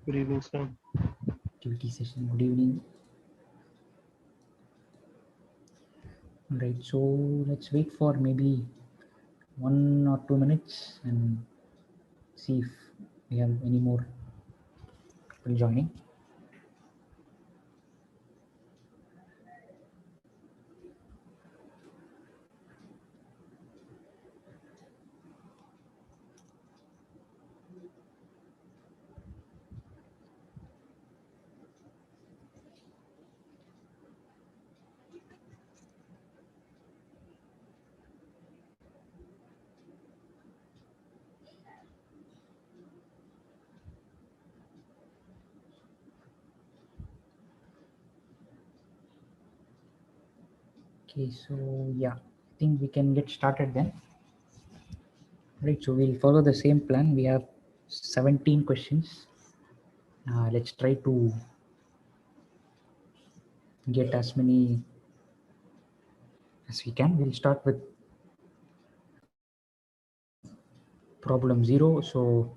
Good evening, sir. Activity session. Good evening. Right, so let's wait for maybe 1 or 2 minutes and see if we have any more people joining. Okay, so yeah, I think we can get started then. Right, so we'll follow the same plan. We have 17 questions. Let's try to get as many as we can. We'll start with problem 0. So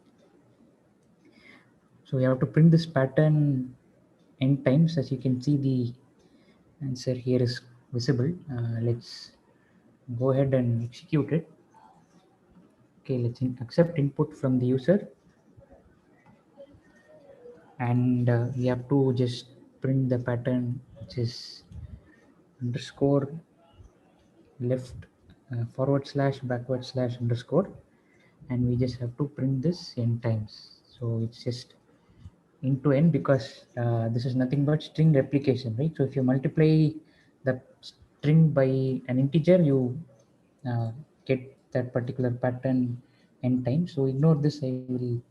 we have to print this pattern n times. As you can see, the answer here is visible. Let's go ahead and execute it. Okay, let's accept input from the user, and we have to just print the pattern, which is underscore left forward slash backward slash underscore, and we just have to print this n times. So it's just into n because this is nothing but string replication, right? So if you multiply the string by an integer, you get that particular pattern n times. So ignore this. I will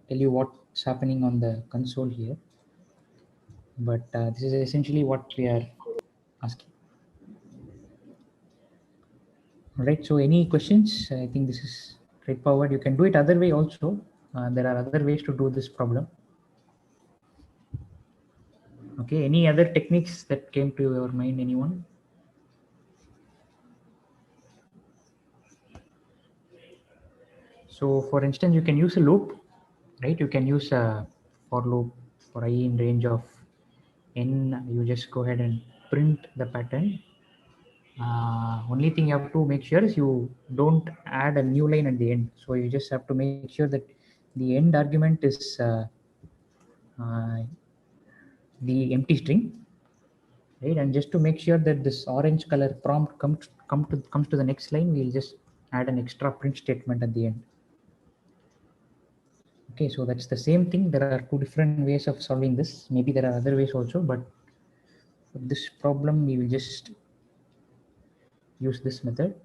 tell you what's happening on the console here. But this is essentially what we are asking. All right. So any questions? I think this is straightforward. You can do it other way also. There are other ways to do this problem. Okay. Any other techniques that came to your mind? Anyone? So for instance, you can use a loop, right? You can use a for loop for I in range of n. You just go ahead and print the pattern. Only thing you have to make sure is you don't add a new line at the end. So you just have to make sure that the end argument is uh, the empty string, right? And just to make sure that this orange color prompt comes to the next line, we'll just add an extra print statement at the end. Okay, so that's the same thing. There are two different ways of solving this. Maybe there are other ways also, but for this problem, we will just use this method.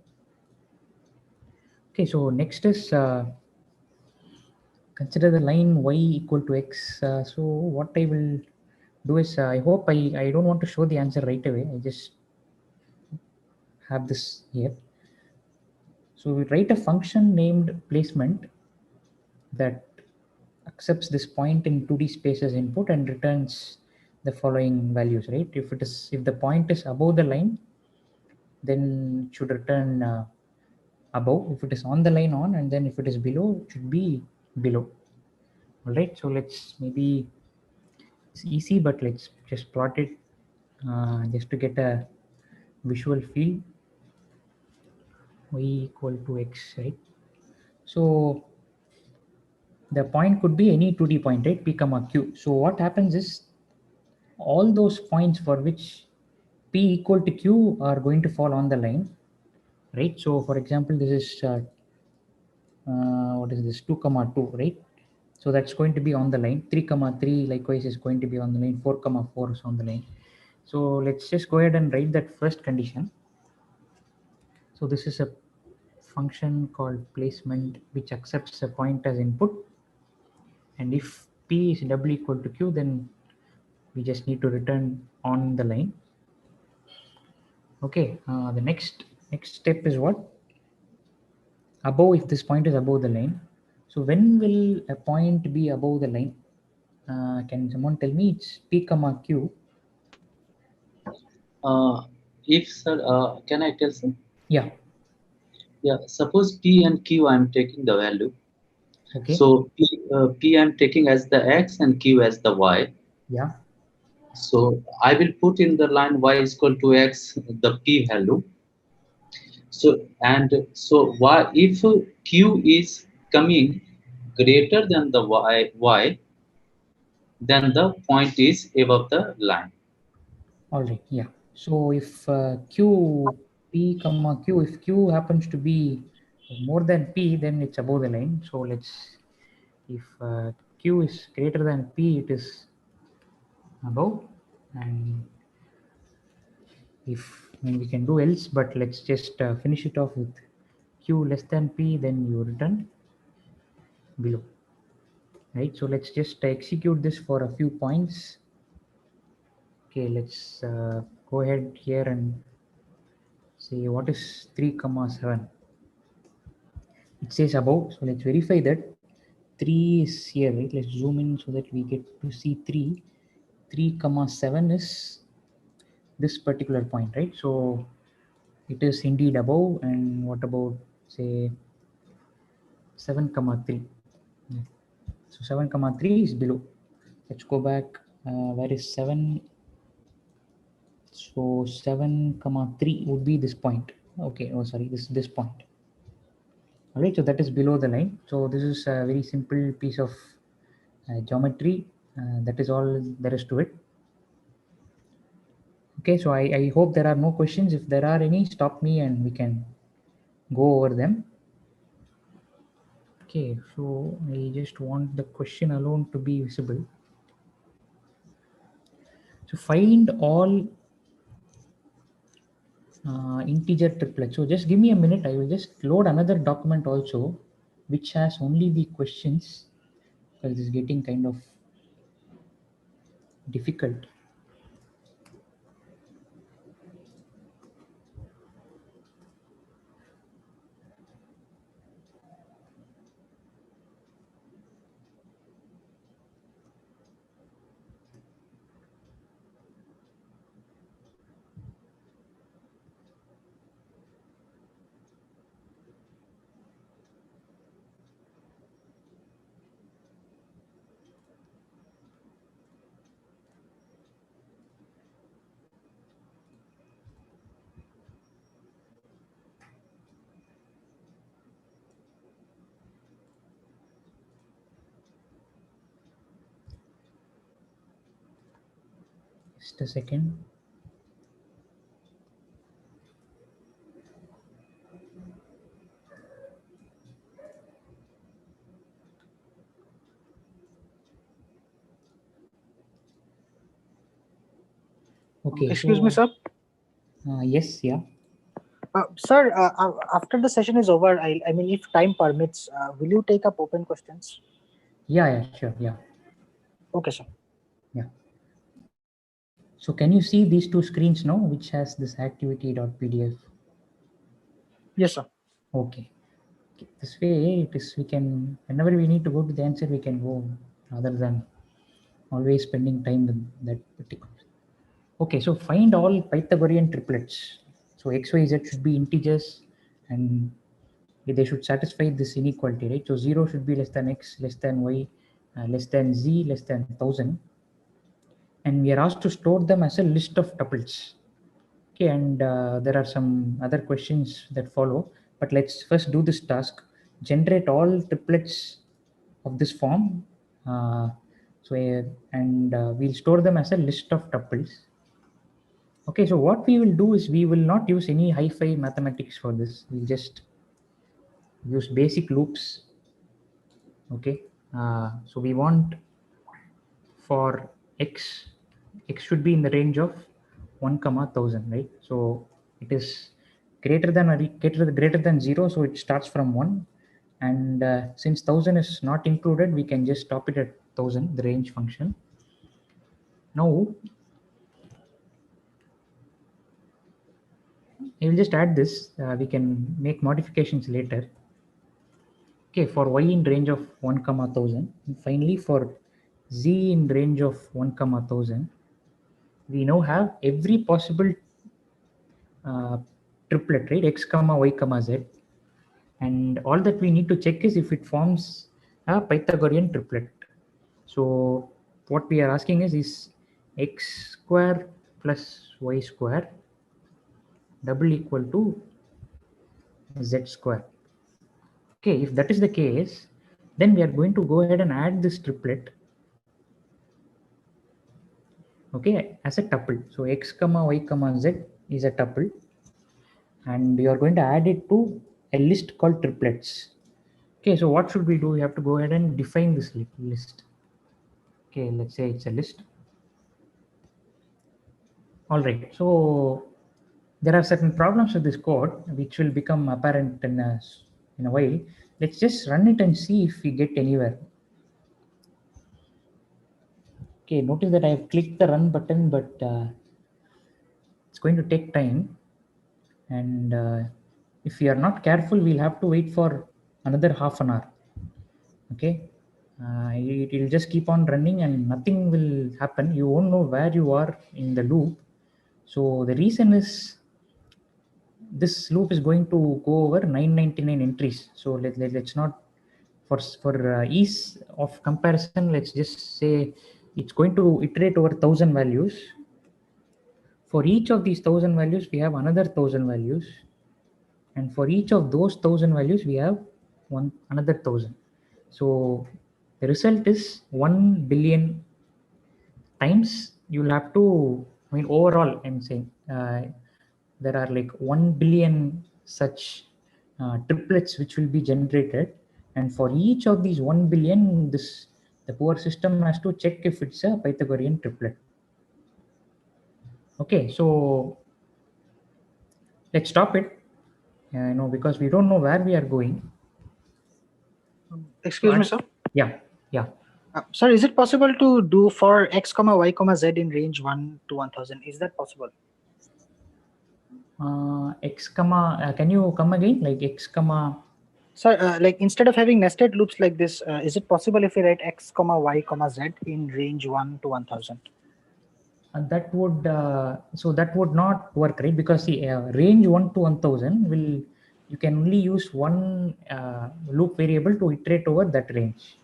Okay, so next is consider the line y equal to x. So what I will do is, I hope I don't want to show the answer right away. I just have this here. So we write a function named placement that accepts this point in 2D space as input and returns the following values, right? If the point is above the line, then it should return above. If it is on the line, on, and then if it is below, it should be below. All right, so let's maybe, it's easy, but let's just plot it just to get a visual feel. Y equal to x, right? So the point could be any 2D point, right? P comma q. So what happens is all those points for which p equal to q are going to fall on the line, right? So for example, this is what is this, 2 comma 2, right? So that's going to be on the line. 3 comma 3 likewise is going to be on the line. 4 comma 4 is on the line. So let's just go ahead and write that first condition. So this is a function called placement which accepts a point as input, and if p is double equal to q, then we just need to return on the line. Okay, the next step is what? Above, if this point is above the line. So when will a point be above the line? Can someone tell me? It's p comma q. If sir, can I tell sir? Yeah. Yeah, suppose p and q I am taking the value. Okay. So P I'm taking as the x and Q as the y. Yeah. So I will put in the line y is equal to x the P value. So y if Q is coming greater than the y, then the point is above the line. All right. Yeah. So if Q P comma Q, if Q happens to be more than P, then it's above the line. So let's, if Q is greater than P, it is above. And if, I mean, we can do else, but let's just finish it off with Q less than P, then you return below. Right. So let's just execute this for a few points. Okay. Let's go ahead here and say what is 3 comma 7. It says above, so let's verify that 3 is here, right? Let's zoom in so that we get to see 3 comma 7 is this particular point, right? So it is indeed above. And what about, say, 7 comma 3? So 7 comma 3 is below. Let's go back. Where is 7? So 7 comma 3 would be this point. Okay, oh sorry, this point. All right, so that is below the line. So this is a very simple piece of geometry. That is all there is to it. Okay, so I hope there are no questions. If there are any, stop me and we can go over them. Okay, so I just want the question alone to be visible. So find all integer triplets. So just give me a minute. I will just load another document also, which has only the questions, because it's getting kind of difficult. Just a second. Okay, Excuse me, so sir. yes, yeah. Sir, after the session is over, I mean, if time permits, will you take up open questions? Yeah, sure, yeah. Okay, sir. Yeah. So can you see these two screens now, which has this activity.pdf? Yes, sir. Okay. This way, it is, we can, whenever we need to go to the answer, we can go, rather than always spending time with that particular. Okay, so find all Pythagorean triplets. So x, y, z should be integers, and they should satisfy this inequality, right? So 0 should be less than x, less than y, less than z, less than 1000. And we are asked to store them as a list of tuples. Okay, and there are some other questions that follow, but let's first do this task. Generate all triplets of this form. We'll store them as a list of tuples. Okay, so what we will do is we will not use any hi-fi mathematics for this. We'll just use basic loops. Okay, so we want for x should be in the range of 1 comma 1000, right? So it is greater than or greater than 0, so it starts from 1. And since 1000 is not included, we can just stop it at 1000, the range function. Now I will just add this. We can make modifications later. Okay, for y in range of 1 comma 1000, and finally for z in range of 1 comma 1000, we now have every possible uh, triplet, right? X comma y comma z, and all that we need to check is if it forms a Pythagorean triplet. So what we are asking is x square plus y square double equal to z square. Okay, if that is the case, then we are going to go ahead and add this triplet, okay, as a tuple. So x comma y comma z is a tuple, and you are going to add it to a list called triplets. Okay, so what should we do? We have to go ahead and define this list. Okay, let's say it's a list. All right, so there are certain problems with this code which will become apparent in a while. Let's just run it and see if we get anywhere. Okay, notice that I have clicked the run button, but it's going to take time. And if we are not careful, we'll have to wait for another half an hour. Okay, it will just keep on running and nothing will happen. You won't know where you are in the loop. So the reason is this loop is going to go over 999 entries. So let's not, for ease of comparison, let's just say it's going to iterate over 1000 values. For each of these 1000 values, we have another 1000 values, and for each of those 1000 values, we have another 1000. So the result is 1 billion times. You'll have to, I mean, overall, I'm saying there are like 1 billion such triplets which will be generated, and for each of these 1 billion, the poor system has to check if it's a Pythagorean triplet. Okay, so let's stop it. Because we don't know where we are going. Excuse me, sir. Yeah. Sir, is it possible to do for x comma y comma z in range 1 to 1000? Is that possible? X comma, can you come again? Like x comma. Sir, like instead of having nested loops like this, is it possible if we write x comma y comma z in range 1 to 1000? That would that would not work, right? Because the range 1 to 1000 will, you can only use one loop variable to iterate over that range.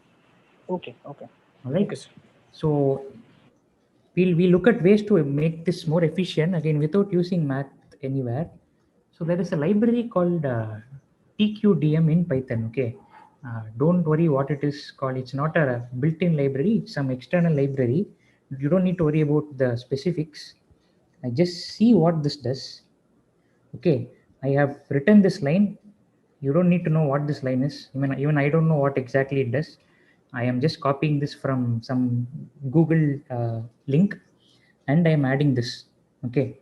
Okay. All right. Okay, sir. So we'll look at ways to make this more efficient, again without using math anywhere. So there is a library called TQDM in Python. Okay, don't worry what it is called. It's not a built-in library. It's some external library. You don't need to worry about the specifics. I just see what this does. Okay, I have written this line. You don't need to know what this line is. Even I don't know what exactly it does. I am just copying this from some Google link, and I am adding this. Okay,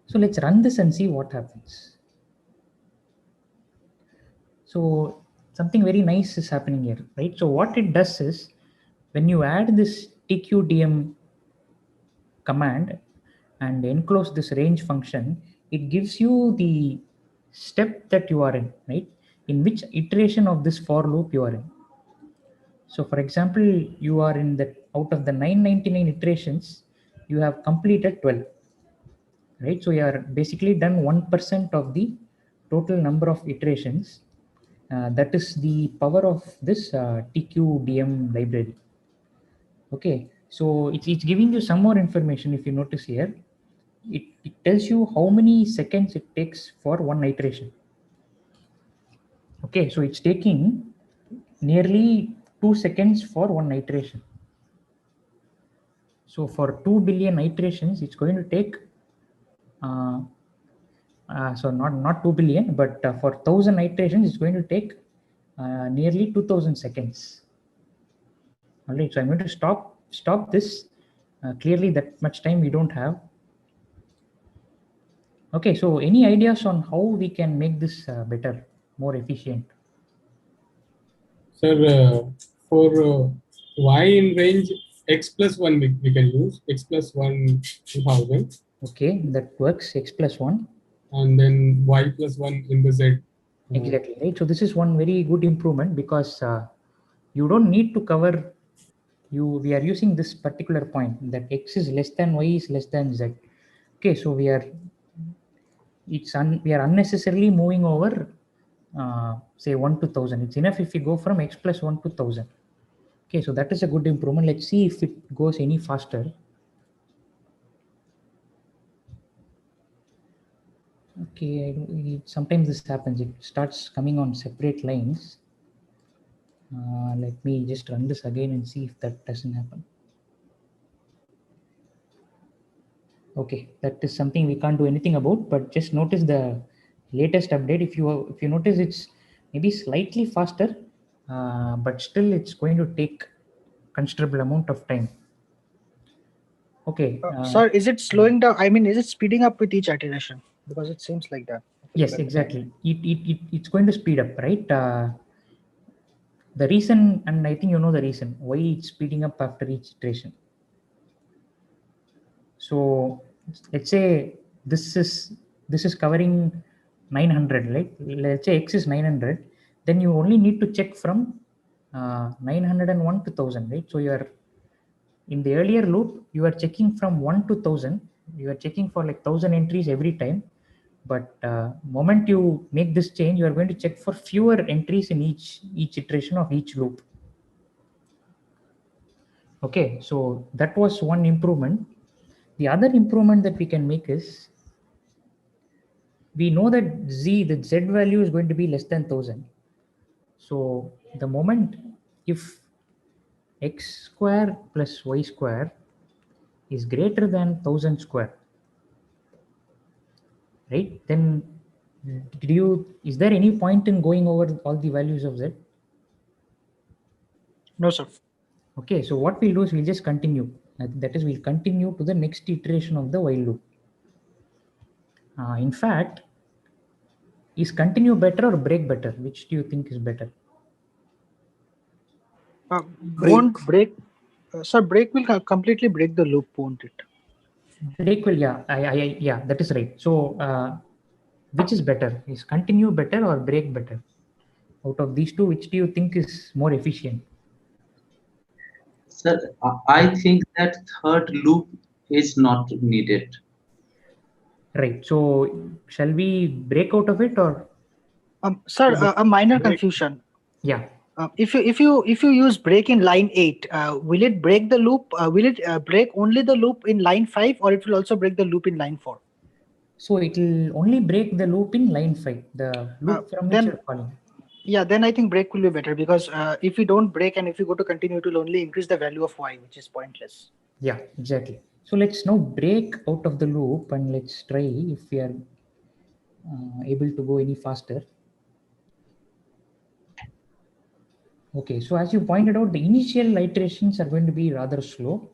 so let's run this and see what happens. So something very nice is happening here, right? So what it does is, when you add this tqdm command and enclose this range function, it gives you the step that you are in, right? In which iteration of this for loop you are in. So for example, you are in the, out of the 999 iterations, you have completed 12, right? So you are basically done 1% of the total number of iterations. That is the power of this TQDM library. Okay, so it's giving you some more information. If you notice here, it tells you how many seconds it takes for one iteration. Okay, so it's taking nearly 2 seconds for one iteration. So for 2 billion iterations, it's going to take so not 2 billion, but for 1000 iterations, it's going to take nearly 2000 seconds. All right, so I'm going to stop this. Clearly that much time we don't have. Okay, so any ideas on how we can make this better, more efficient? Sir, for y in range x plus 1 we can use x plus 1 2000. Okay, that works, x plus 1. And then y plus 1 in the z. Exactly, right? So this is one very good improvement, because you don't need to cover, we are using this particular point that x is less than y is less than z. Okay, so we are unnecessarily moving over say 1 to 1000. It's enough if we go from x plus 1 to 1000. Okay, so that is a good improvement. Let's see if it goes any faster. Okay, sometimes this happens. It starts coming on separate lines. Let me just run this again and see if that doesn't happen. Okay, that is something we can't do anything about, but just notice the latest update. If you notice, it's maybe slightly faster, but still it's going to take considerable amount of time. Okay. Sir, is it slowing down? I mean, is it speeding up with each iteration? Because it seems like that. Yes, exactly. It's going to speed up, right? The reason, and I think you know the reason why it's speeding up after each iteration. So let's say this is covering 900, right? Let's say x is 900, then you only need to check from 901 to 1000, right? So you are in the earlier loop, you are checking from 1 to 1000. You are checking for like 1000 entries every time. But moment you make this change, you are going to check for fewer entries in each iteration of each loop. Okay, so that was one improvement. The other improvement that we can make is, we know that the z value is going to be less than 1000. So the moment if x square plus y square is greater than 1000 square, right? Then is there any point in going over all the values of z? No, sir. Okay, so what we'll do is we'll just continue. That is, we'll continue to the next iteration of the while loop. In fact, is continue better or break better? Which do you think is better? Won't break. Sir, break will completely break the loop, won't it? Break will, yeah, yeah, that is right. So, which is better? Is continue better or break better? Out of these two, which do you think is more efficient? Sir, I think that third loop is not needed. Right. So, shall we break out of it or? Sir, a minor confusion. Yeah. If you use break in line 8, will it break the loop? Will it break only the loop in line 5, or it will also break the loop in line 4? So it will only break the loop in line 5, the loop from which you're calling. Yeah, then I think break will be better, because if we don't break and if you go to continue, it will only increase the value of y, which is pointless. Yeah, exactly. So let's now break out of the loop and let's try if we are able to go any faster. Okay, so as you pointed out, the initial iterations are going to be rather slow,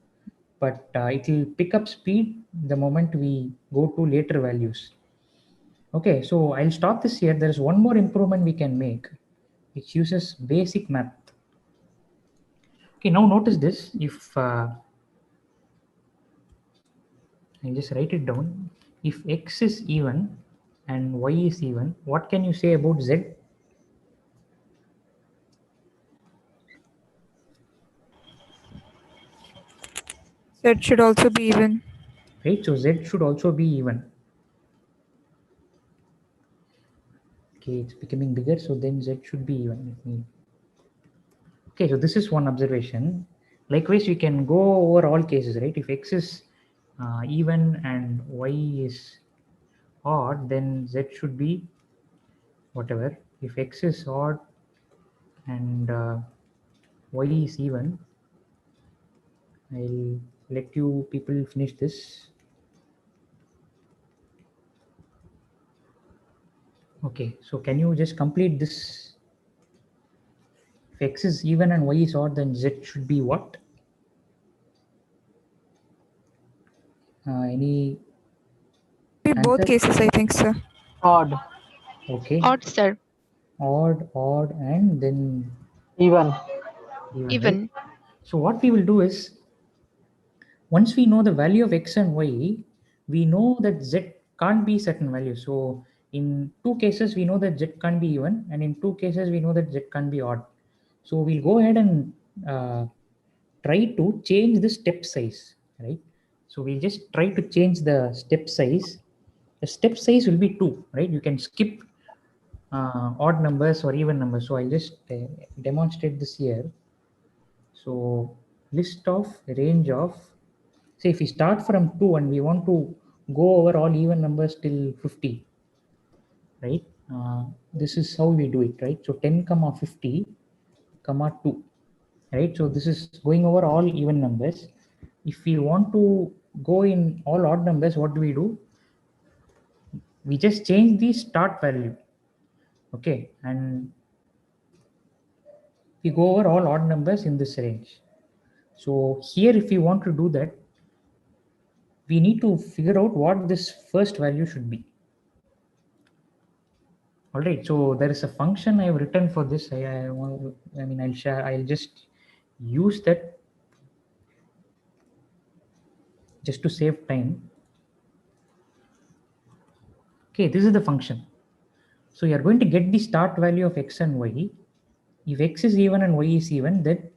but it will pick up speed the moment we go to later values. Okay, so I'll stop this here. There's one more improvement we can make, which uses basic math. Okay, now notice this. If I just write it down, if x is even and y is even, what can you say about z? Z should also be even. Right, so z should also be even. Okay, it's becoming bigger, so then z should be even. Okay, so this is one observation. Likewise, we can go over all cases, right? If x is even and y is odd, then z should be whatever. If x is odd and y is even, I'll let you people finish this. Okay, so can you just complete this? If x is even and y is odd, then z should be what? Any? Be both answer? cases, I think, sir. Odd. Okay. Odd, sir. Odd, and then Even. Even. Right? So what we will do is, once we know the value of x and y, we know that z can't be certain value. So in two cases, we know that z can't be even, and in two cases, we know that z can't be odd. So we'll go ahead and try to change the step size, right? So we'll just try to change the step size. The step size will be 2, right? You can skip odd numbers or even numbers. So I'll just demonstrate this here. So list of range of, say if we start from 2 and we want to go over all even numbers till 50, right? This is how we do it, right? So 10 comma 50 comma 2, right? So this is going over all even numbers. If we want to go in all odd numbers, what do? We just change the start value, okay, and we go over all odd numbers in this range. So here, if we want to do that, we need to figure out what this first value should be. All right, so there is a function I have written for this. I'll share. I'll just use that just to save time. Okay, this is the function. So you are going to get the start value of x and y. If x is even and y is even, then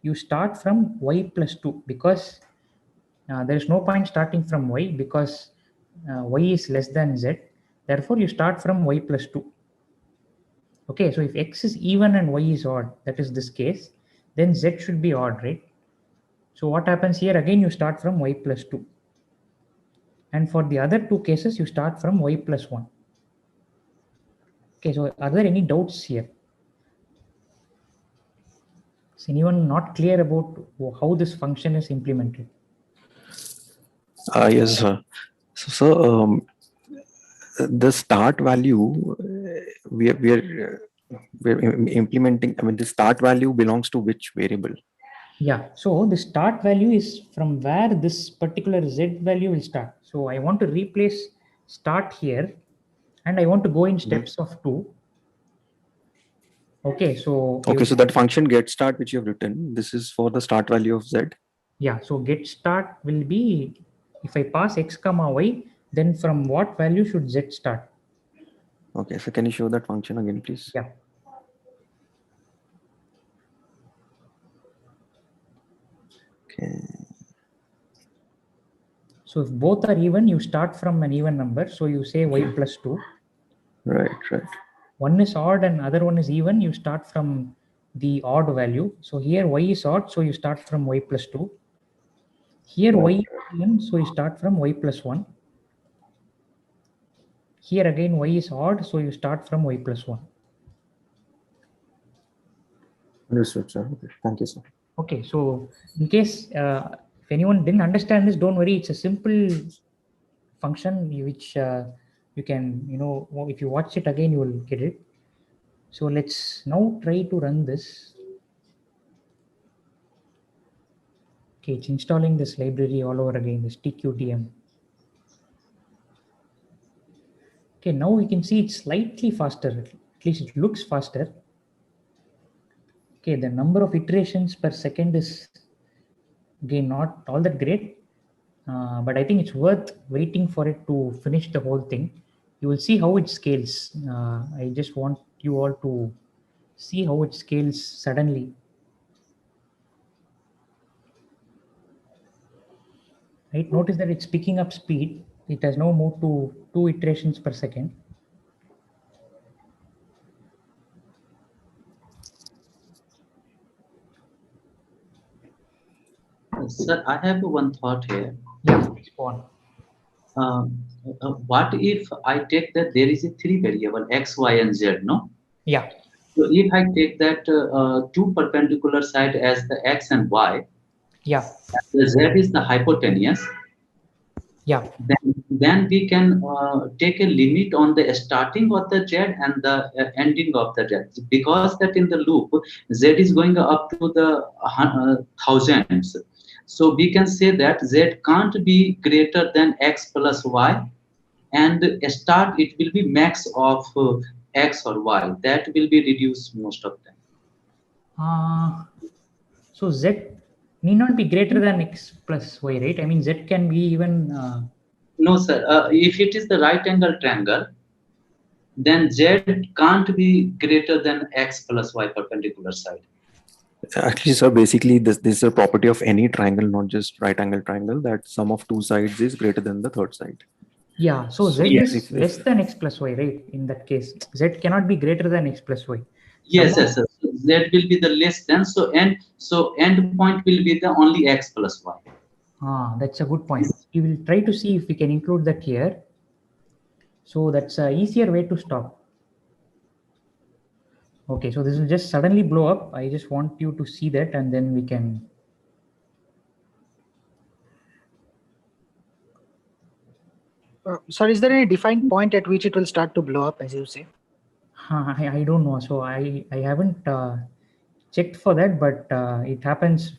you start from y plus 2, because there is no point starting from y, because y is less than z. Therefore, you start from y plus 2. Okay, so if x is even and y is odd, that is this case, then z should be odd, right? So what happens here? Again, you start from y plus 2. And for the other two cases, you start from y plus 1. Okay, so are there any doubts here? Is anyone not clear about how this function is implemented? Yes, sir. So, the start value we're implementing. I mean, the start value belongs to which variable? Yeah, so the start value is from where this particular z value will start. So I want to replace start here, and I want to go in steps of 2. Okay, so Okay, so that function get start which you have written, this is for the start value of z. Yeah, so get start will be, if I pass x comma y, then from what value should z start? Okay, so can you show that function again, please? Yeah. Okay. So if both are even, you start from an even number. So you say y plus 2. Right. One is odd and other one is even, you start from the odd value. So here y is odd, so you start from y plus 2. Here y is even, so you start from y plus 1. Here again y is odd, so you start from y plus 1. Understood, sir. Okay. Thank you, sir. Okay, so in case if anyone didn't understand this, don't worry. It's a simple function which you can, if you watch it again, you will get it. So let's now try to run this. Okay, it's installing this library all over again, this TQTM. Okay, now we can see it's slightly faster. At least it looks faster. Okay, the number of iterations per second is again not all that great, but I think it's worth waiting for it to finish the whole thing. You will see how it scales. I just want you all to see how it scales suddenly. Right, notice that it's picking up speed. It has now moved to 2 iterations per second. Sir, I have one thought here. Yeah, please go on. What if I take that there is a 3 variable x, y, and z, no? Yeah. So if I take that 2 perpendicular side as the x and y, yeah, the z is the hypotenuse. Yeah. Then we can take a limit on the starting of the z and the ending of the z, because that in the loop z is going up to the thousands. So we can say that z can't be greater than x plus y, and start it will be max of x or y. That will be reduced most of the time. So z need not be greater than x plus y, right? I mean, z can be even. No, sir. If it is the right angle triangle, then z can't be greater than x plus y perpendicular side. Actually, sir, basically this is a property of any triangle, not just right angle triangle, that sum of two sides is greater than the third side. Yeah, so z yes, is less than x plus y, right? In that case, z cannot be greater than x plus y. yes, Somehow, yes, yes. So that will be the less than. So end point will be the only x plus y. that's a good point. We will try to see if we can include that here. So that's a easier way to stop. Okay, so this will just suddenly blow up. I just want you to see that, and then we can. Sir, is there any defined point at which it will start to blow up, as you say? I don't know. So I haven't checked for that, but it happens.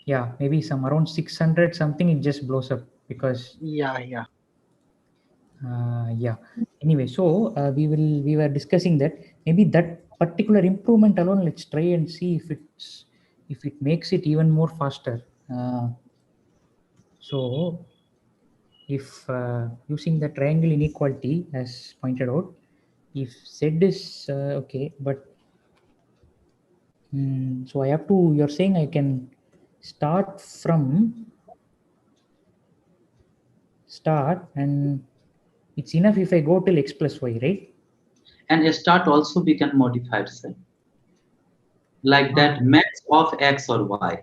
Yeah, maybe some around 600 something. It just blows up because. Yeah. Yeah. Anyway, so we were discussing that maybe that particular improvement alone. Let's try and see if it makes it even more faster. So if using the triangle inequality as pointed out, if z is okay, but so I have to. You're saying I can start and it's enough if I go till x plus y, right? And a start also we can modify it, sir. Like that max of x or y.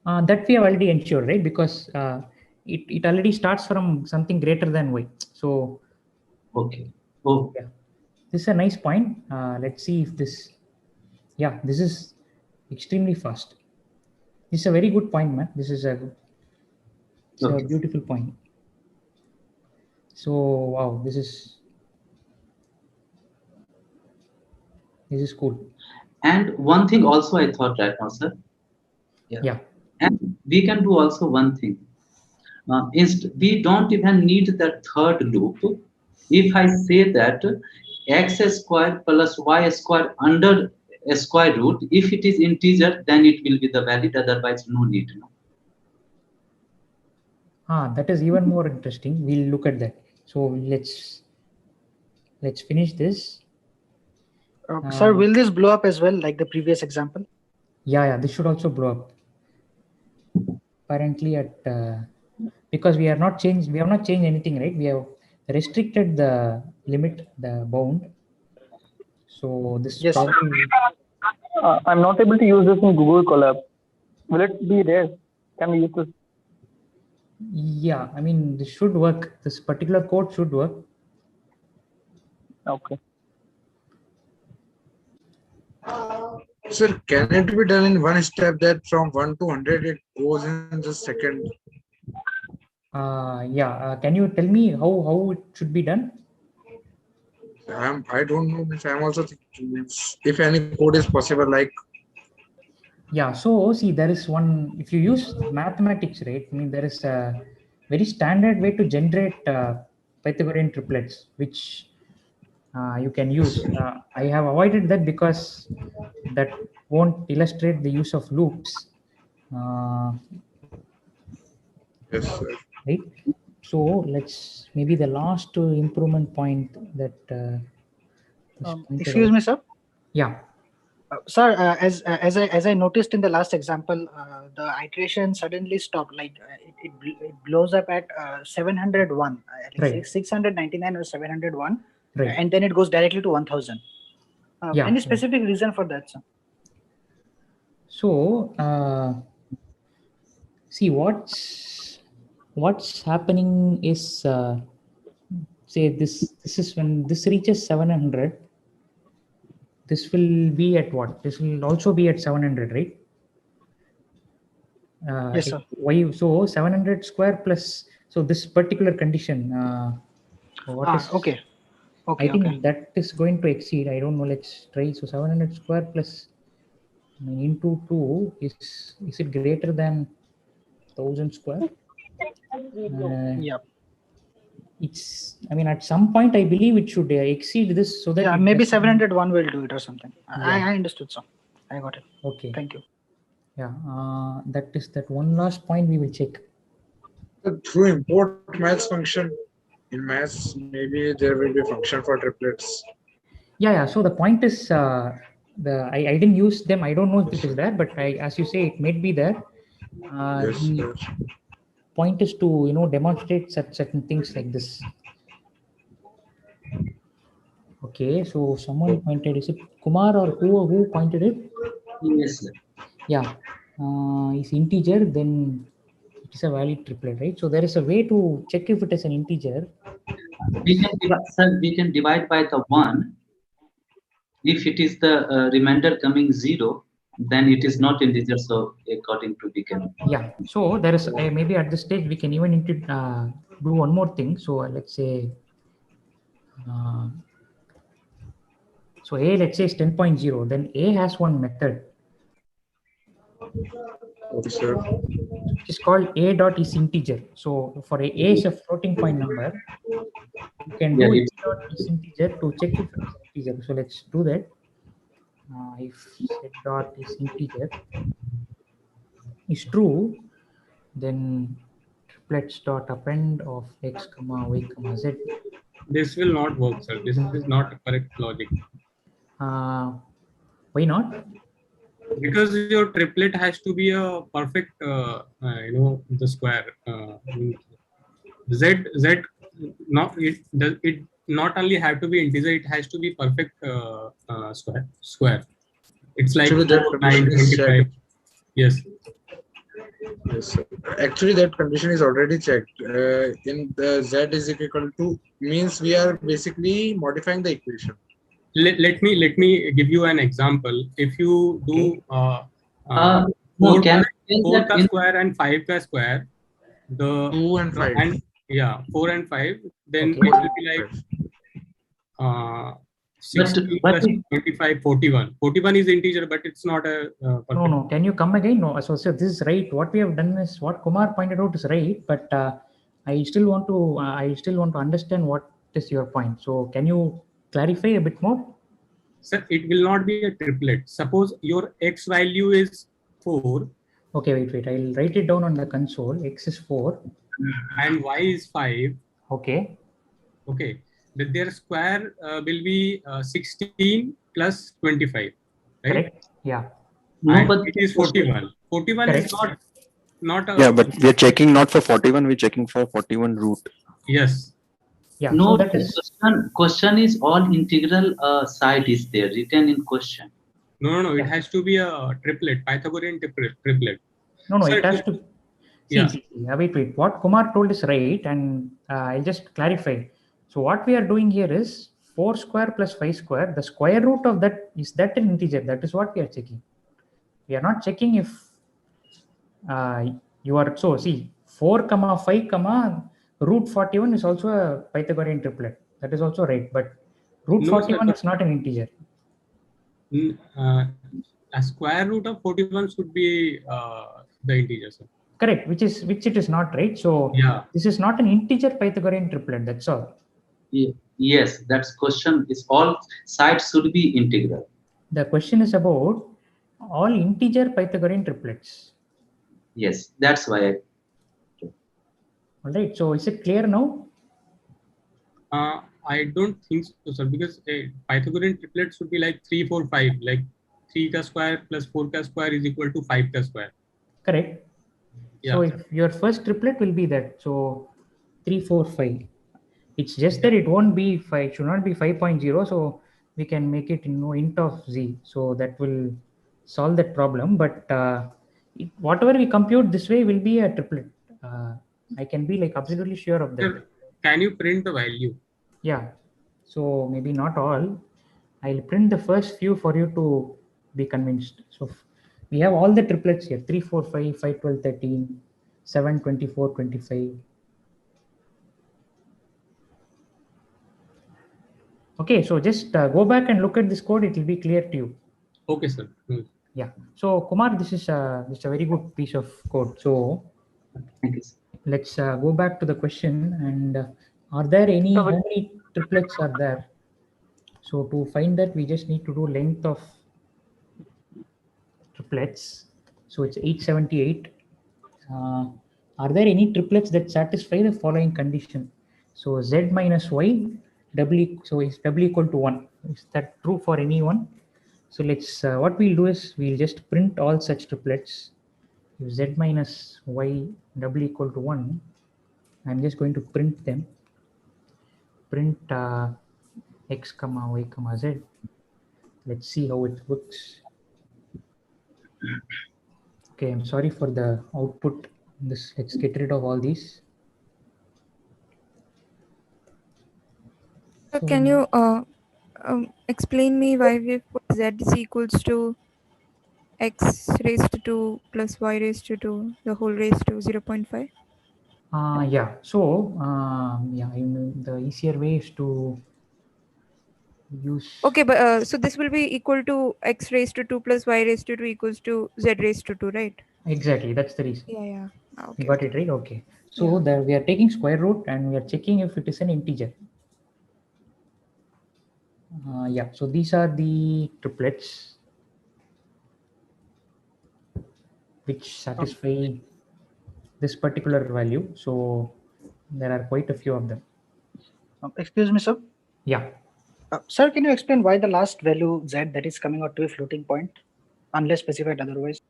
That we have already ensured, right? Because it already starts from something greater than y. So Okay. Oh, yeah, this is a nice point. Let's see if this. Yeah, this is extremely fast. This is a very good point, man. This is a okay. beautiful point. So wow, this is cool. And one thing also I thought right now, sir. Yeah. And we can do also one thing. We don't even need the third loop. If I say that x square plus y square under a square root, if it is integer, then it will be the valid. Otherwise, no need. No. That is even more interesting. We'll look at that. So let's finish this. Sir, will this blow up as well, like the previous example? Yeah, this should also blow up. Apparently, at because we have not changed anything, right? We have restricted the limit, the bound. So this Yes, probably. I'm not able to use this in Google Colab. Will it be there? Can we use this? Yeah, I mean, this should work. This particular code should work. Okay. Sir, can it be done in one step that from 1 to 100 it goes in just second? Yeah. Can you tell me how it should be done? I don't know. I'm also thinking if any code is possible, like. Yeah. So see, there is one. If you use mathematics, right? I mean, there is a very standard way to generate Pythagorean triplets, which you can use. I have avoided that because that won't illustrate the use of loops. Yes, sir. Right. So let's maybe the last improvement point that. excuse me, sir. Yeah. Sir, as I noticed in the last example, the iteration suddenly stopped. Like it blows up at 701, Right. 699 or 701, Right. and then it goes directly to 1000. Yeah. Any specific reason for that, sir? So see what's happening is say this is when this reaches 700. This will be at what? This will also be at 700, right? Yes, sir. Why? So 700 square plus. So this particular condition. What is? Okay. I think that is going to exceed. I don't know. Let's try. So 700 square plus into 2 is it greater than 1000 square? Yeah. It's. I mean, at some point, I believe it should exceed this, so that. Yeah, maybe 701 will do it or something. Yeah. I understood, sir. I got it. Okay. Thank you. Yeah. That is that one last point we will check. Through import maths function in maths, maybe there will be a function for triplets. Yeah. So the point is, I didn't use them. I don't know if it is there, but as you say, it may be there. Yes, The point is to demonstrate such certain things like this. Okay, so someone pointed, is it Kumar or who pointed it? Yes, sir. Yeah, is integer, then it is a valid triplet, right? So there is a way to check if it is an integer. We can divide by the 1. If it is the remainder coming 0, then it is not integer. So according to we can. Yeah, so there is maybe at this stage we can even do one more thing. So let's say, so A, let's say is 10.0, then A has one method. Okay, sir. Which is called A dot is integer. So for A is a floating point number. You can do A dot is integer to check if it is integer. So let's do that. If set dot is integer is true, then triplets dot append of x comma y comma z. This will not work, sir. This is not correct logic. Why not? Because your triplet has to be a perfect, the square. Z not it not only have to be integer, it has to be perfect square. It's like Actually, that 4, condition 9, is 25. checked. Yes. Yes, sir. Actually, that condition is already checked. In the z is equal to means we are basically modifying the equation. Let me give you an example. If you do 4 ka square and 5 ka square, the 2 and 5. and 4 and 5, then Okay. it will be like 60 plus 25, 41. 41 is integer, but it's not a perfect. No. Can you come again? No. So this is right. What we have done is what Kumar pointed out is right, but I still want to understand what is your point. So can you clarify a bit more? Sir, it will not be a triplet. Suppose your x value is 4. Okay, wait. I'll write it down on the console. X is 4. And y is 5. Okay. Okay. Their square will be 16 plus 25. Right? Correct. Yeah. No, but it is 41. 41 correct. is not a. Yeah, but we are checking not for 41, we're checking for 41 root. Yes. Yeah. No, so that is question is all integral side is there written in question. No. It has to be a triplet, Pythagorean triplet. No, Sir, it has to. See, wait. What Kumar told is right, and I'll just clarify. So what we are doing here is 4 square plus 5 square. The square root of that, is that an integer? That is what we are checking. We are not checking if you are, so see 4 comma 5 comma root 41 is also a Pythagorean triplet. That is also right, but root 41 is not an integer. A square root of 41 should be the integer, sir. Correct, which it is not, right? So this is not an integer Pythagorean triplet. That's all. Yes, that's question is all sides should be integral. The question is about all integer Pythagorean triplets. Yes, that's why. All right. So is it clear now? I don't think so, sir, because a Pythagorean triplet should be like 3, 4, 5. Like 3 ka square plus 4 ka square is equal to 5 ka square. Correct. Yeah. So if your first triplet will be that, so 3, 4, 5. It's just that it won't be 5. It should not be 5.0. So we can make it int of z. So that will solve that problem. But whatever we compute this way will be a triplet. I can be like absolutely sure of that. Sir, can you print the value? Yeah. So maybe not all. I'll print the first few for you to be convinced. So we have all the triplets here: 3, 4, 5, 5, 12, 13, 7, 24, 25. Okay, so just go back and look at this code. It will be clear to you. Okay, sir. Yeah. So Kumar, this is a very good piece of code. So let's go back to the question. And are there how many triplets are there? So to find that, we just need to do length of triplets. So it's 878. Are there any triplets that satisfy the following condition? So z minus y w, so is w equal to 1. Is that true for anyone? So let's what we'll do is we'll just print all such triplets. if z minus y double equal to 1, I'm just going to print them. Print x comma y comma z. Let's see how it works. Okay, I'm sorry for the output. Let's get rid of all these. So can you explain me why we put z is equals to x raised to 2 plus y raised to 2 the whole raised to 0.5? Yeah, so yeah, the easier way is to use. Okay, but so this will be equal to x raised to 2 plus y raised to 2 equals to z raised to 2, right? Exactly, that's the reason. Yeah. Okay. You got it right? Okay. So Yeah. we are taking square root and we are checking if it is an integer. Yeah, so these are the triplets which satisfy this particular value. So there are quite a few of them. Excuse me, sir. Yeah. Sir, can you explain why the last value z that is coming out to a floating point, unless specified otherwise?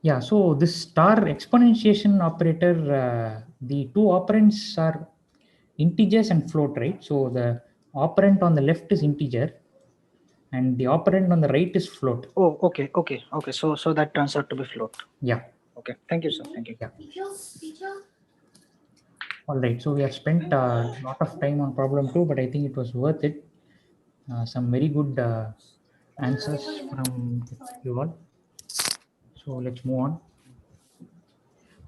Yeah, so this star exponentiation operator, the two operands are integers and float, right? So the operand on the left is integer and the operand on the right is float. Oh, okay. So that turns out to be float. Yeah. Okay. Thank you, sir. Thank you. Yeah. All right. So we have spent a lot of time on problem 2, but I think it was worth it. Some very good answers from you all. So let's move on.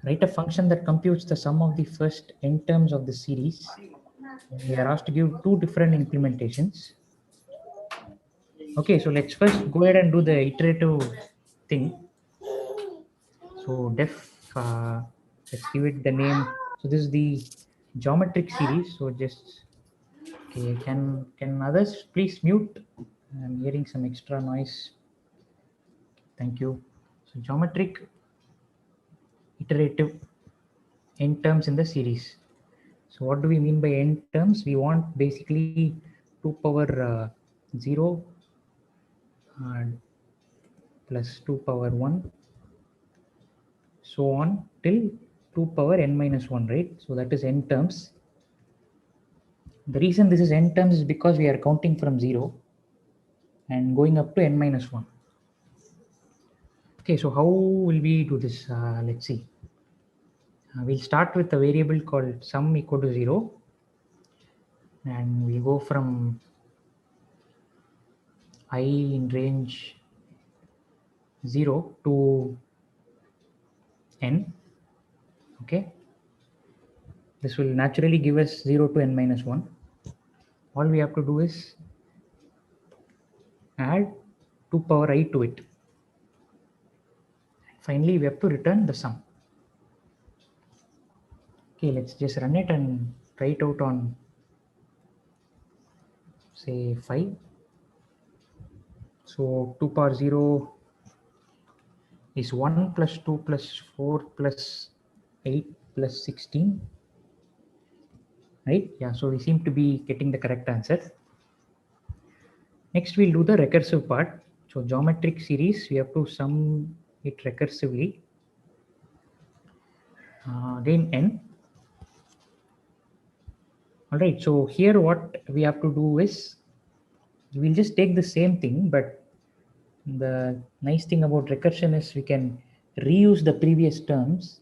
Write a function that computes the sum of the first n terms of the series. We are asked to give two different implementations. Okay, so let's first go ahead and do the iterative thing. So let's give it the name. So this is the geometric series. So just okay, can others please mute? I'm hearing some extra noise. Thank you. So geometric iterative n terms in the series. So what do we mean by n terms? We want basically 2 power 0 plus 2 power 1, so on till 2 power n minus 1, right? So that is n terms. The reason this is n terms is because we are counting from 0 and going up to n minus 1. Okay, so how will we do this? Let's see. We'll start with a variable called sum equal to 0 and we'll go from I in range 0 to n. Okay, this will naturally give us 0 to n minus 1. All we have to do is add 2 power I to it. Finally, we have to return the sum. Okay, let's just run it and try it out on say 5. So 2 power 0 is 1 plus 2 plus 4 plus 8 plus 16. Right? Yeah, so we seem to be getting the correct answer. Next, we'll do the recursive part. So geometric series, we have to sum it recursively. Again, n. All right, so here what we have to do is, we'll just take the same thing, but the nice thing about recursion is we can reuse the previous terms.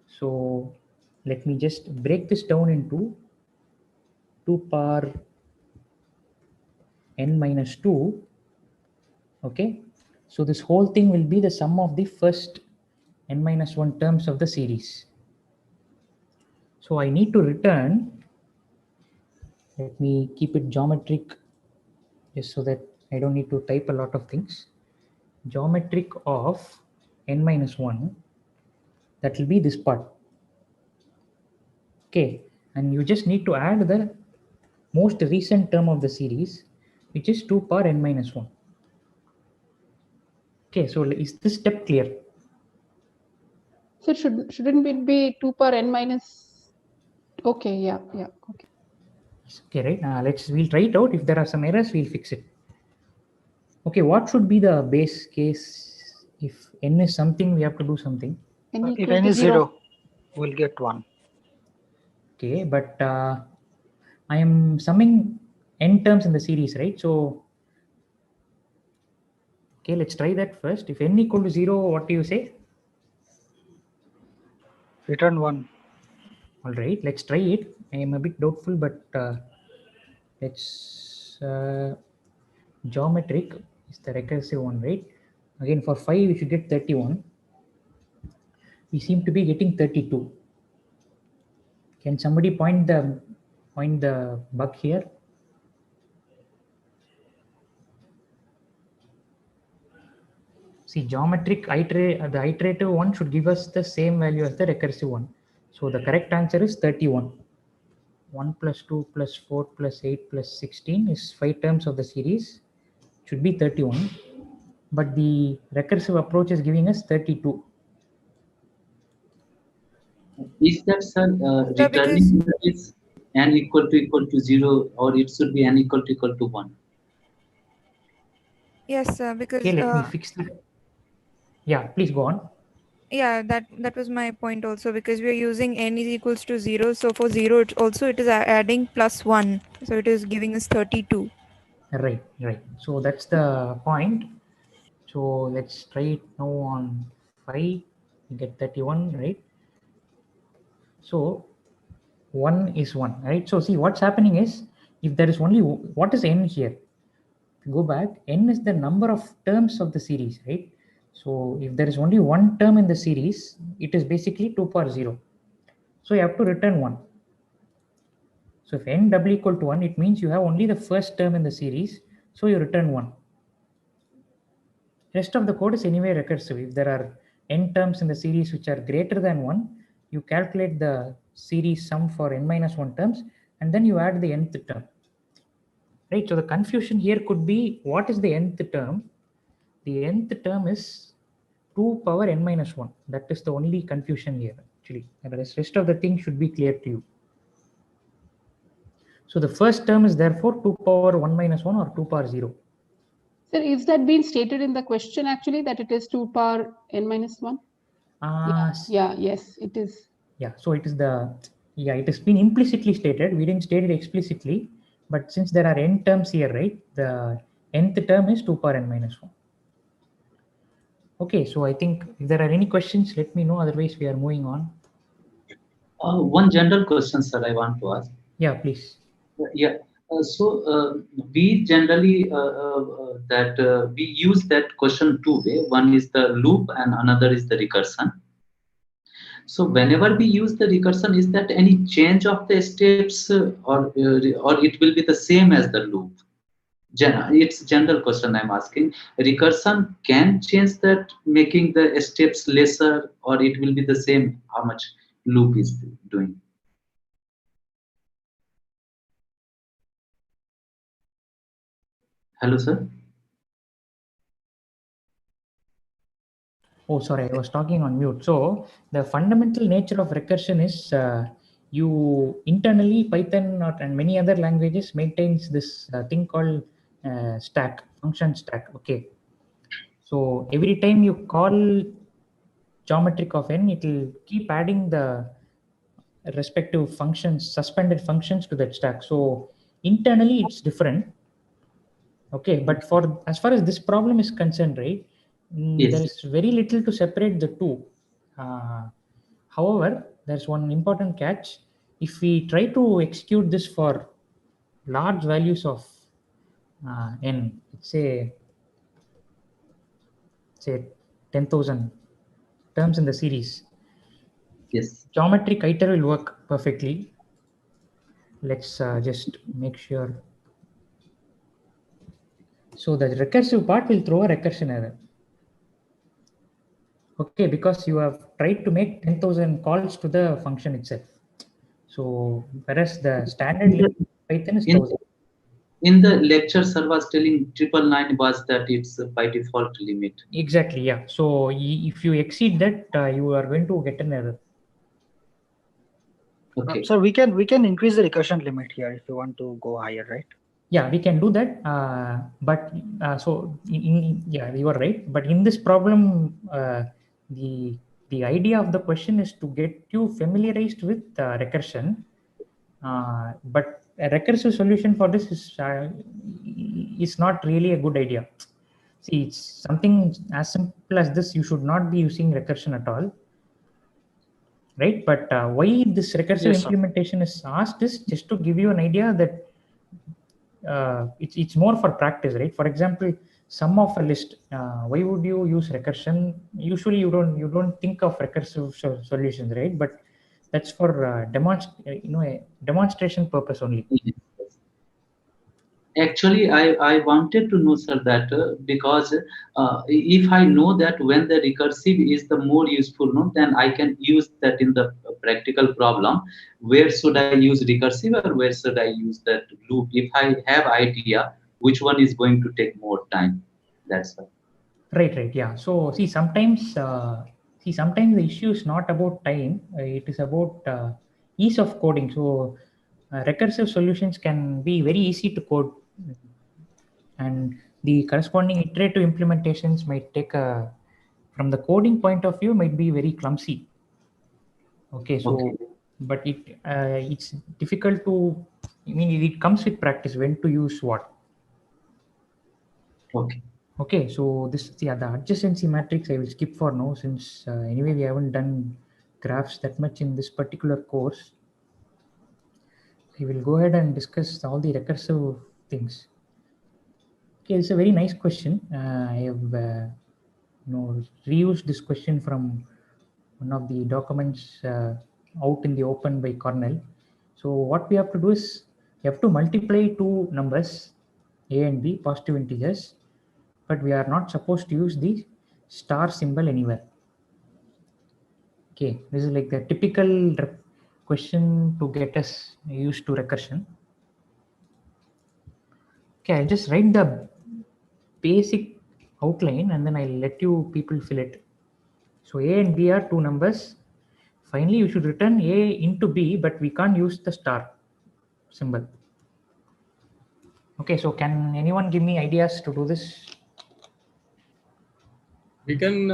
So let me just break this down into 2 power n minus 2. Okay, so this whole thing will be the sum of the first n minus 1 terms of the series. So I need to return, let me keep it geometric just so that I don't need to type a lot of things. Geometric of n minus 1, that will be this part. Okay, and you just need to add the most recent term of the series, which is 2 power n minus 1. Okay, so is this step clear? So shouldn't it be 2 power n minus? Okay, yeah, okay. Okay, right. We'll try it out. If there are some errors, we'll fix it. Okay, what should be the base case If n is something, we have to do something. N If equal n to is 0. 0, we'll get 1. Okay, but I am summing n terms in the series, right? So, okay, let's try that first. If n equal to 0, what do you say? Return 1. All right, let's try it. I am a bit doubtful, but let's geometric is the recursive one, right? Again, for 5, we should get 31. We seem to be getting 32. Can somebody point the bug here? See, geometric the iterative one should give us the same value as the recursive one. So the correct answer is 31. 1 plus 2 plus 4 plus 8 plus 16 is 5 terms of the series. Should be 31. But the recursive approach is giving us 32. Is that, sir, Sir, because returning is n equal to 0, or it should be n equal to 1? yes, sir, because Okay, let me fix that. Yeah, please go on. yeah, that was my point also, because we are using n is equals to 0. So for 0, it is adding plus 1. So it is giving us 32. Right. So that's the point. So let's try it now on 5. You get 31, right? So 1 is 1, right? So see, what's happening is, if there is only, what is n here? Go back, n is the number of terms of the series, right? So if there is only one term in the series, it is basically 2 power 0. So you have to return 1. So if n double equal to 1, it means you have only the first term in the series, so you return 1. Rest of the code is anyway recursive. If there are n terms in the series which are greater than 1, you calculate the series sum for n minus 1 terms, and then you add the nth term. Right, so the confusion here could be, what is the nth term? The nth term is 2 power n minus 1. That is the only confusion here, actually. And the rest of the thing should be clear to you. So the first term is therefore 2 power 1 minus 1 or 2 power 0. Sir, is that being stated in the question actually, that it is 2 power n minus 1? Yes, it is. Yeah, so it is it has been implicitly stated. We didn't state it explicitly, but since there are n terms here, right, the nth term is 2 power n minus 1. Okay, so I think if there are any questions, let me know. Otherwise, we are moving on. One general question, sir, I want to ask. Yeah, please. Yeah. We generally we use that question two way. One is the loop and another is the recursion. So whenever we use the recursion, is that any change of the steps, or it will be the same as the loop? It's general question I'm asking. Recursion can change that, making the steps lesser, or it will be the same how much loop is doing? Hello, sir. Oh, sorry, I was talking on mute. So the fundamental nature of recursion is you internally, Python and many other languages maintains this thing called stack, function stack. Okay. So every time you call geometric of n, it will keep adding the respective functions, suspended functions to that stack. So internally it's different. Okay, but for as far as this problem is concerned, right, Yes. there is very little to separate the two. However, there's one important catch. If we try to execute this for large values of n, let's say 10,000 terms in the series, yes, geometric iter will work perfectly. Let's just make sure. So the recursive part will throw a recursion error. Okay, because you have tried to make 10,000 calls to the function itself. So whereas the standard Python is 1,000. In the lecture, sir was telling 999 was that it's by default limit. Exactly, yeah. So if you exceed that, you are going to get an error. Okay. So we can increase the recursion limit here if you want to go higher, right? Yeah, we can do that. But so yeah, you are right. But in this problem, the idea of the question is to get you familiarized with recursion. But a recursive solution for this is not really a good idea. See, it's something as simple as this. You should not be using recursion at all, right? But why this recursive implementation is asked is just to give you an idea that it's more for practice, right? For example, sum of a list. Why would you use recursion? Usually, you don't think of recursive solutions, right? But that's for a demonstration purpose only. Actually, I wanted to know, sir, that because if I know that when the recursive is the more useful, no, then I can use that in the practical problem. Where should I use recursive or where should I use that loop? If I have idea, which one is going to take more time? That's why. Right, yeah. So sometimes the issue is not about time. It is about ease of coding. So recursive solutions can be very easy to code, and the corresponding iterative implementations might take from the coding point of view, might be very clumsy. Okay, so but it's difficult to. I mean, it comes with practice when to use what. Okay, so the adjacency matrix I will skip for now, since anyway we haven't done graphs that much in this particular course. I will go ahead and discuss all the recursive things. Okay, it's a very nice question. I have reused this question from one of the documents out in the open by Cornell. So what we have to do is we have to multiply two numbers, a and b, positive integers, but we are not supposed to use the star symbol anywhere. Okay, this is like the typical question to get us used to recursion. Okay, I'll just write the basic outline and then I'll let you people fill it. So a and b are two numbers. Finally, you should return a into b, but we can't use the star symbol. Okay, so can anyone give me ideas to do this? We can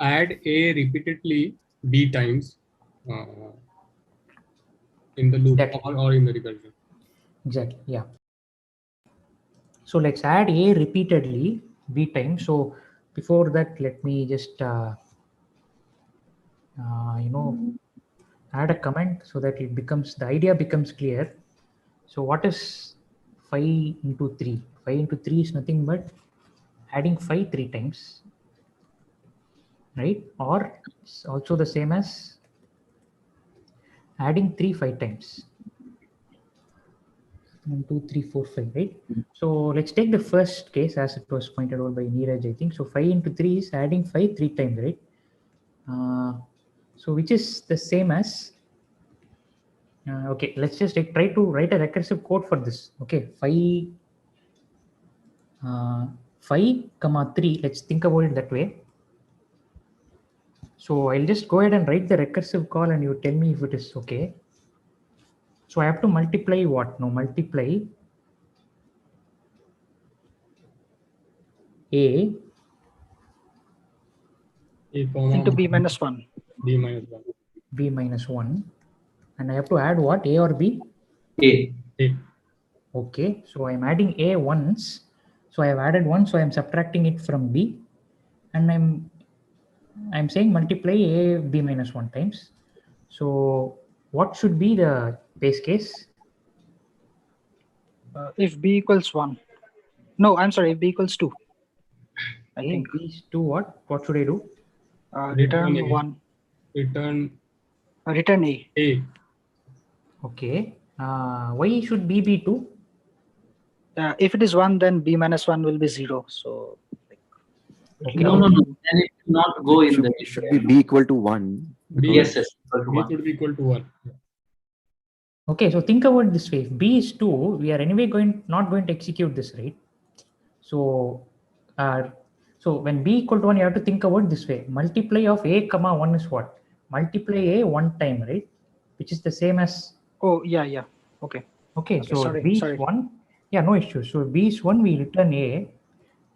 add a repeatedly b times in the loop or in the recursion. Exactly, yeah. So let's add a repeatedly b times. So before that, let me just add a comment so that it becomes, the idea becomes clear. So what is 5 into 3? 5 into 3 is nothing but adding 5 3 times, right? Or it's also the same as adding 3 5 times. 1 2 3 4 5, right? So let's take the first case as it was pointed out by Neeraj, I think. So 5 into 3 is adding 5 3 times, right? So which is the same as okay, let's just try to write a recursive code for this. Okay, 5 comma 3, let's think about it that way. So I'll just go ahead and write the recursive call and you tell me if it is okay. So I have to multiply what? No, multiply a into b minus 1. b minus 1. b minus 1. And I have to add what? A or b? A. Okay, so I'm adding a once. So I have added 1, so I'm subtracting it from b. And I'm saying multiply a b minus 1 times. So what should be the base case? If b equals 1. No, I'm sorry, if b equals 2. I think. B is 2 what? What should I do? Return 1. Return A. A. Okay. Why should b be 2? If it is 1, then b minus 1 will be 0. So okay. No. Then it should not go in the. It should be b equal to 1. Yes. B should be equal to 1. Okay, so think about it this way. If b is 2, we are anyway not going to execute this, right? So when b equal to 1, you have to think about this way. Multiply of a comma 1 is what? Multiply a 1 time, right? Which is the same as. Oh, yeah. Okay. Okay, so sorry, B is sorry. 1. Yeah, no issue. So B is 1, we return A.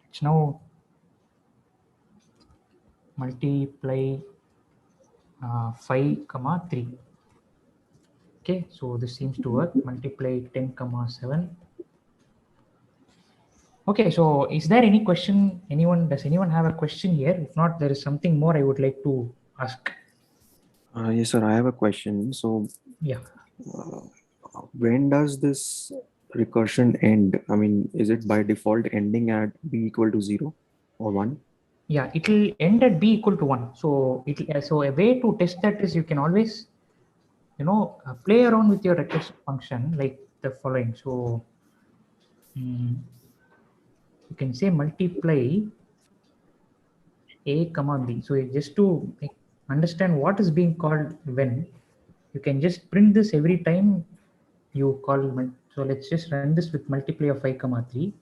It's now multiply 5 comma 3. Okay, so this seems to work. Multiply 10 comma 7. Okay, so is there any question? Does anyone have a question here? If not, there is something more I would like to ask. Yes, sir. I have a question. So, yeah, when does this recursion end? I mean, is it by default ending at b equal to 0 or 1? Yeah, it will end at b equal to 1. So so a way to test that is you can always, play around with your recursive function like the following. So you can say multiply a comma b. So just to understand what is being called when, you can just print this every time you call. So let's just run this with multiply of 5 comma 3.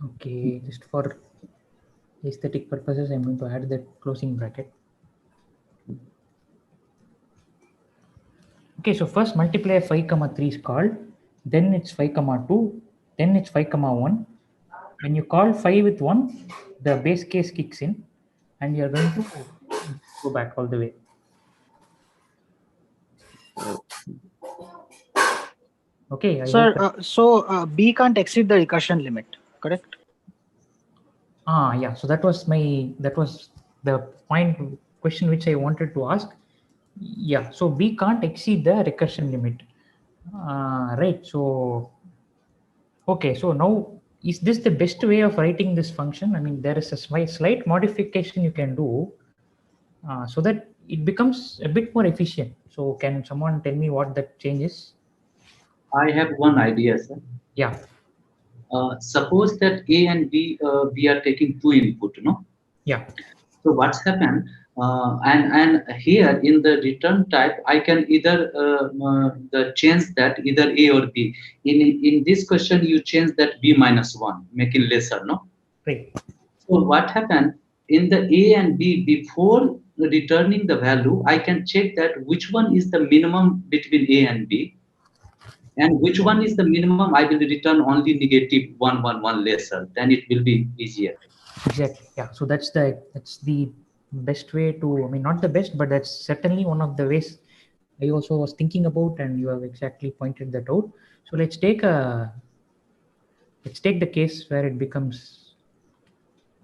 Okay, just for aesthetic purposes, I'm going to add that closing bracket. Okay, so first multiply 5 comma 3 is called, then it's 5 comma 2, then it's 5 comma 1. When you call 5 with 1, the base case kicks in and you're going to go back all the way. Okay, Sir, so B can't exceed the recursion limit, correct? Yeah, so that was the question which I wanted to ask. Yeah, so B can't exceed the recursion limit. Right, so okay, so now is this the best way of writing this function? I mean, there is a slight modification you can do so that it becomes a bit more efficient. So can someone tell me what that change is? I have one idea, sir. Yeah. Suppose that A and B, we are taking two input, no? Yeah. So what's happened? And here in the return type, I can either change that either A or B. In this question, you change that B minus 1, making lesser, no? Right. So what happened in the A and B before returning the value, I can check that which one is the minimum between A and B, and which one is the minimum. I will return only negative 1, 1, 1 lesser. Then it will be easier. Exactly. Yeah. So that's the best way to. I mean, not the best, but that's certainly one of the ways I also was thinking about, and you have exactly pointed that out. So let's take the case where it becomes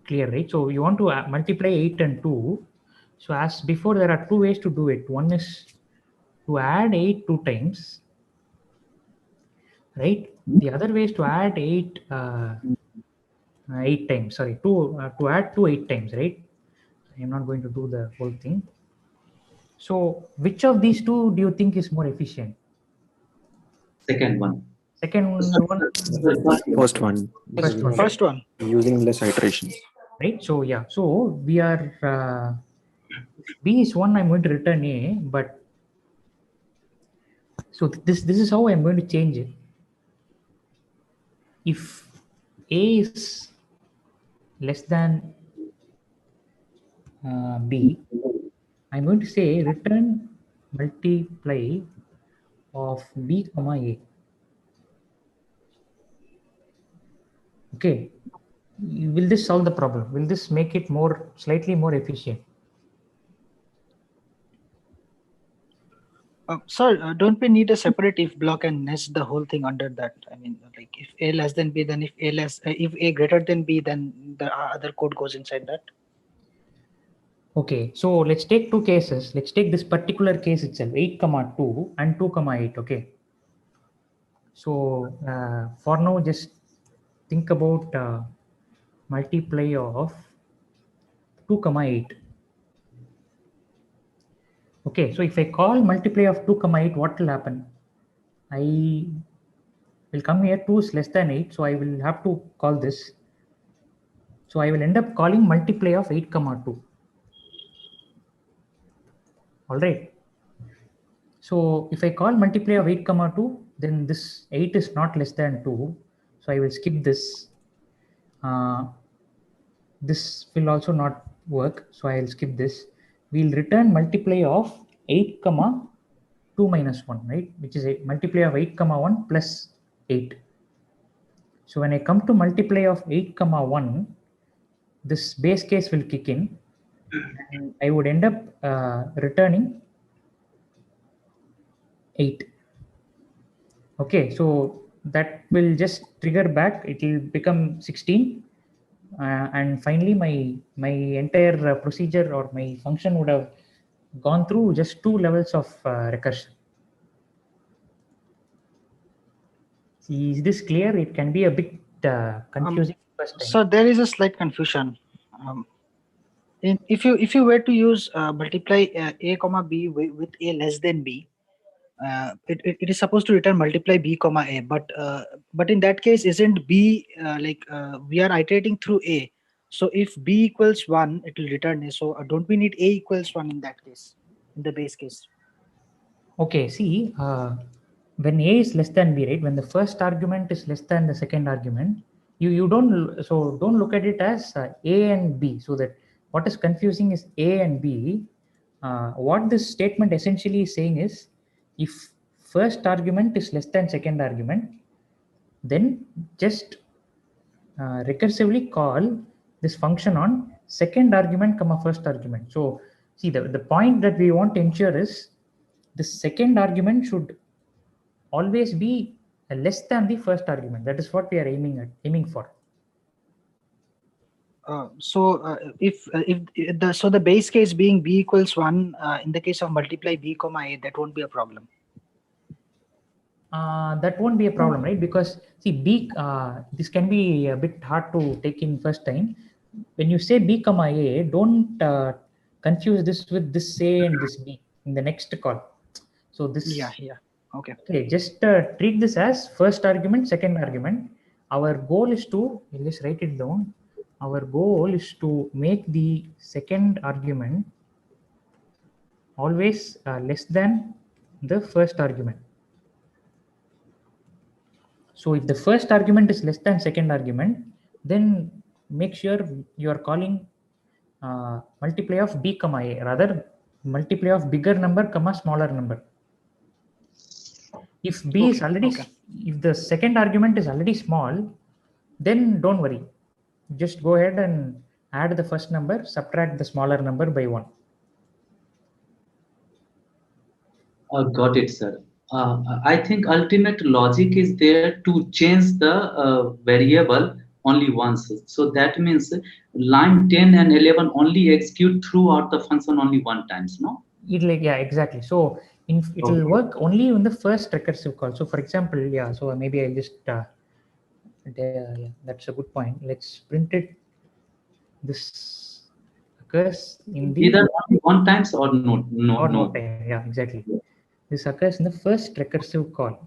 clear, right? So you want to multiply 8 and 2. So as before, there are two ways to do it. One is to add 8 2 times, right? The other way is to add 8 8 times. Sorry, to add 2 8 times, right? I'm not going to do the whole thing. So which of these two do you think is more efficient? Second one. Second one. First one. First one. Using less iterations. Right. So yeah. So we are B is 1. I'm going to return A, but so this is how I'm going to change it. If A is less than B, I'm going to say return multiply of B comma A. Okay. Will this solve the problem? Will this make it slightly more efficient? Sir, don't we need a separate if block and nest the whole thing under that? I mean, like if A less than B, then if A greater than B, then the other code goes inside that. Okay, so let's take two cases. Let's take this particular case itself, 8 comma 2 and 2 comma 8. Okay. So for now, just think about multiply of 2 comma 8. Okay, so if I call multiply of 2 comma 8, what will happen? I will come here, 2 is less than 8, so I will have to call this. So I will end up calling multiply of 8 comma 2. All right. So if I call multiply of 8 comma 2, then this 8 is not less than 2. So I will skip this. This will also not work. So I will skip this. We'll return multiply of 8 comma 2 minus 1, right? Which is a multiply of 8 comma 1 plus 8. So when I come to multiply of 8 comma 1, this base case will kick in and I would end up returning 8. Okay, so that will just trigger back, it will become 16, and finally my entire procedure or my function would have gone through just 2 levels of recursion. See, is this clear? It can be a bit confusing first time. So there is a slight confusion. If you were to use multiply a comma b with a less than b, it is supposed to return multiply b comma a, but in that case, isn't b we are iterating through a? So if b equals 1, it will return a. So don't we need a equals 1 in that case, in the base case? Okay, see, when a is less than b, right? When the first argument is less than the second argument, you don't look at it as a and b. So that what is confusing is a and b. What this statement essentially is saying is, if first argument is less than second argument, then just recursively call this function on second argument comma first argument. So see, the point that we want to ensure is the second argument should always be less than the first argument. That is what we are aiming for. If the base case being b equals 1, in the case of multiply b comma a, that won't be a problem. That won't be a problem, right? Because see, b this can be a bit hard to take in first time. When you say b comma a, don't confuse this with this a and this b in the next call. So this okay, just treat this as first argument, second argument. Our goal is to, let's write it down. Our goal is to make the second argument always less than the first argument. So if the first argument is less than second argument, then make sure you are calling multiply of b comma a, rather multiply of bigger number comma smaller number. If b is already, if the second argument is already small, then don't worry. Just go ahead and add the first number, subtract the smaller number by 1. Got it, sir. I think ultimate logic is there to change the variable only once. So that means line 10 and 11 only execute throughout the function only one times, no? Yeah, exactly. So it will work only in the first recursive call. So for example, yeah, so maybe I'll just yeah, that's a good point. Let's print it. This occurs in the either only one times or no time. Yeah, exactly. This occurs in the first recursive call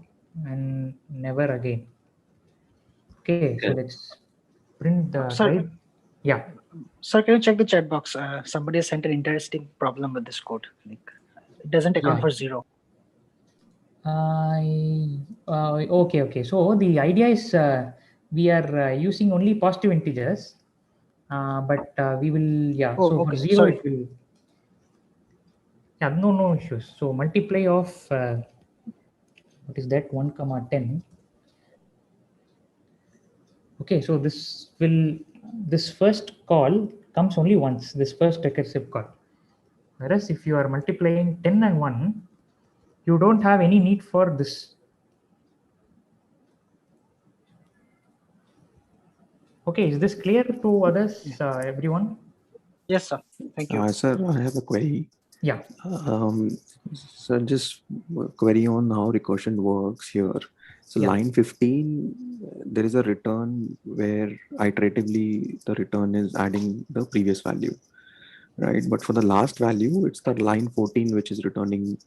and never again. Okay, so let's print the right. Yeah. Sir, can you check the chat box? Somebody has sent an interesting problem with this code. Like, it doesn't account for 0. Okay. So the idea is we are using only positive integers, but we will, yeah. So for 0, it will. Yeah, no issues. So multiply of what is that, 1 comma 10. Okay, so this first call comes only once, this first recursive call. Whereas if you are multiplying 10 and 1, you don't have any need for this. Okay, is this clear to others, everyone? Yes, sir. Thank you. Sir, I have a query. Yeah. So just query on how recursion works here. So line 15, there is a return where iteratively the return is adding the previous value, right? But for the last value, it's the line 14 which is returning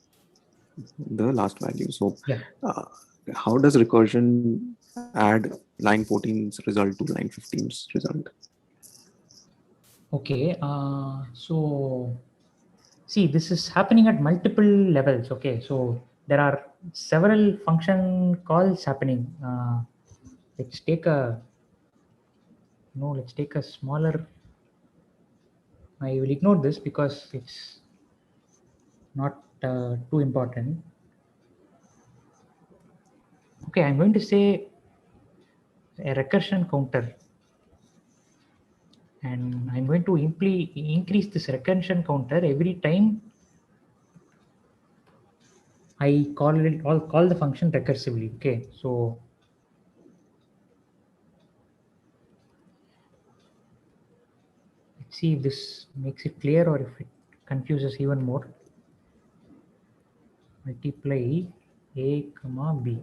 the last value. So how does recursion add line 14's result to line 15's result? Okay, so see, this is happening at multiple levels. Okay, so there are several function calls happening. Let's take a smaller. I will ignore this because it's not too important. Okay, I'm going to say a recursion counter, and I'm going to increase this recursion counter every time I call the function recursively. Okay, so let's see if this makes it clear or if it confuses even more. Multiply a comma b.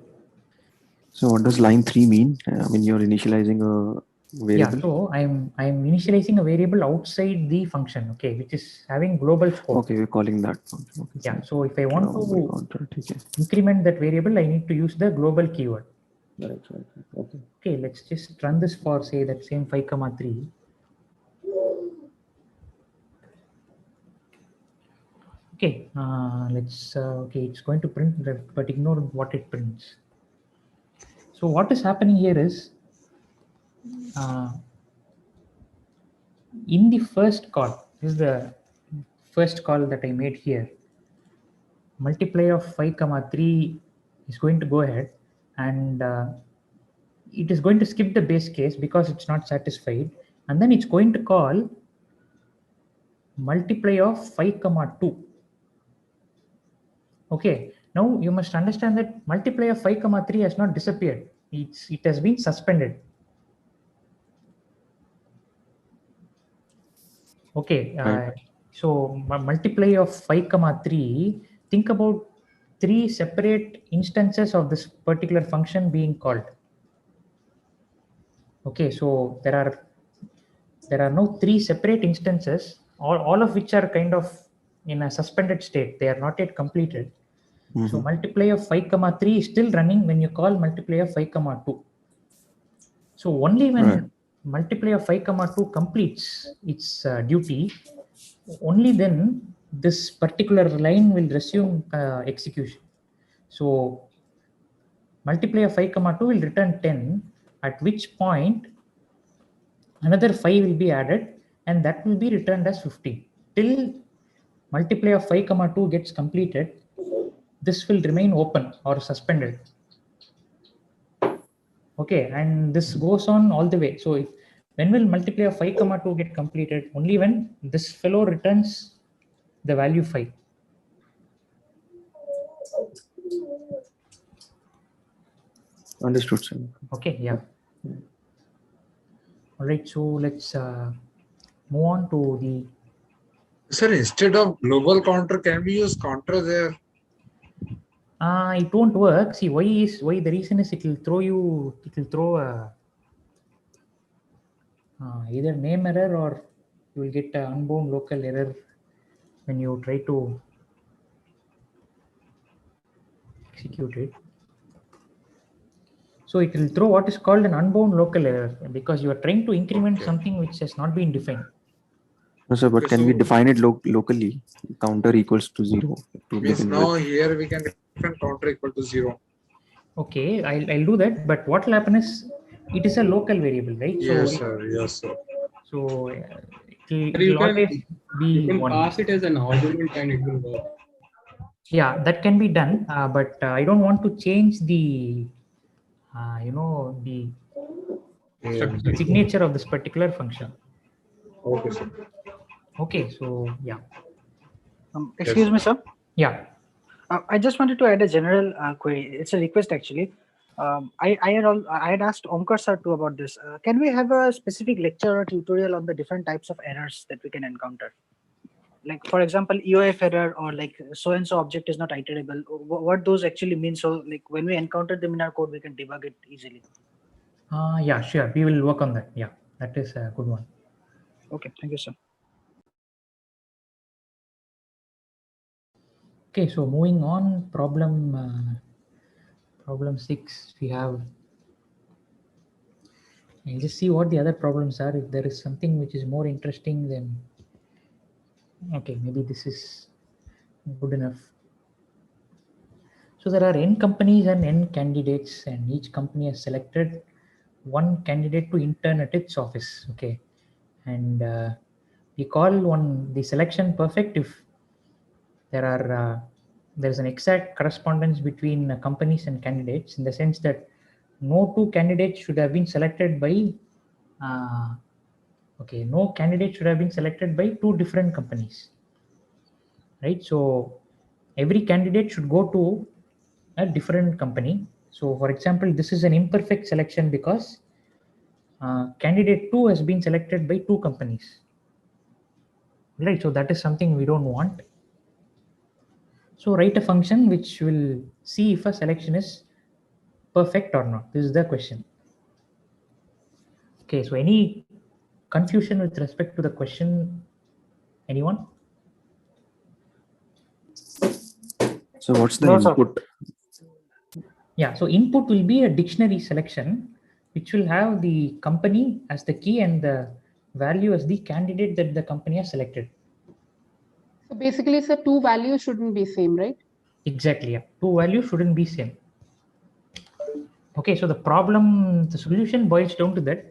So what does line 3 mean? I mean, you're initializing a variable. Yeah, so I'm initializing a variable outside the function, okay, which is having global scope. Okay, we're calling that function. Okay, yeah, so if I want to okay. increment that variable, I need to use the global keyword. Right. Okay. Okay, let's just run this for say that same 5,3. Okay, let's okay, it's going to print, but ignore what it prints. So what is happening here is in the first call, this is the first call that I made here. Multiply of 5,3 is going to go ahead, and it is going to skip the base case because it's not satisfied, and then it's going to call multiply of 5,2. Okay, now you must understand that multiply of 5,3 has not disappeared. It has been suspended. Okay, so multiply of 5,3. Think about 3 separate instances of this particular function being called. Okay, so there are now 3 separate instances, all of which are kind of in a suspended state. They are not yet completed. So multiply of 5,3 is still running when you call multiply of 5,2. So only when multiply of 5,2 completes its duty, only then this particular line will resume execution. So multiply of 5,2 will return 10, at which point another 5 will be added, and that will be returned as 15. Till multiply of 5,2 gets completed, this will remain open or suspended. Okay, and this goes on all the way. So when will multiply of 5,2 get completed? Only when this fellow returns the value 5. Understood, sir. Okay, yeah. All right, so let's move on to the... Sir, instead of global counter, can we use counter there? It won't work. See, why the reason is it will throw a either name error, or you will get an unbound local error when you try to execute it. So it will throw what is called an unbound local error because you are trying to increment something which has not been defined. No, sir, but can we define it locally? Counter equals to 0. Means now here we can define counter equal to 0. Okay, I'll do that. But what will happen is it is a local variable, right? Yes, sir. Yes, sir. So it will always be you can 1. pass it as an argument and it will work. Yeah, that can be done, but I don't want to change the the signature of this particular function. Okay, sir. Okay, so yeah. Excuse me, sir. Yeah. I just wanted to add a general query. It's a request actually. I had asked Omkar sir too about this. Can we have a specific lecture or tutorial on the different types of errors that we can encounter? Like, for example, EOF error, or like so and so object is not iterable. What those actually mean? So like when we encounter them in our code, we can debug it easily. Yeah, sure. We will work on that. Yeah, that is a good one. Okay, thank you, sir. Okay, so moving on, problem 6, we have. I'll just see what the other problems are. If there is something which is more interesting, then okay, maybe this is good enough. So there are n companies and n candidates, and each company has selected one candidate to intern at its office. Okay, and we call the selection perfect if there are there's an exact correspondence between companies and candidates, in the sense that no two candidates should have been selected by no candidate should have been selected by two different companies, right? So every candidate should go to a different company. So for example, this is an imperfect selection because candidate 2 has been selected by two companies, right? So that is something we don't want. So write a function which will see if a selection is perfect or not. This is the question. Okay, so any confusion with respect to the question? Anyone? So what's the No, sir. input? Yeah, so input will be a dictionary selection, which will have the company as the key and the value as the candidate that the company has selected. So basically, sir, two values shouldn't be same, right? Exactly, yeah. Two values shouldn't be same. Okay, so the solution boils down to that.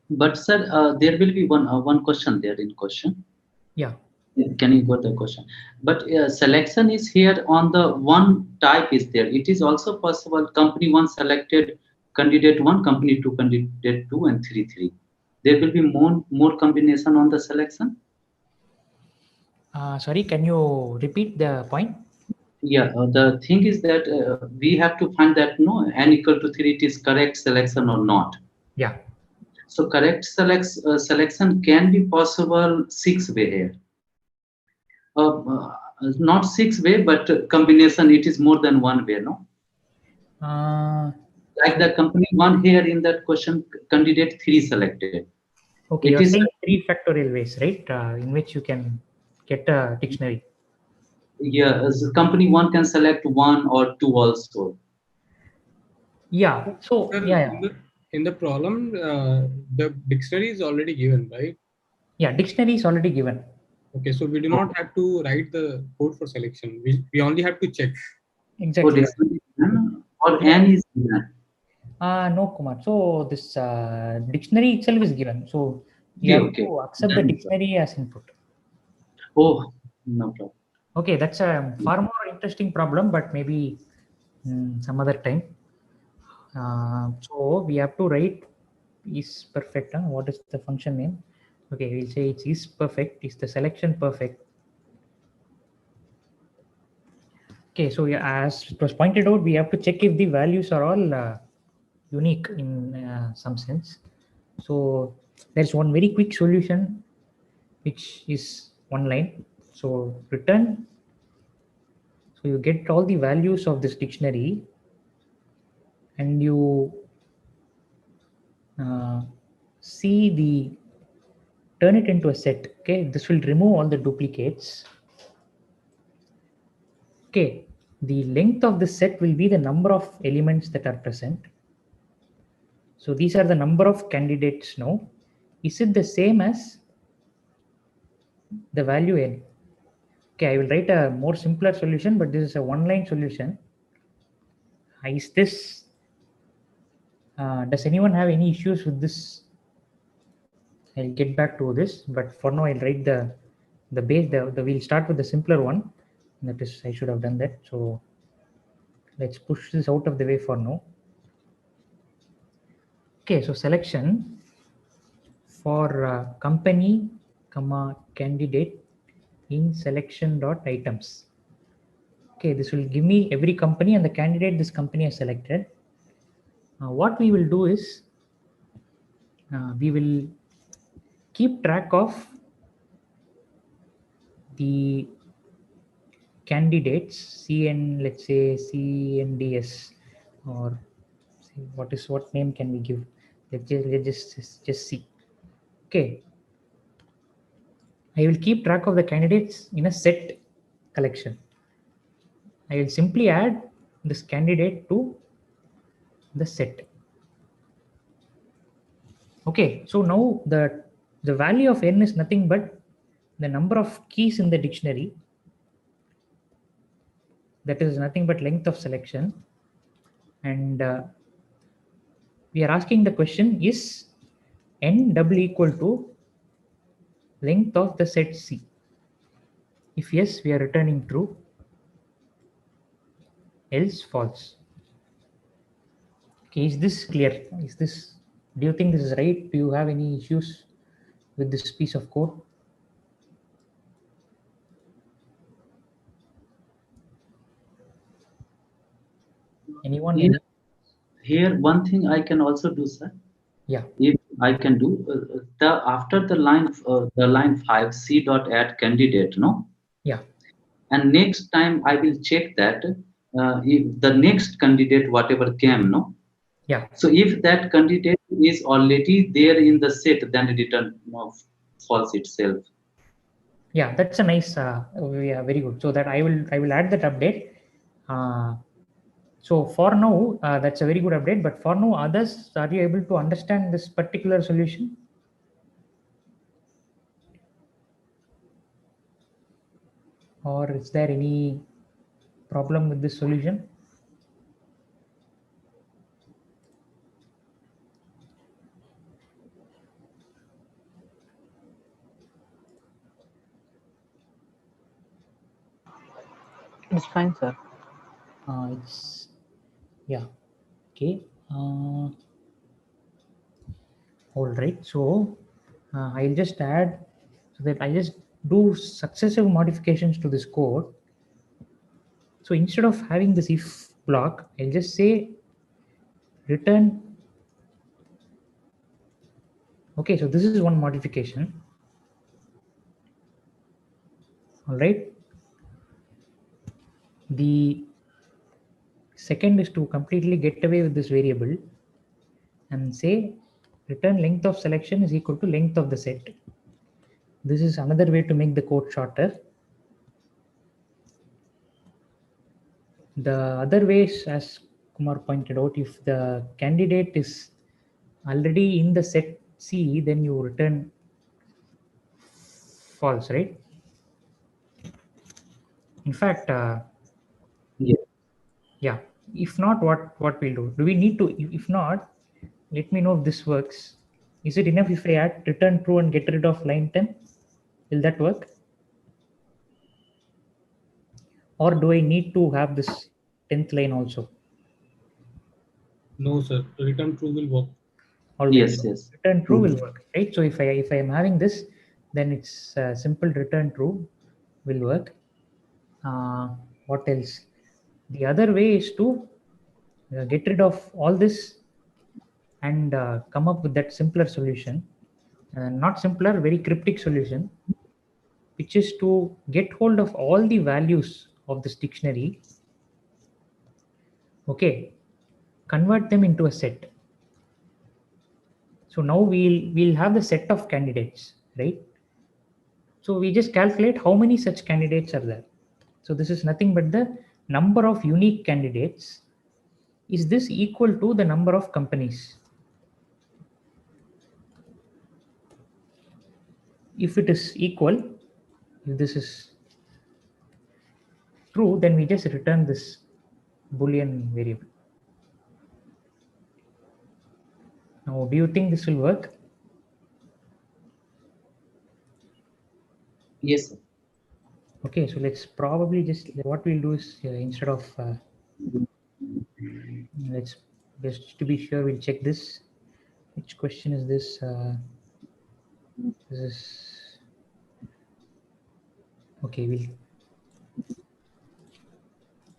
But sir, there will be one question there in question. Yeah. Can you go to the question? But selection is here on the one type is there. It is also possible company 1 selected candidate 1, company 2 candidate 2, and 3. There will be more combination on the selection. Sorry, can you repeat the point? Yeah, the thing is that we have to find that no n equal to 3 it is correct selection or not. Yeah. So correct selection can be possible 6 way here. Not 6 way, but combination. It is more than one way, no? Like the company 1 here in that question, candidate 3 selected. Okay, you're saying 3 factorial ways, right? In which you can get a dictionary. Yeah, as company 1 can select 1 or 2 also. Yeah. So in the problem, the dictionary is already given, right? Yeah, dictionary is already given. Okay, so we do not have to write the code for selection. We only have to check. Exactly. Or n is given. No, Kumar. So this dictionary itself is given. So you have to accept the dictionary as input. Oh, no problem. Okay, that's a far more interesting problem, but maybe some other time. So we have to write is perfect. What is the function name? Okay, we'll say it is perfect. Is the selection perfect? Okay, so as it was pointed out, we have to check if the values are all unique in some sense. So there's one very quick solution, which is one line. So return. So you get all the values of this dictionary, and you turn it into a set. Okay, this will remove all the duplicates. Okay, the length of the set will be the number of elements that are present. So these are the number of candidates now. Is it the same as the value n? Okay, I will write a more simpler solution, but this is a one-line solution. Is this? Does anyone have any issues with this? I'll get back to this, but for now I'll write the base. We'll start with the simpler one. That is, I should have done that. So let's push this out of the way for now. Okay, so selection for company, candidate in selection.items. Okay, this will give me every company and the candidate this company has selected. What we will do is we will keep track of the candidates CN, let's say CNDS, or what name can we give? Let's just see. Okay, I will keep track of the candidates in a set collection. I will simply add this candidate to the set. Okay, so now the value of n is nothing but the number of keys in the dictionary. That is nothing but length of selection. And we are asking the question, is n double equal to length of the set C? If yes, we are returning true. else false. Okay, is this clear? Do you think this is right? Do you have any issues with this piece of code? Anyone? Here, one thing I can also do, sir. Yeah. If I can do after the line 5 c dot add candidate, no. Yeah. And next time I will check that if the next candidate whatever came, no. Yeah. So if that candidate is already there in the set, then it return false itself. Yeah, that's a nice. Yeah, very good. So that I will add that update. So for now, that's a very good update. But for now, others, are you able to understand this particular solution? Or is there any problem with this solution? It's fine, sir. It's yeah. Okay. All right. So I'll just add so that I just do successive modifications to this code. So instead of having this if block, I'll just say return. Okay, so this is one modification. All right. The second is to completely get away with this variable and say return length of selection is equal to length of the set. This is another way to make the code shorter. The other way is, as Kumar pointed out, if the candidate is already in the set C, then you return false, right? In fact, yeah. If not, what we'll do? Do we need to? If not, let me know if this works. Is it enough if I add return true and get rid of line 10? Will that work? Or do I need to have this 10th line also? No, sir. Return true will work. Yes, yes. Return true will work, right? So if I am having this, then it's simple return true will work. What else? The other way is to get rid of all this and come up with that simpler solution. Not simpler, very cryptic solution, which is to get hold of all the values of this dictionary. Okay, convert them into a set. So now we'll have the set of candidates, right? So we just calculate how many such candidates are there. So this is nothing but the number of unique candidates. Is this equal to the number of companies? If it is equal, if this is true, then we just return this Boolean variable. Now, do you think this will work? Yes, sir. Okay, so let's probably just, what we'll do is instead of, let's just to be sure, we'll check this. Which question is this? This is, okay, we'll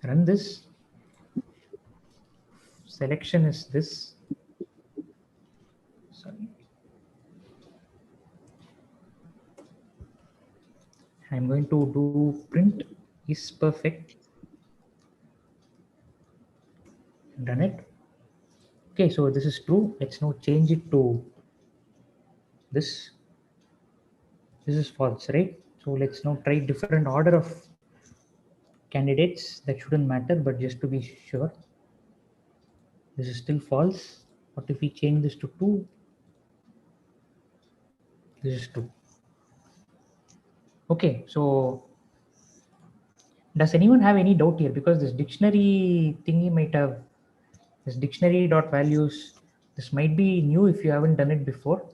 run this. Selection is this. Sorry. I'm going to do print is perfect. Done it. Okay, so this is true. Let's now change it to this. This is false, right? So let's now try different order of candidates. That shouldn't matter, but just to be sure. This is still false. What if we change this to 2? This is 2. Okay, so does anyone have any doubt here? Because this dictionary thingy might have this dictionary dot values. This might be new if you haven't done it before.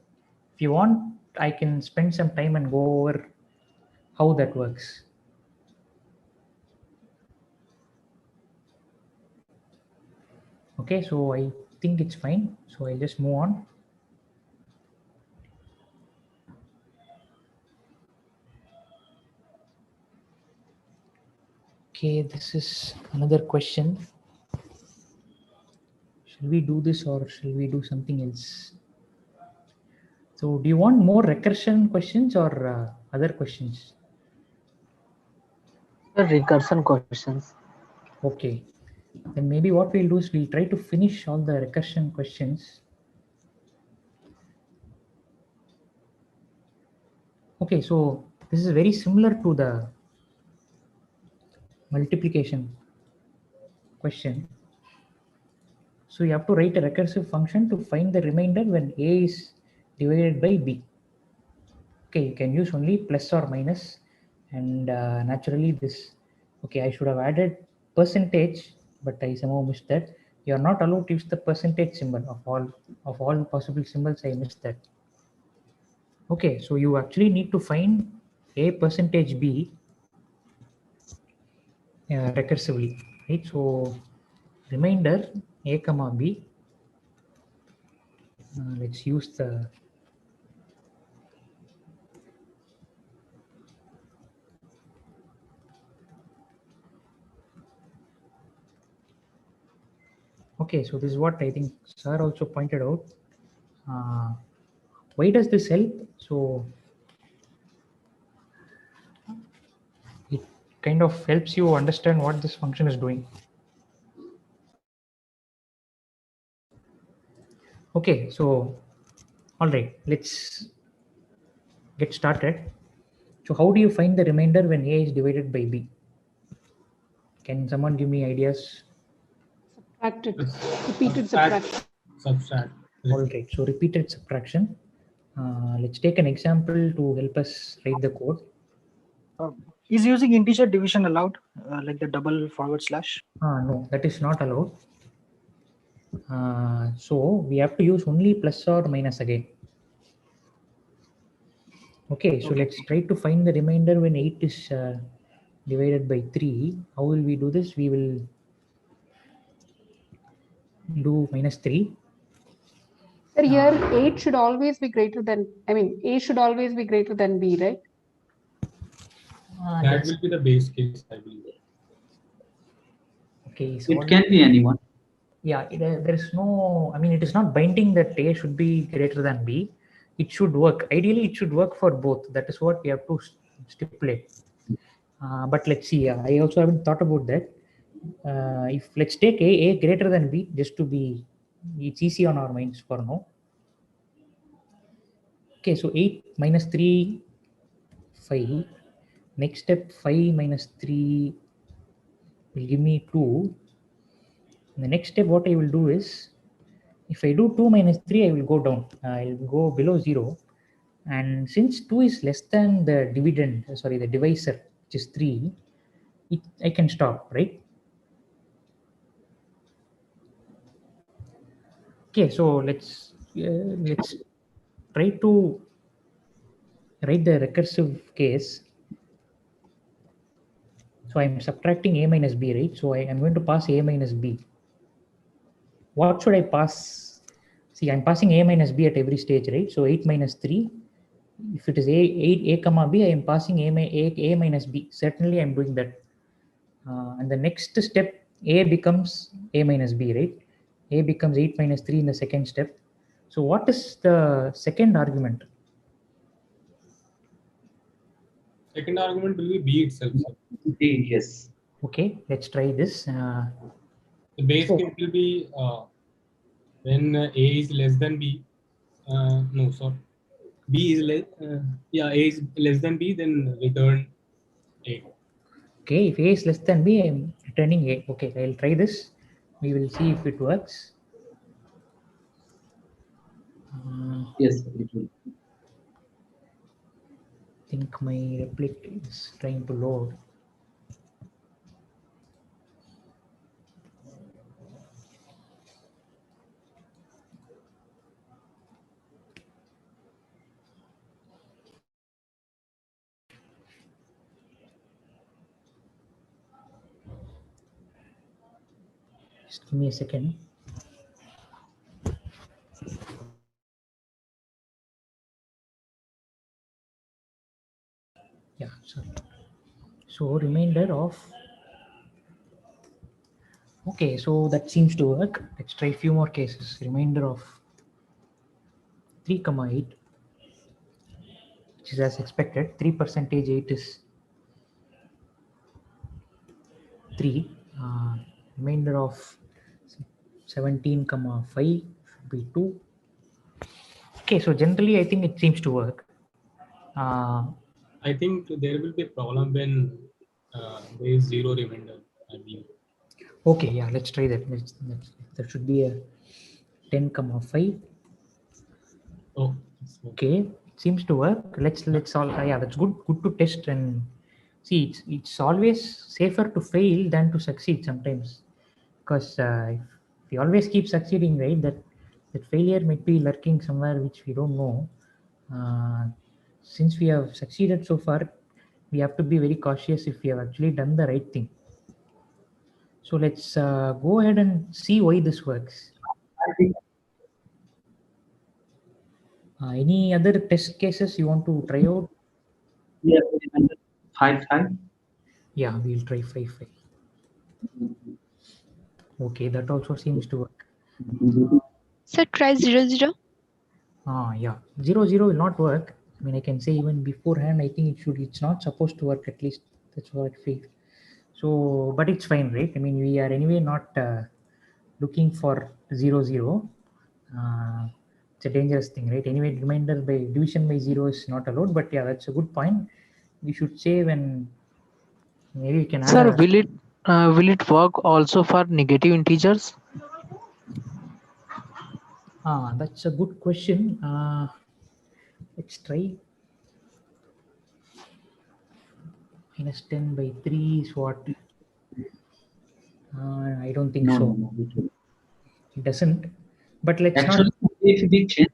If you want, I can spend some time and go over how that works. Okay, so I think it's fine. So I'll just move on. Okay, this is another question. Shall we do this or shall we do something else? So do you want more recursion questions or other questions? Recursion questions. Okay, then maybe what we'll do is we'll try to finish all the recursion questions. Okay, so this is very similar to the multiplication question. So you have to write a recursive function to find the remainder when A is divided by B. Okay, you can use only plus or minus, and naturally this, okay, I should have added percentage, but I somehow missed that. You are not allowed to use the percentage symbol of all possible symbols. I missed that. Okay, so you actually need to find A percentage B recursively, right? So remainder A comma B, let's use the okay, so this is what I think sir also pointed out. Why does this help? So it kind of helps you understand what this function is doing. Okay, so all right, let's get started. So how do you find the remainder when A is divided by B? Can someone give me ideas? Subtract it. Repeated subtraction. Subtract. All right, so repeated subtraction. Let's take an example to help us write the code. Is using integer division allowed, like the double forward slash? No, that is not allowed. So we have to use only plus or minus again. Okay, so let's try to find the remainder when 8 is divided by 3. How will we do this? We will do minus 3. Sir, here 8 should always be greater than, A should always be greater than B, right? That will be the base case, I believe. Okay, so it can be anyone. Yeah, there is no, it is not binding that A should be greater than B. It should work. Ideally, it should work for both. That is what we have to stipulate. But let's see. I also haven't thought about that. If let's take A greater than B, just to be, it's easy on our minds for now. Okay, so 8 minus 3, 5. Next step, 5 minus 3 will give me 2. And the next step, what I will do is, if I do 2 minus 3, I will go down. I'll go below 0. And since 2 is less than the dividend, the divisor, which is 3, I can stop, right? Okay, so let's try to write the recursive case. So I'm subtracting A minus B, right? So I'm going to pass A minus B. What should I pass? See, I'm passing A minus B at every stage, right? So 8 minus 3. If it is A comma B, I am passing A minus B. Certainly, I'm doing that. And the next step, A becomes A minus B, right? A becomes 8 minus 3 in the second step. So what is the second argument? Second argument will be B itself. B, yes. Okay, let's try this. The base case will be when A is less than B. No, sorry. B is less. A is less than B, then return A. Okay, if A is less than B, I'm returning A. Okay, I'll try this. We will see if it works. Yes, it will. I think my replit is trying to load. Just give me a second. Yeah, sorry. So remainder of, okay, so that seems to work. Let's try a few more cases. Remainder of 3, 8, which is as expected. 3% 8 is 3. Remainder of 17, 5 should be 2. Okay, so generally I think it seems to work. I think there will be a problem when there is zero remainder, I believe. Okay, yeah, let's try that. There should be a 10, 5. Oh, okay, it seems to work. Let's all yeah, that's good to test and see. It's always safer to fail than to succeed sometimes, because if we always keep succeeding, right, that failure might be lurking somewhere which we don't know. Since we have succeeded so far, we have to be very cautious if we have actually done the right thing. So let's go ahead and see why this works. Any other test cases you want to try out? Yeah, 5, 5. Yeah, we'll try 5, 5. Okay, that also seems to work. So try 0, 0. Yeah, 0, 0 will not work. I mean, I can say even beforehand, I think it's not supposed to work, at least that's what I feel. So, but it's fine, right? I mean, we are anyway not looking for 0, 0. It's a dangerous thing, right? Anyway, remainder by division by 0 is not allowed, but yeah, that's a good point. We should save and maybe we can add. Sir, will it work also for negative integers? That's a good question. Let's try. Minus 10 by 3 is what? I don't think so. No, it doesn't. But let's actually, not. if we change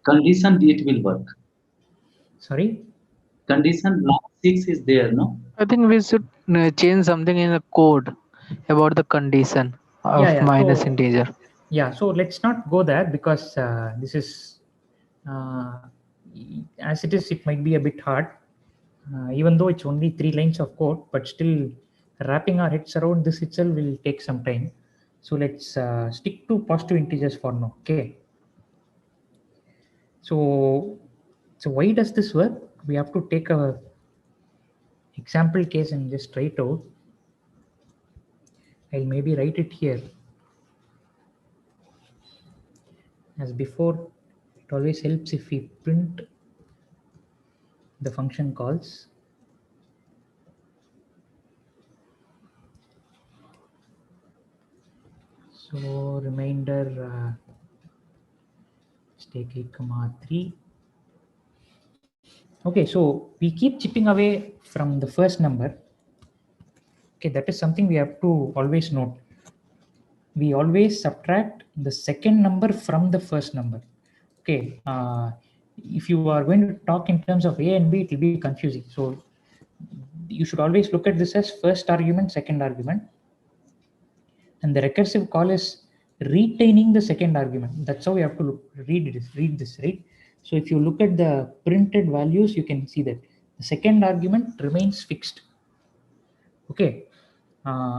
condition, it will work. Sorry? Condition log 6 is there, no? I think we should change something in the code about the condition of minus integer. Yeah, so let's not go there because this is, as it is, it might be a bit hard. Even though it's only 3 lines of code, but still wrapping our heads around this itself will take some time. So let's stick to positive integers for now. Okay. So why does this work? We have to take a example case and just try it out. I'll maybe write it here. As before, it always helps if we print the function calls. So remainder, let's take 8, 3. Okay, so we keep chipping away from the first number. Okay, that is something we have to always note. We always subtract the second number from the first number. Okay, if you are going to talk in terms of A and B, it will be confusing. So you should always look at this as first argument, second argument. And the recursive call is retaining the second argument. That's how we have to read this, right? So if you look at the printed values, you can see that the second argument remains fixed. Okay.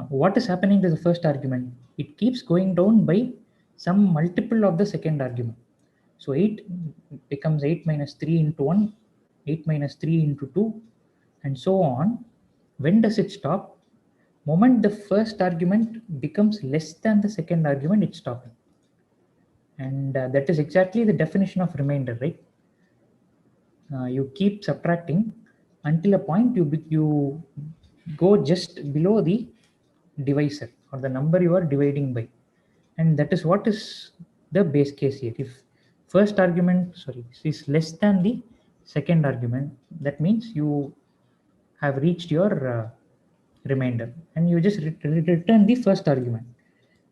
What is happening to the first argument? It keeps going down by some multiple of the second argument. So 8 becomes 8 minus 3 into 1, 8 minus 3 into 2, and so on. When does it stop? Moment the first argument becomes less than the second argument, it's stopping. And that is exactly the definition of remainder, right? You keep subtracting until a point you go just below the divisor or the number you are dividing by, and that is what is the base case here. If first argument is less than the second argument, that means you have reached your remainder, and you just return the first argument.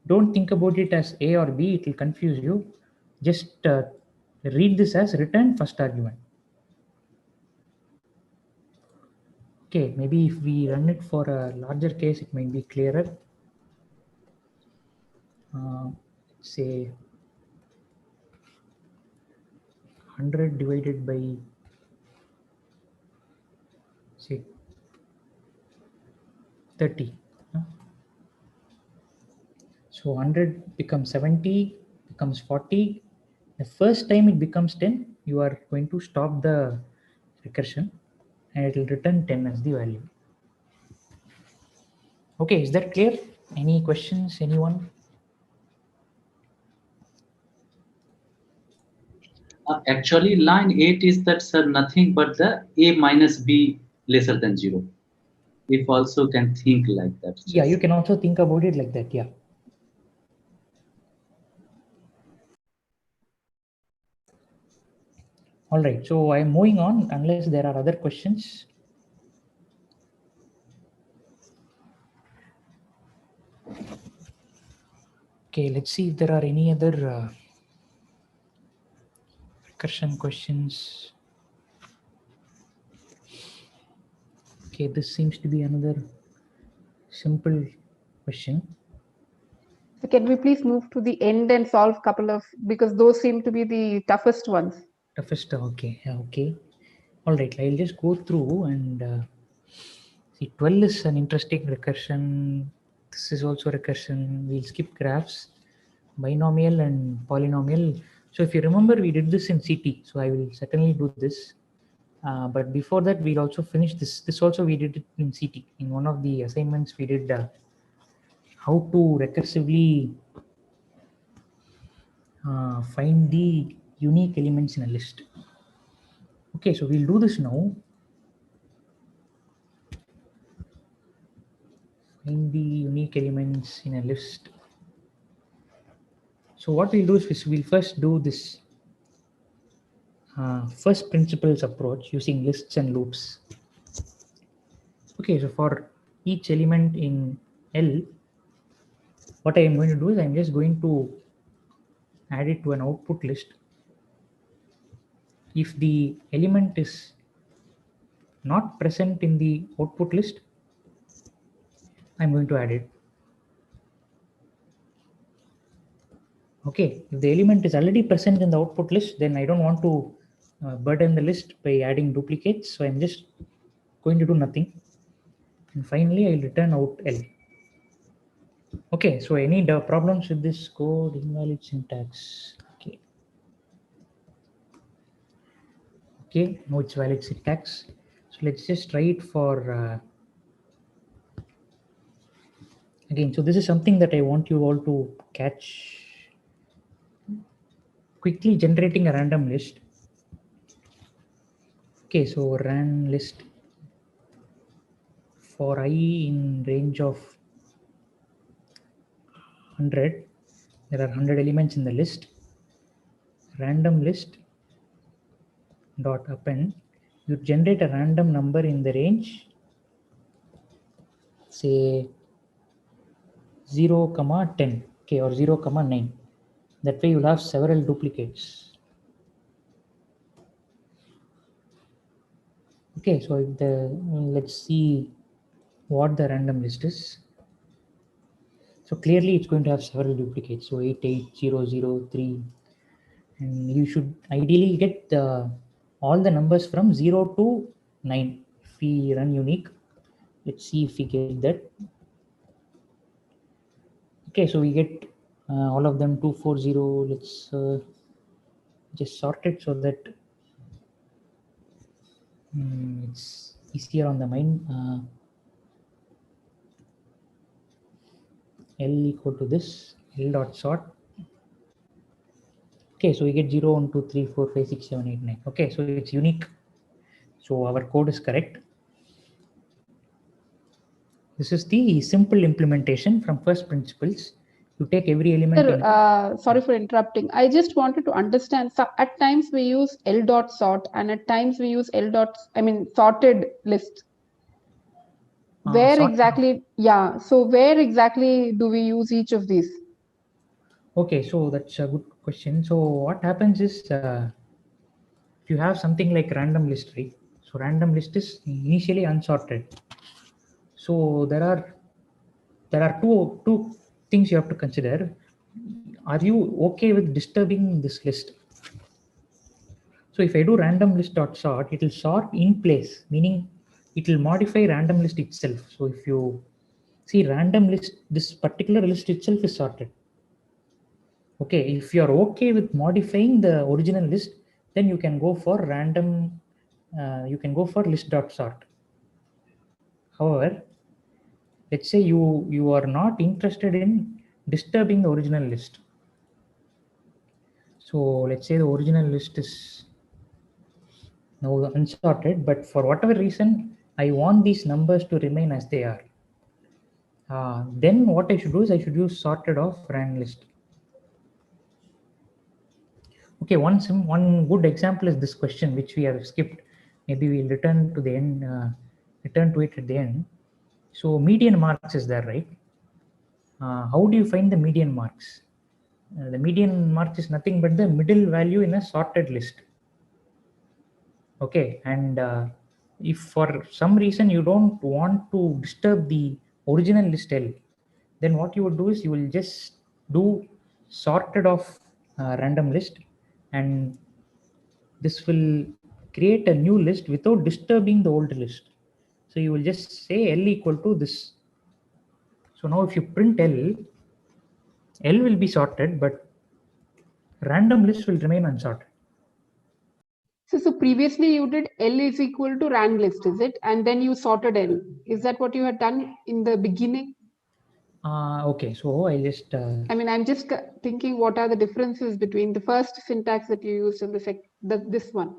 Don't think about it as A or B, it will confuse you. Just read this as return first argument. Okay, maybe if we run it for a larger case, it might be clearer. Say 100 divided by 30. So 100 becomes 70, becomes 40. The first time it becomes 10, you are going to stop the recursion and it will return 10 as the value. Okay, is that clear? Any questions, anyone? Actually, line 8 is that, sir, nothing but the a minus b lesser than 0. If also can think like that. Yeah, you can also think about it like that, yeah. All right, so I'm moving on unless there are other questions. Okay, let's see if there are any other recursion questions. Okay, this seems to be another simple question. So can we please move to the end and solve a couple of, because those seem to be the toughest ones. Toughest, okay, yeah, okay. All right, I'll just go through and see. 12 is an interesting recursion. This is also recursion. We'll skip graphs, binomial and polynomial. So if you remember, we did this in CT. So I will certainly do this. But before that, we'll also finish this. This also we did it in CT. In one of the assignments, we did how to recursively find the unique elements in a list. Okay, so we'll do this now. Find the unique elements in a list. So what we'll do is we'll first do this first principles approach using lists and loops. Okay, so for each element in L, what I am going to do is I'm just going to add it to an output list. If the element is not present in the output list, I'm going to add it. Okay, if the element is already present in the output list, then I don't want to burden the list by adding duplicates. So I'm just going to do nothing. And finally, I'll return out L. Okay, so any problems with this code? Invalid syntax. Okay. Okay, no, it's valid syntax. So let's just try it for again. So this is something that I want you all to catch. Quickly generating a random list. Okay, so ran list for I in range of 100. There are 100 elements in the list. Random list dot append. You generate a random number in the range, say 0, 10, okay, or 0, 9. That way you'll have several duplicates. Okay, so let's see what the random list is. So clearly it's going to have several duplicates. So 8, 8, 0, 0, 3. And you should ideally get all the numbers from 0 to 9. If we run unique, let's see if we get that. Okay, so we get all of them 240. Let's just sort it so that it's easier on the mind. L equal to this, L dot sort. Okay, so we get 0, 1, 2, 3, 4, 5, 6, 7, 8, 9. Okay, so it's unique. So our code is correct. This is the simple implementation from first principles. You take every element. Sir, sorry for interrupting. I just wanted to understand. So at times we use L dot sort, and at times we use L dot, sorted list. Where exactly? Yeah. So where exactly do we use each of these? Okay, so that's a good question. So what happens is if you have something like random list, right? So random list is initially unsorted. So there are two things you have to consider. Are you okay with disturbing this list? So if I do random list dot sort, it will sort in place, meaning it will modify random list itself. So if you See, random list, this particular list itself is sorted. Okay, if you are okay with modifying the original list, then you can go for random, you can go for list.sort. However, let's say you are not interested in disturbing the original list. So let's say the original list is now unsorted, but for whatever reason, I want these numbers to remain as they are. Then what I should do is I should use sorted of rand list. Okay, one good example is this question, which we have skipped. Maybe we'll return to the end, return to it at the end. So median marks is there, right? How do you find the median marks? The median marks is nothing but the middle value in a sorted list. Okay, and if for some reason you don't want to disturb the original list L, then what you would do is you will just do sorted of random list, and this will create a new list without disturbing the old list. So you will just say L equal to this. So now if you print L will be sorted, but random list will remain unsorted. So previously you did L is equal to rand list, is it? And then you sorted L. Is that what you had done in the beginning? Okay, so I just... I mean, I'm just thinking what are the differences between the first syntax that you used and this one?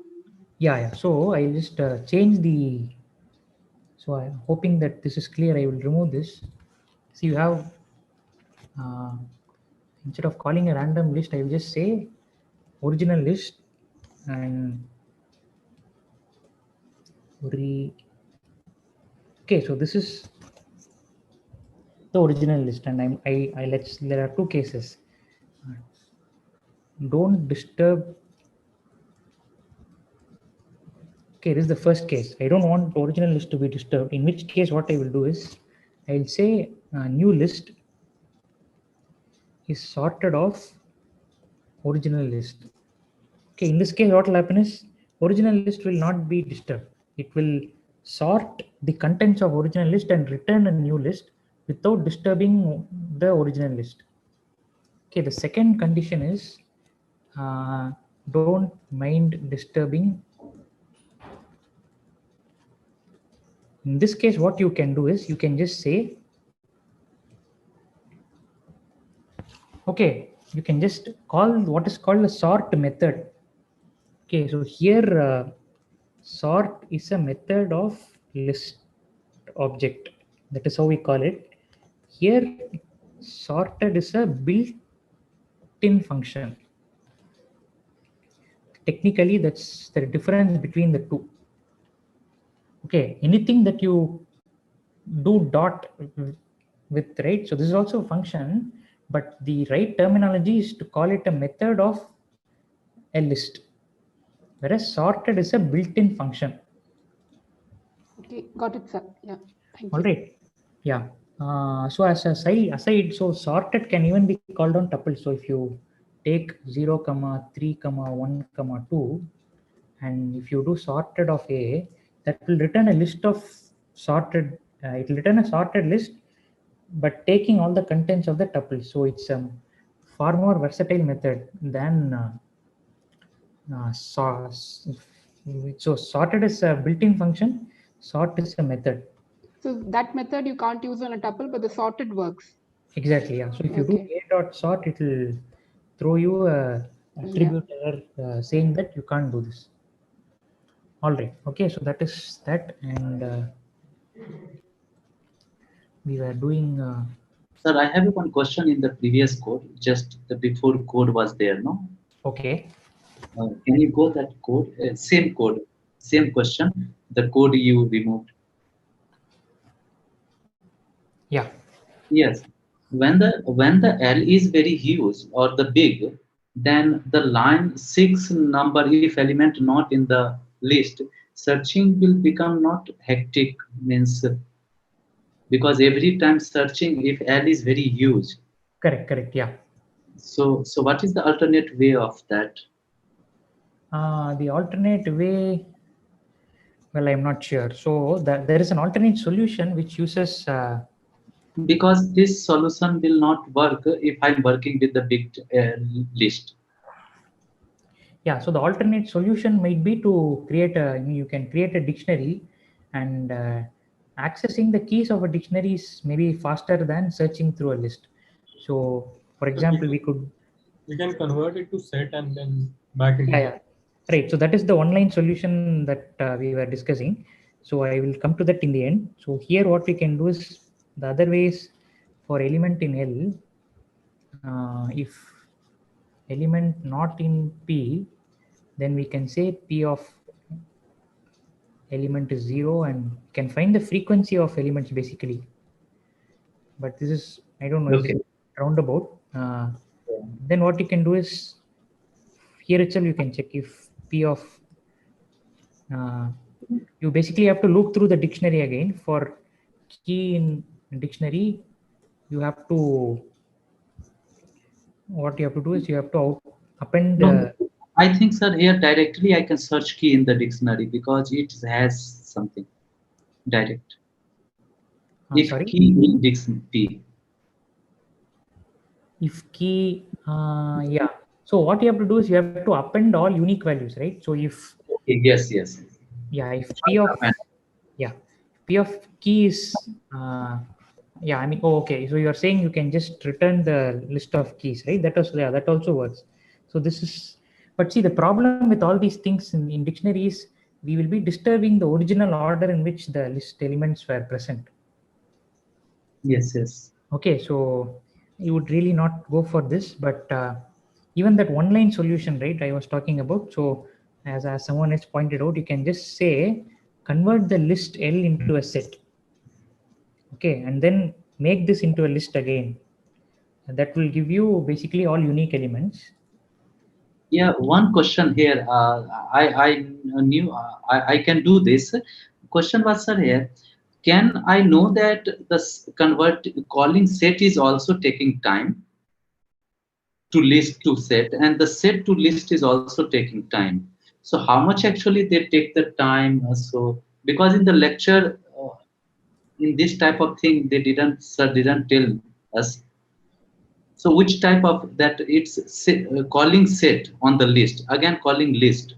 Yeah. So I'll just change the... So I'm hoping that this is clear. I will remove this. So you have... instead of calling a random list, I will just say original list and... Okay, so this is the original list, and there are two cases. Don't disturb. Okay, this is the first case. I don't want the original list to be disturbed, in which case what I will do is I'll say new list is sorted of original list. Okay, in this case what will happen is original list will not be disturbed. It will sort the contents of original list and return a new list without disturbing the original list. Okay, the second condition is don't mind disturbing. In this case, what you can do is you can just say, okay, you can just call what is called a sort method. Okay, so here sort is a method of list object. That is how we call it. Here, sorted is a built-in function. Technically, that's the difference between the two. Okay, anything that you do dot with, right? So this is also a function, but the right terminology is to call it a method of a list, whereas sorted is a built-in function. Okay, got it, sir. Yeah, thank you. All right. Yeah. So as a aside, so sorted can even be called on tuples. So if you take 0, 3, 1, 2, and if you do sorted of A, that will return a list of sorted, it will return a sorted list, but taking all the contents of the tuple. So it's a far more versatile method than so sorted is a built-in function, sort is a method. So that method you can't use on a tuple, but the sorted works. Exactly, yeah. So if you do a.sort, it will throw you a attribute error saying that you can't do this. All right. Okay, so that is that, and we were doing. Sir, I have one question in the previous code. Just the before code was there, no? Okay. Can you go that code? Same code, same question. The code you removed. Yeah. Yes. When the L is very huge or the big, then the line 6 number, if element not in the list, searching will become not hectic, means because every time searching if L is very huge. Correct. Yeah. So what is the alternate way of that? The alternate way, well, I'm not sure. So there is an alternate solution which uses Because this solution will not work if I'm working with the big list. Yeah, so the alternate solution might be to create you can create a dictionary, and accessing the keys of a dictionary is maybe faster than searching through a list. So for example, we can convert it to set and then back into yeah. Right. So that is the online solution that we were discussing. So I will come to that in the end. So here what we can do is the other way is for element in L, if element not in P, then we can say P of element is 0 and can find the frequency of elements basically. But this is, I don't know, Okay. is roundabout. Then what you can do is here itself you can check if P of you basically have to look through the dictionary again. For key in dictionary, you have to, what you have to do is you have to append No, I think, sir, here directly I can search key in the dictionary because it has something direct. If sorry, key in dictionary. if key, yeah. So what you have to do is you have to append all unique values, right? So if Yes, yes. yeah, if P of yeah, P of key is yeah, I mean, oh, okay. So you are saying you can just return the list of keys, right? That was, yeah, that also works. So this is, but see, the problem with all these things in dictionaries, we will be disturbing the original order in which the list elements were present. Yes, yes. Okay, so you would really not go for this, but even that one line solution, right, I was talking about. So as someone has pointed out, you can just say convert the list L into a set. Okay, and then make this into a list again. That will give you basically all unique elements. Yeah, one question here. I knew I can do this. Question was, sir, here. Can I know that the convert calling set is also taking time to list to set, and the set to list is also taking time? So how much actually they take the time? So because in the lecture, in this type of thing, they didn't, sir, didn't tell us. So which type of that it's calling set on the list, again calling list.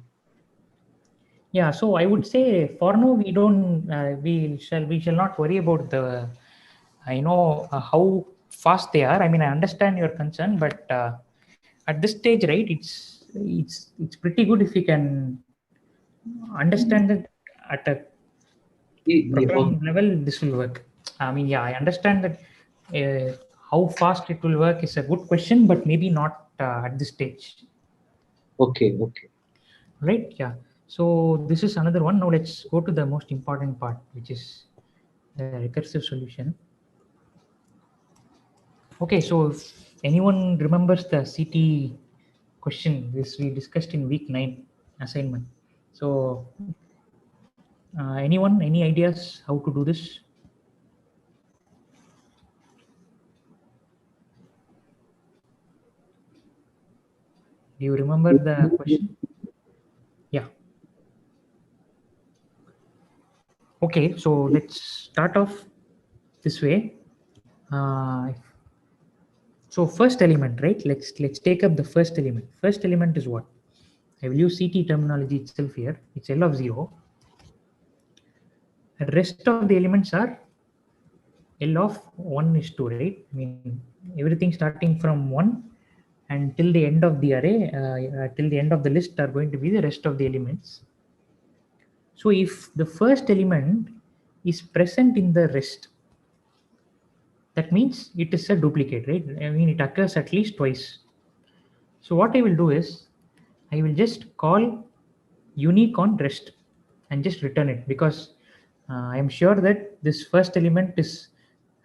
Yeah, so I would say for now we don't we shall not worry about the I know how fast they are. I mean, I understand your concern, but at this stage, right, it's pretty good if you can understand it at a program Okay. level. This will work. I mean, yeah, I understand that how fast it will work is a good question, but maybe not at this stage. Okay. Right? Yeah. So this is another one. Now let's go to the most important part, which is the recursive solution. Okay, so if anyone remembers the CT question, this we discussed in week 9 assignment. So anyone, any ideas how to do this? Do you remember the question? Yeah. Okay, so let's start off this way. So first element, right? Let's take up the first element. First element is what? I will use CT terminology itself here. It's L of 0. The rest of the elements are L of 1 is 2, right? I mean, everything starting from 1 and till the end of the array, till the end of the list are going to be the rest of the elements. So if the first element is present in the rest, that means it is a duplicate, right? I mean, it occurs at least twice. So what I will do is, I will just call unique on rest and just return it, because I am sure that this first element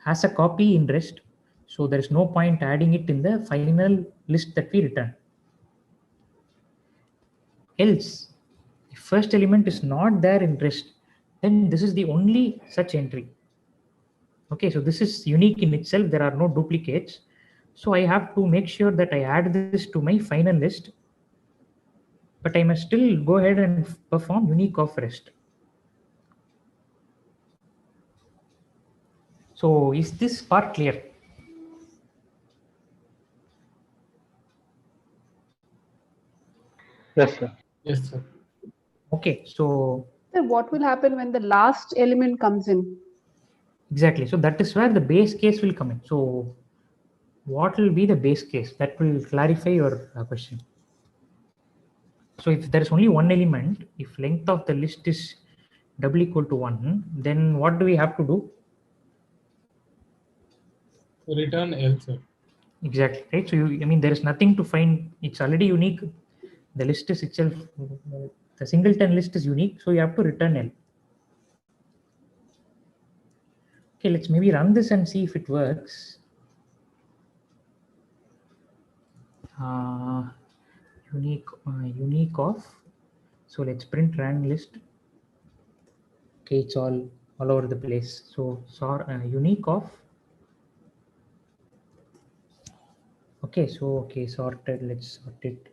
has a copy in rest. So there is no point adding it in the final list that we return. Else, if first element is not there in rest, then this is the only such entry. Okay, so this is unique in itself. There are no duplicates. So I have to make sure that I add this to my final list, but I must still go ahead and perform unique of rest. So So is this part clear? Yes, sir. Yes, sir. Okay, so So what will happen when the last element comes in? exactly. So that is where the base case will come in. So what will be the base case? That will clarify your question. So if there is only one element, if length of the list is double equal to 1, then what do we have to do? Return L, sir. Exactly, right? So I mean, there is nothing to find. It's already unique. The list is itself, the singleton list is unique. So you have to return L. Okay, let's maybe run this and see if it works. Unique of. So let's print rand list. Okay, it's all over the place. So unique of. Okay, so okay, sorted. Let's sort it.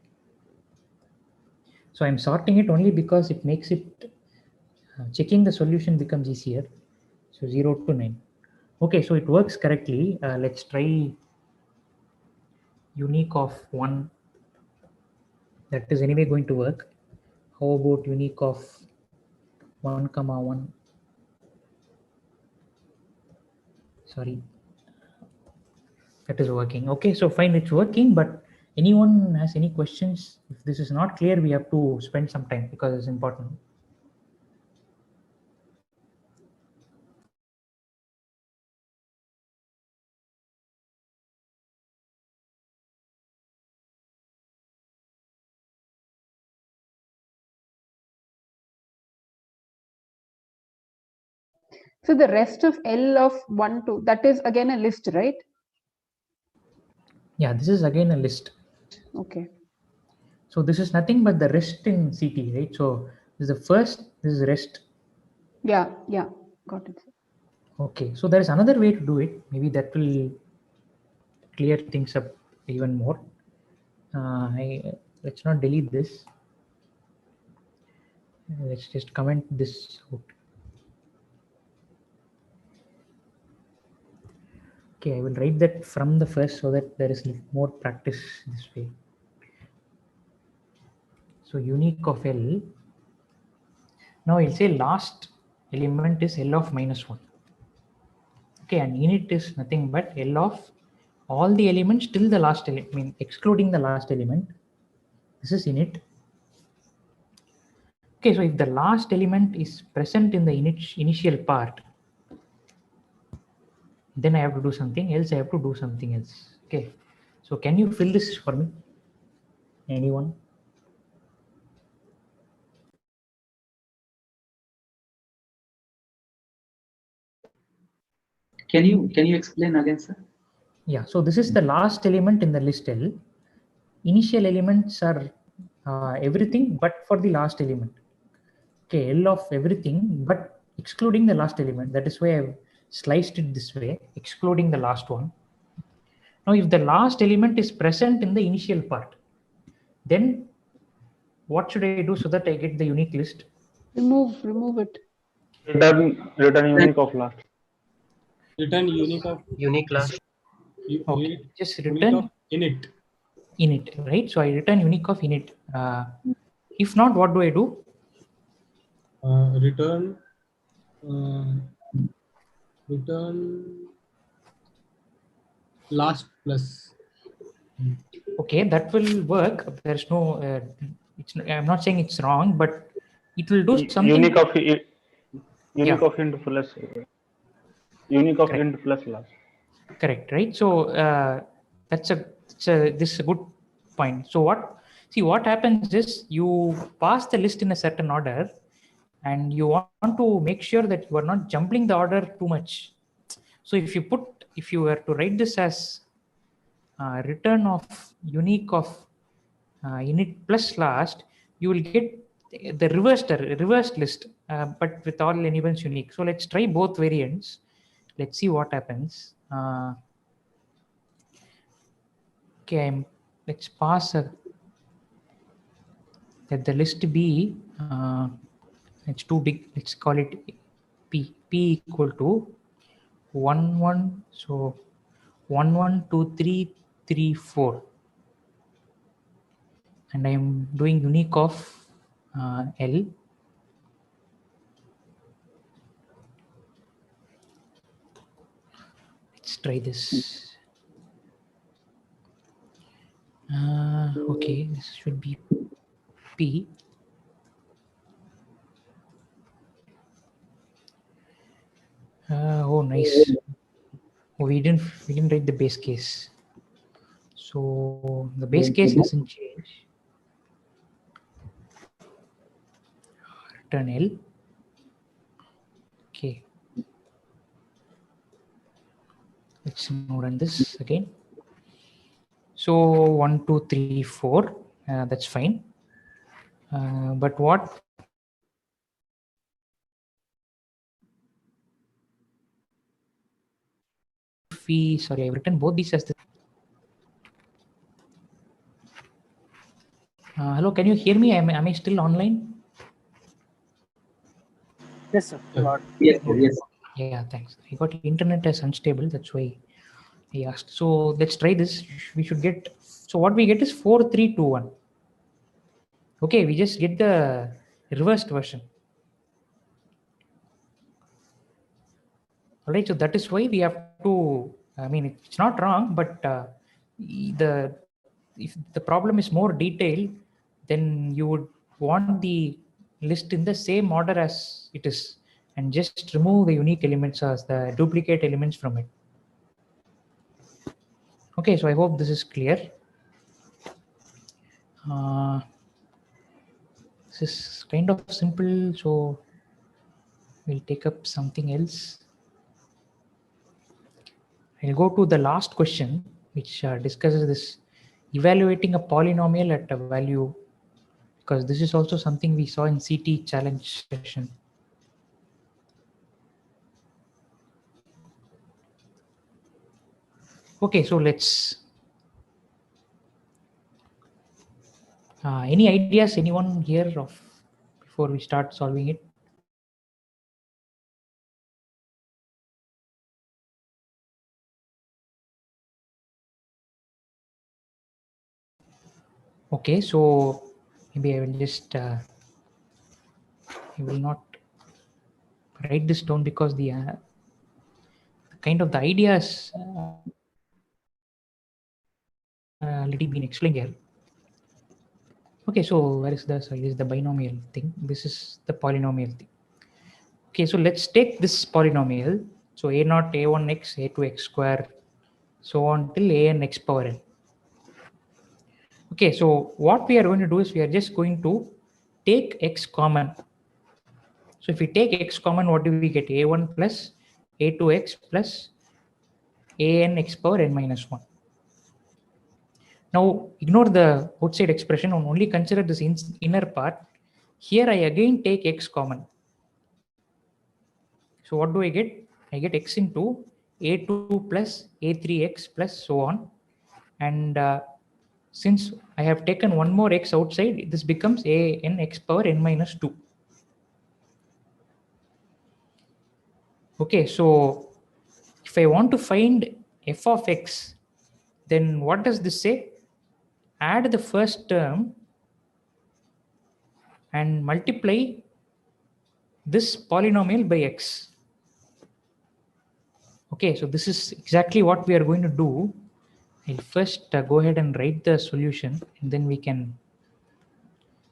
So I'm sorting it only because it makes it checking the solution becomes easier. So 0 to 9. Okay, so it works correctly. Let's try unique of 1. That is anyway going to work. How about unique of 1 comma 1? Sorry, that is working. Okay, so fine, it's working. But anyone has any questions? If this is not clear, we have to spend some time because it's important. So the rest of L of 1, 2, that is again a list, right? Yeah, this is again a list. Okay. So this is nothing but the rest in CT, right? So this is the first, this is rest. Yeah, got it. Okay, so there is another way to do it. Maybe that will clear things up even more. Let's not delete this. Let's just comment this out. Okay, I will write that from the first so that there is more practice this way. So unique of L. Now I'll say last element is L of minus 1. Okay, and init is nothing but L of all the elements till the last element, I mean excluding the last element. This is init. Okay, so if the last element is present in the initial part, then I have to do something else. I have to do something else. Okay, so can you fill this for me? Anyone? Can you explain again, sir? Yeah, so this is the last element in the list L. Initial elements are everything but for the last element. Okay, L of everything but excluding the last element. That is why I've sliced it this way, excluding the last one. Now, if the last element is present in the initial part, then what should I do so that I get the unique list? Remove it. Return unique of last. Return unique of last. Okay, just unique return of init. Init, right? So I return unique of init. If not, what do I do? Return last plus. Okay, that will work. There's no. I'm not saying it's wrong, but it will do something. Unique of int plus. Unique of Correct. int plus last. Correct, right? So this is a good point. So what happens is you pass the list in a certain order, and you want to make sure that you are not jumbling the order too much. So if you were to write this as return of unique of init plus last, you will get the reversed list, but with all elements unique. So let's try both variants. Let's see what happens. Okay, let's pass let the list be. It's too big. Let's call it p equal to 1 1. So 1 1 2 3 3 4, and I'm doing unique of L. Let's try this. Okay, this should be P. Oh, nice. We didn't write the base case. So the base case doesn't change. Return L. Okay. Let's now run this again. So 1 2 3 4. That's fine. But what if we, sorry, I've written both these as the hello, can you hear me? Am I still online? Yes, sir. Yes, yes. Yeah, thanks. I got internet as unstable. That's why I asked. So let's try this. We should get, so what we get is 4 3 2 1. Okay, we just get the reversed version. All right, so that is why we have to, I mean, it's not wrong, but if the problem is more detailed, then you would want the list in the same order as it is and just remove the unique elements as the duplicate elements from it. Okay, so I hope this is clear. This is kind of simple, so we'll take up something else. I'll go to the last question, which discusses this evaluating a polynomial at a value, because this is also something we saw in CT challenge session. Okay, so let's, any ideas, anyone here of before we start solving it? Okay, so maybe I will just, I will not write this down because the kind of the ideas already been explained here. Okay, so where is the, so is the binomial thing? This is the polynomial thing. Okay, so let's take this polynomial. So a0, a1x, a2x square, so on till an x power n. Okay, so what we are going to do is we are just going to take x common. So if we take x common, what do we get? A1 plus a2x plus an x power n minus 1. Now ignore the outside expression and only consider this inner part. Here I again take x common. So what do I get? I get x into a2 plus a3x plus so on. And since I have taken one more x outside, this becomes a n x power n minus 2. Okay, so if I want to find f of x, then what does this say? Add the first term and multiply this polynomial by x. Okay, so this is exactly what we are going to do. I'll first go ahead and write the solution, and then we can.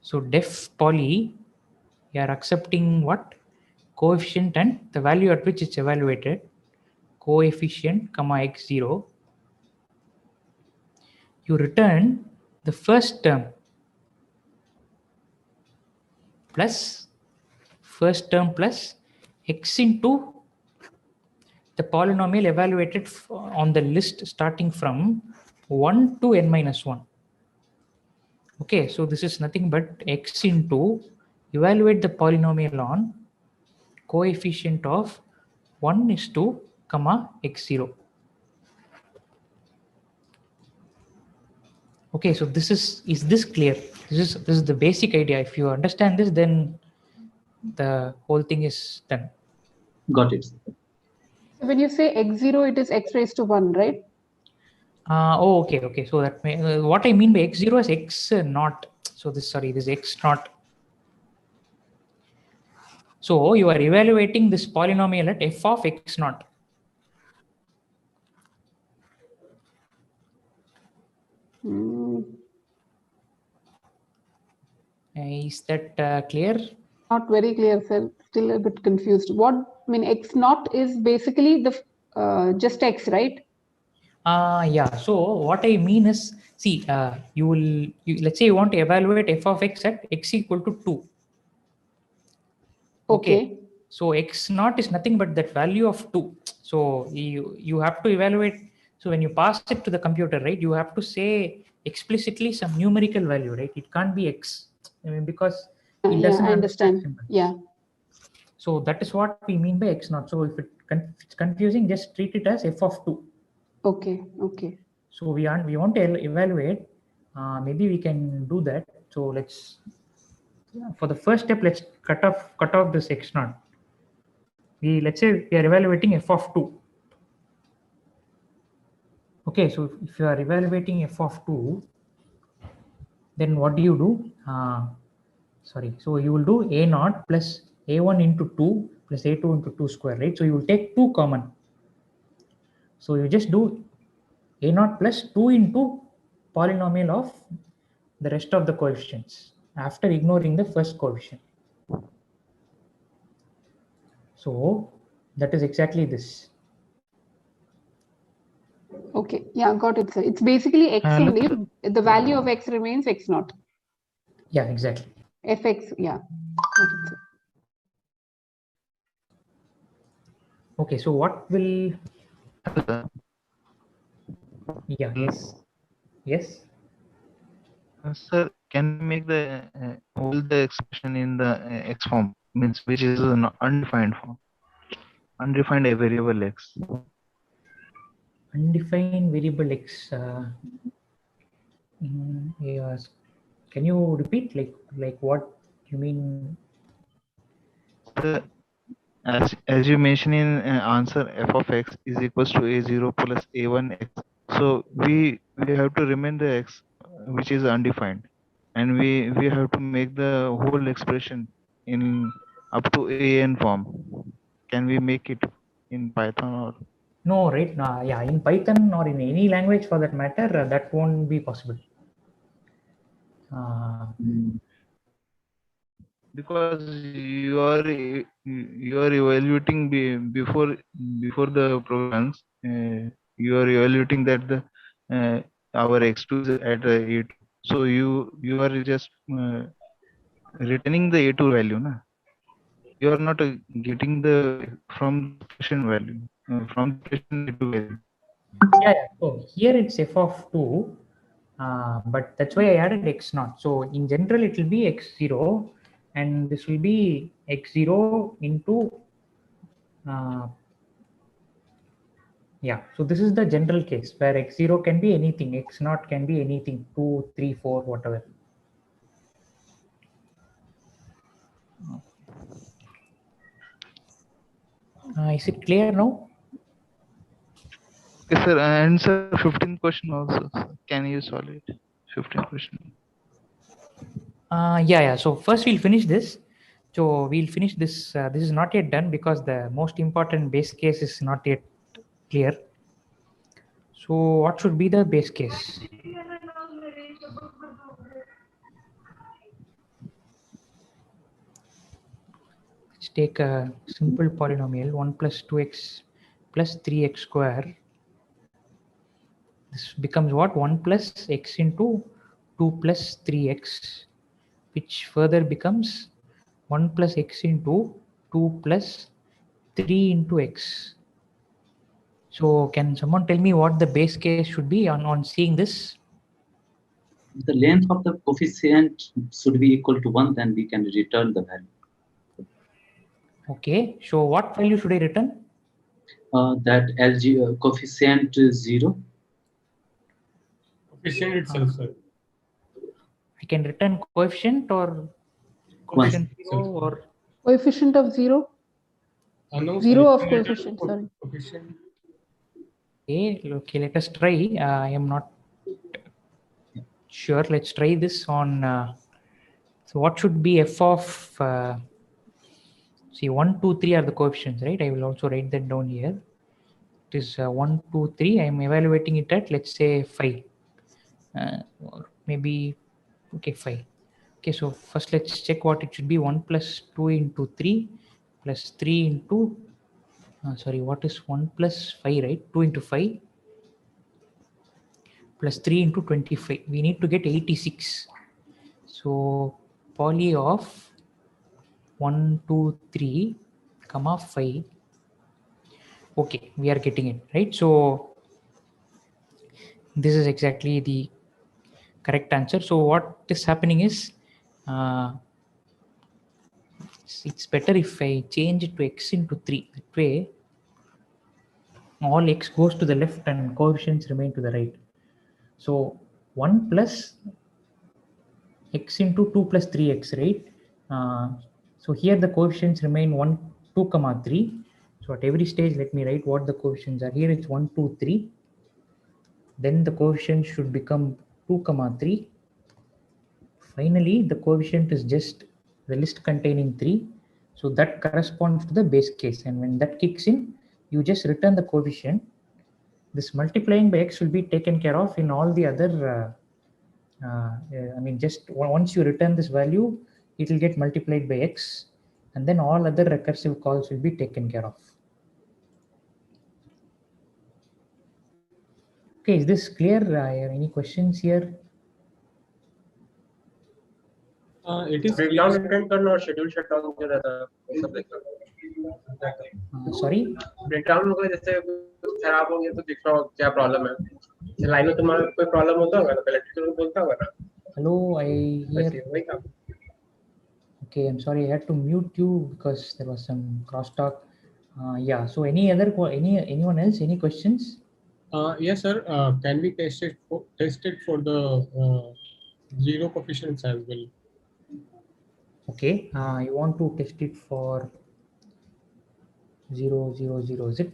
So def poly, we are accepting what? Coefficient and the value at which it's evaluated. Coefficient comma x0. You return the first term plus first term plus x into the polynomial evaluated on the list starting from 1 to n minus 1. Okay, so this is nothing but x into evaluate the polynomial on coefficient of 1 is to comma x0. Okay, so this is this clear? This is the basic idea. If you understand this, then the whole thing is done. Got it. When you say x0, it is x raised to 1, right? Oh, okay, okay. So that may, what I mean by x0 is x naught. So this, sorry, this x naught. So you are evaluating this polynomial at f of x naught. Is that clear? Not very clear, sir. Still a bit confused. What I mean, x naught is basically the just x, right? Yeah. So what I mean is, see, let's say you want to evaluate f of x at x equal to 2. Okay. So x naught is nothing but that value of 2. So you have to evaluate. So when you pass it to the computer, right, you have to say explicitly some numerical value, right? It can't be x. I mean, because it doesn't I understand understand. symbols. Yeah. So that is what we mean by x naught. So if it's confusing, just treat it as f of 2. Okay. Okay. So we want to evaluate. Maybe we can do that. So let's, for the first step, let's cut off this x naught. Let's say we are evaluating f of 2. Okay, so if you are evaluating f of 2, then what do you do? Sorry, so you will do a naught plus a1 into 2 plus a2 into 2 square, right? So you will take 2 common. So you just do a naught plus 2 into polynomial of the rest of the coefficients after ignoring the first coefficient. So that is exactly this. Okay, yeah, got it, sir. It's basically x only. The value of x remains x naught. Yeah, exactly. Fx, yeah. Got it, sir. Okay, so what will... Yeah, yes. Sir, can we make the all the expression in the x form, means which is an undefined form, undefined a variable x? Undefined variable x. Yes. Can you repeat like what you mean? As you mentioned in answer, f of x is equals to a0 plus a1 x. So we have to remain the x which is undefined, and we have to make the whole expression in up to an form. Can we make it in Python or? No, right? Yeah, in Python or in any language for that matter, that won't be possible. Because you are evaluating before the programs. You are evaluating that the our x2 is at a2. So you are just returning the a2 value, na? You are not getting the from the expression value from the expression a2 value. Yeah. So here it's f of 2, but that's why I added x naught. So in general, it will be x0, and this will be x0 into yeah. So this is the general case where x0 can be anything, x naught can be anything, 2, 3, 4, whatever. Is it clear now? Okay, sir. And sir, 15th question also. Sir. Can you solve it? 15th question. Yeah. So first we'll finish this. So we'll finish this. This is not yet done because the most important base case is not yet clear. So what should be the base case? Let's take a simple polynomial 1 plus 2x plus 3x square. This becomes what? 1 plus x into 2 plus 3x, which further becomes 1 plus x into 2 plus 3 into x. So can someone tell me what the base case should be on seeing this? The length of the coefficient should be equal to 1, then we can return the value. Okay, so what value should I return? That LG coefficient is 0. Coefficient itself, sir. I can return coefficient or coefficient 0 or coefficient of 0. No, Zero sorry. of coefficient, sorry. Coefficient. Okay, let us try. I am not sure. Let's try this on. So what should be f of? See, 1, 2, 3 are the coefficients, right? I will also write that down here. It is 1, 2, 3. I am evaluating it at, let's say, 5. Or maybe, okay, 5. Okay, so first let's check what it should be. 1 plus 2 into 3 plus 3 into, sorry, what is 1 plus 5, right? 2 into 5 plus 3 into 25. We need to get 86. So poly of 1, 2, 3, comma 5. Okay, we are getting it, right? So this is exactly the correct answer. So what is happening is, it's better if I change it to x into 3. That way, all x goes to the left and coefficients remain to the right. So 1 plus x into 2 plus 3x, right? So here the coefficients remain 1, 2, comma 3. So at every stage, let me write what the coefficients are. Here it's 1, 2, 3. Then the coefficient should become 2, comma 3. Finally, the coefficient is just the list containing 3. So that corresponds to the base case. And when that kicks in, you just return the coefficient. This multiplying by x will be taken care of in all the other, I mean, just once you return this value, it will get multiplied by x. And then all other recursive calls will be taken care of. Okay, is this clear? Any questions here? It is breakdown attend करना और schedule shutdown जो रहता है वो सब देखना Sorry, breakdown होगा जैसे कुछ खराब हो गया तो देखना क्या प्रॉब्लम है लाइन में तुम्हारा कोई प्रॉब्लम होता होगा तो इलेक्ट्रिकल को बोलता होगा ना hello, I hear. वही काम Okay, I'm sorry, I had to mute you because there was some crosstalk. Yeah, so anyone else, any questions? Yes, sir. Can we test it for the zero coefficients as well? Okay, you want to test it for 0, 0, 0, is it?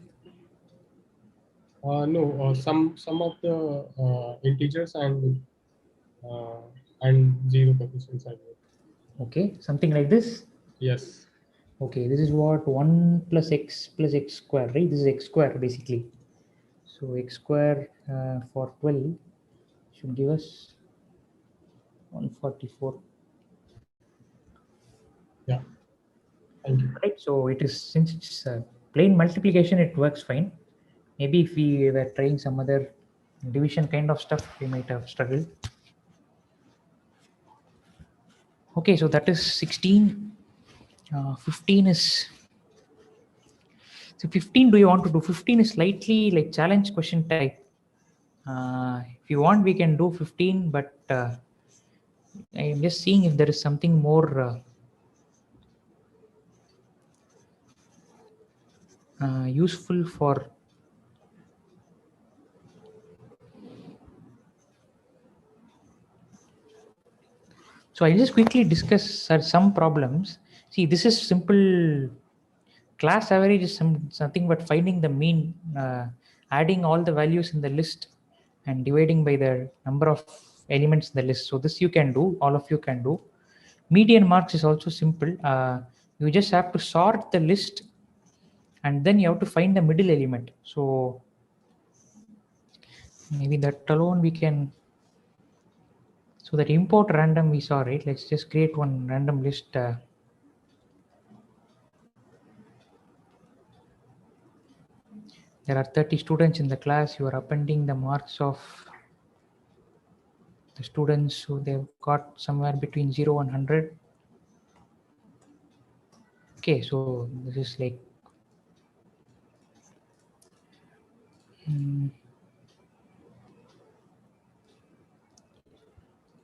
No, some of the integers and zero coefficients as well. Okay, something like this? Yes. Okay, this is what 1 plus x square, right? This is x square basically. So x square for 12 should give us 144. Yeah. Thank you. Right, so it is, since it's plain multiplication, it works fine. Maybe if we were trying some other division kind of stuff, we might have struggled. Okay, so that is 16. 15 is, so 15, do you want to do 15 is slightly like challenge question type. If you want, we can do 15, but I am just seeing if there is something more useful for. So I'll just quickly discuss some problems. See, this is simple. Class average is something but finding the mean, adding all the values in the list and dividing by the number of elements in the list. So this you can do, all of you can do. Median marks is also simple. You just have to sort the list and then you have to find the middle element. So maybe that alone we can. So that import random we saw, right? Let's just create one random list. There are 30 students in the class. You are appending the marks of the students who they've got somewhere between 0 and 100. Okay, so this is like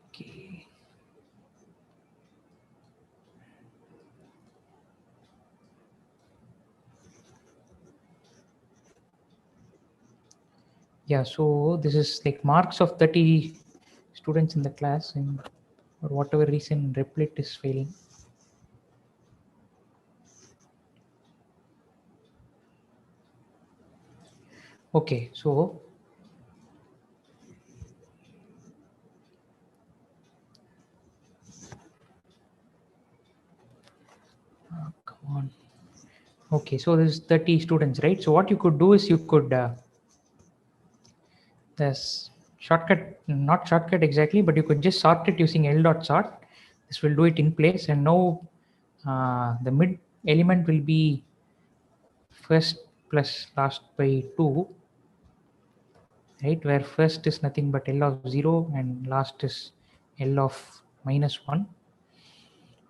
okay. Yeah, so this is like marks of 30 students in the class, and for whatever reason Triplet is failing. Okay, so come on. Okay, so there's 30 students, right? So what you could do is you could there's shortcut, not shortcut exactly, but you could just sort it using L dot sort. This will do it in place, and now the mid element will be first plus last by 2, right, where first is nothing but L of 0 and last is L of minus 1.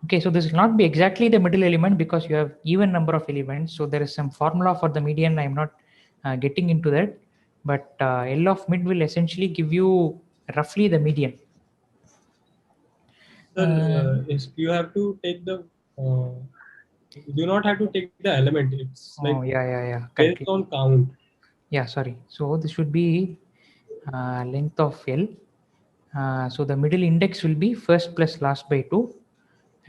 Okay, so this will not be exactly the middle element because you have even number of elements. So there is some formula for the median. I'm not getting into that, but L of mid will essentially give you roughly the median. Sir, you have to take the. You do not have to take the element. It's like yeah. based on count. Yeah, sorry. So this should be length of L. So the middle index will be first plus last by 2,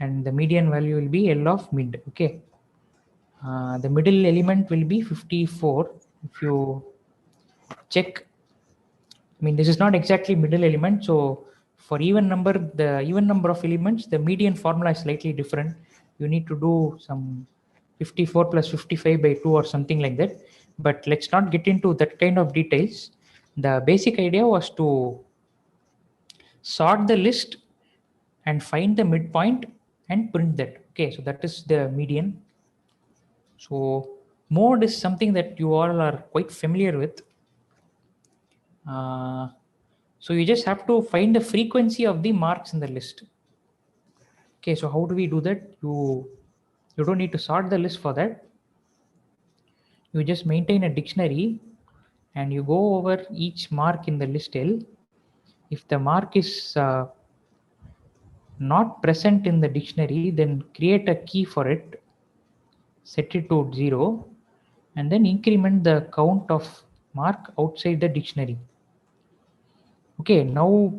and the median value will be L of mid. Okay. The middle element will be 54. If you check, I mean, this is not exactly middle element. So for even number, the even number of elements, the median formula is slightly different. You need to do some 54 plus 55 by 2 or something like that. But let's not get into that kind of details. The basic idea was to sort the list and find the midpoint and print that. Okay, so that is the median. So mode is something that you all are quite familiar with. So you just have to find the frequency of the marks in the list. Okay, so how do we do that? You don't need to sort the list for that. You just maintain a dictionary and you go over each mark in the list L. If the mark is not present in the dictionary, then create a key for it, set it to 0, and then increment the count of mark outside the dictionary. Okay, now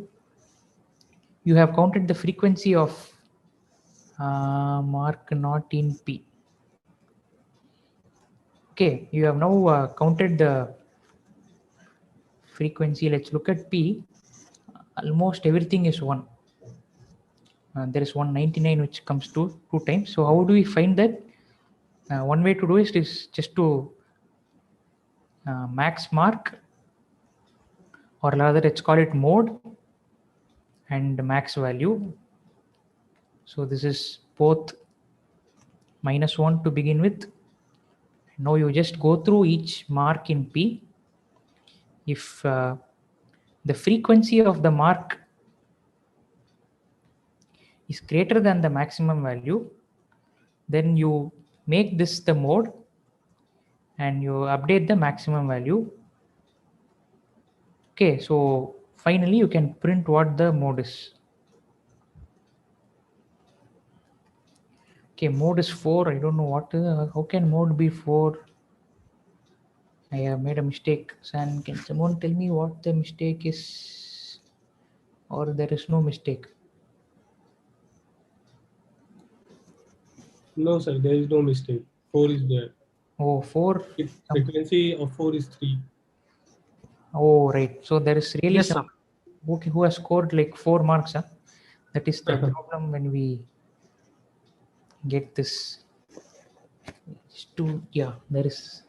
you have counted the frequency of mark not in P. Okay, you have now counted the frequency. Let's look at P. Almost everything is 1. There is 199 which comes to 2 times. So how do we find that? One way to do it is just to max mark, or rather let's call it mode and max value. So this is both -1 to begin with. Now you just go through each mark in P. If the frequency of the mark is greater than the maximum value, then you make this the mode and you update the maximum value. Okay, so finally you can print what the mode is. Okay, mode is 4. I don't know what, how can mode be 4? I have made a mistake. San, can someone tell me what the mistake is? Or there is no mistake? No, sir, there is no mistake. 4 is there. Oh, 4. Frequency of 4 is 3. Oh, right. So there is really Yes, some who has scored like 4 marks. Huh? That is the problem when we get this. Yeah, there is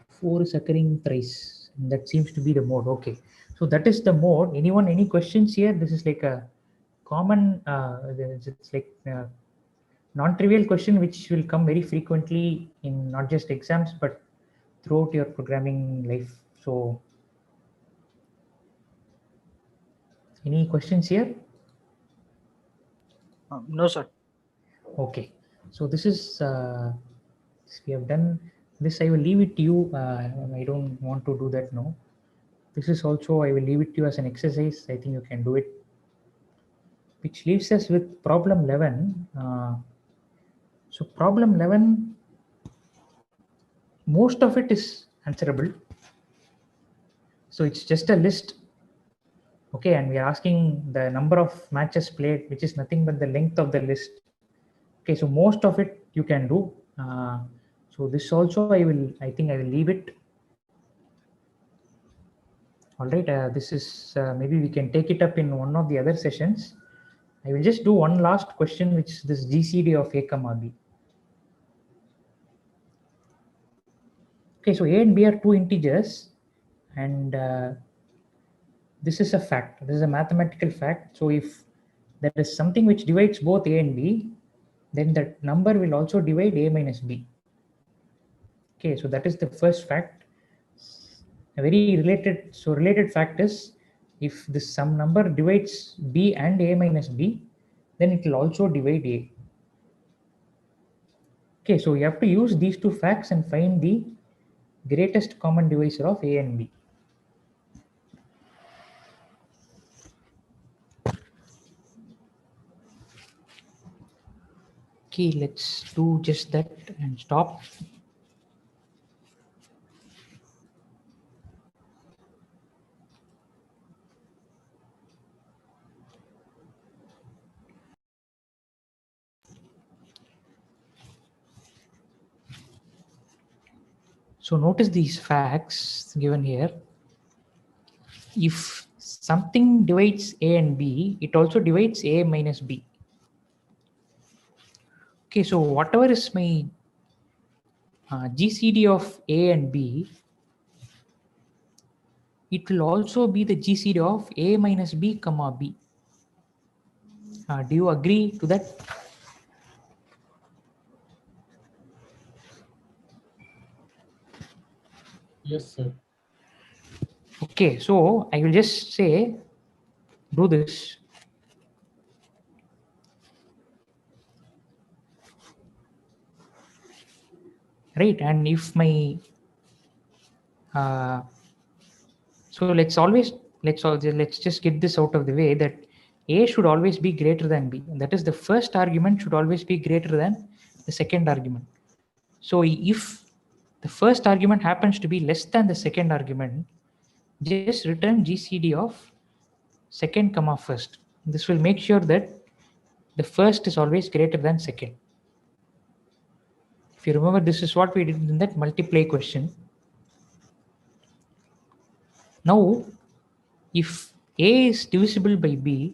4 is occurring thrice. And that seems to be the mode. Okay. So that is the mode. Anyone, any questions here? This is like a common, it's like a non-trivial question which will come very frequently in not just exams, but throughout your programming life. So any questions here? No, sir. Okay, so this is we have done this. I will leave it to you. I don't want to do that now. This is also, I will leave it to you as an exercise. I think you can do it. Which leaves us with problem 11. So problem 11, most of it is answerable. So it's just a list. Okay, and we are asking the number of matches played, which is nothing but the length of the list. Okay, so most of it you can do. So this also I think I will leave it. All right, this is maybe we can take it up in one of the other sessions. I will just do one last question, which is this GCD of A comma B. Okay, so A and B are two integers, and this is a fact. This is a mathematical fact. So if there is something which divides both A and B, then that number will also divide A minus B. Okay, so that is the first fact. A very related fact is, if this some number divides B and A minus B, then it will also divide A. Okay, so you have to use these two facts and find the greatest common divisor of A and B. Okay, let's do just that and stop. So notice these facts given here. If something divides A and B, it also divides A minus B. Okay, so whatever is my GCD of A and B, it will also be the GCD of A minus B comma B. Do you agree to that? Yes, sir. Okay, so I will just say, do this. Right, and if my so let's just get this out of the way, that A should always be greater than B. That is, the first argument should always be greater than the second argument. So if the first argument happens to be less than the second argument, just return GCD of second comma first. This will make sure that the first is always greater than second. If you remember, this is what we did in that multiply question. Now, if A is divisible by B,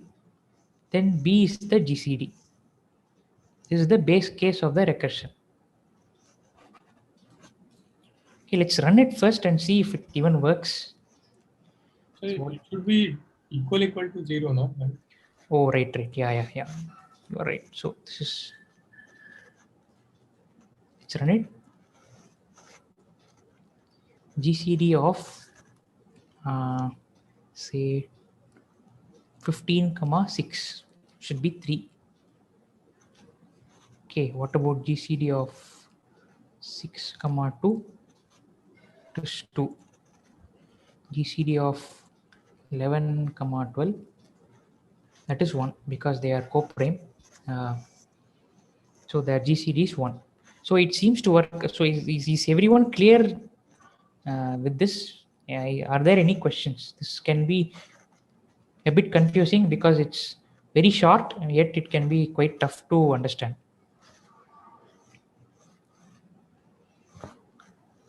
then B is the GCD. This is the base case of the recursion. Okay, let's run it first and see if it even works. So it should be equal to 0, no? Oh, right. Yeah. You are right. So this is, let's run it. GCD of say 15,6 should be 3. Okay, what about GCD of 6,2? It is 2. GCD of 11,12, that is 1, because they are co-prime. So their GCD is 1. So it seems to work. So is everyone clear with this? Are there any questions? This can be a bit confusing because it's very short, and yet it can be quite tough to understand.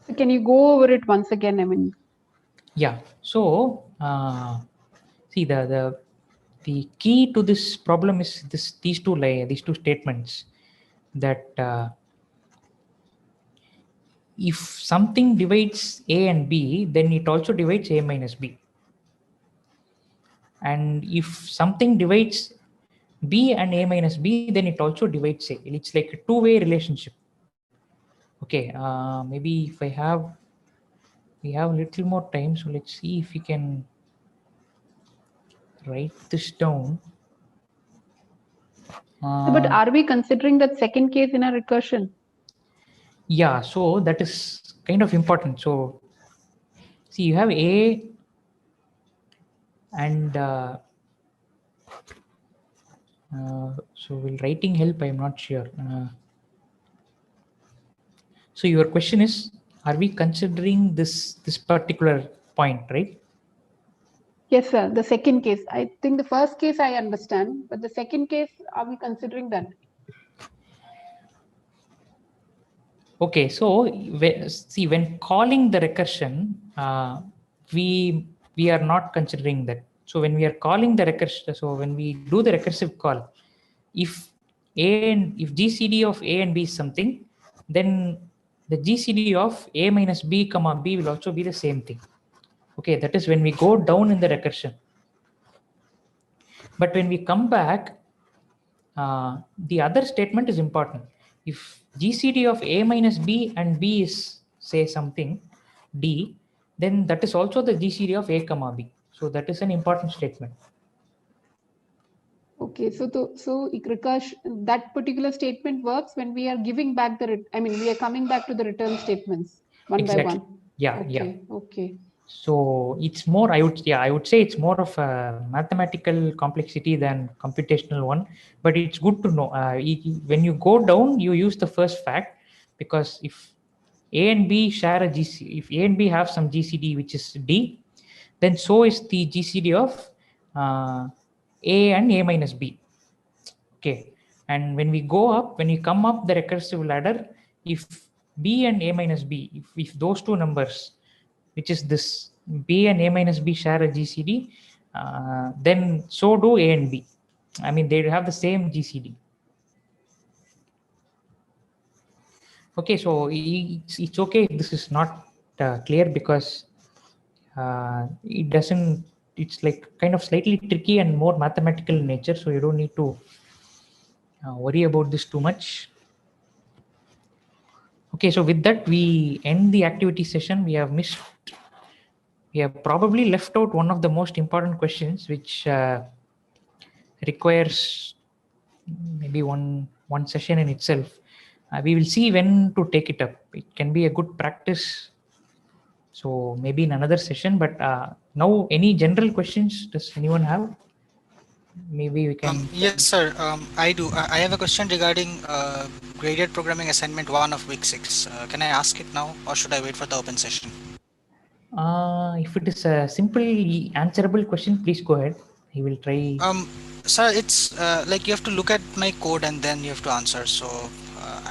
So can you go over it once again? I mean, yeah. So see, the key to this problem is these two statements, that if something divides A and B, then it also divides A minus B. And if something divides B and A minus B, then it also divides A. It's like a two-way relationship. Okay, maybe if we have a little more time, so let's see if we can write this down. but are we considering that second case in a recursion? Yeah, so that is kind of important. So see, you have A and so will writing help? I'm not sure. So your question is, are we considering this particular point, right? Yes, sir. The second case. I think the first case I understand, but the second case, are we considering that? Okay, so see, when calling the recursion, we we are not considering that. So when we are calling the recursive, so when we do the recursive call, if GCD of A and B is something, then the GCD of A minus B comma B will also be the same thing. Okay, that is when we go down in the recursion. But when we come back, the other statement is important. If GCD of A minus B and B is, say, something D, then that is also the GCD of A comma B. So that is an important statement. Okay, so recursion, that particular statement works when we are giving back we are coming back to the return statements one by one. Yeah, okay, yeah. Okay. So it's more, I would say it's more of a mathematical complexity than computational one, but it's good to know. When you go down, you use the first fact, because if A and B share a GC, if A and B have some GCD which is D, then so is the GCD of A and A minus B. Okay, and when we go up, when we come up the recursive ladder, if B and A minus B, if those two numbers, which is this B and A minus B share a GCD, then so do A and B. I mean, they have the same GCD. Okay, so it's okay if this is not clear, because it doesn't, it's like kind of slightly tricky and more mathematical in nature, so you don't need to worry about this too much. Okay, so with that, we end the activity session. We have probably left out one of the most important questions, which requires maybe one session in itself. We will see when to take it up. It can be a good practice. So maybe in another session, but now any general questions does anyone have? Maybe we can. Yes, sir. I do. I have a question regarding graded programming assignment 1 of week 6. Can I ask it now, or should I wait for the open session? If it is a simple answerable question, please go ahead. I will try. Sir, it's like you have to look at my code and then you have to answer. So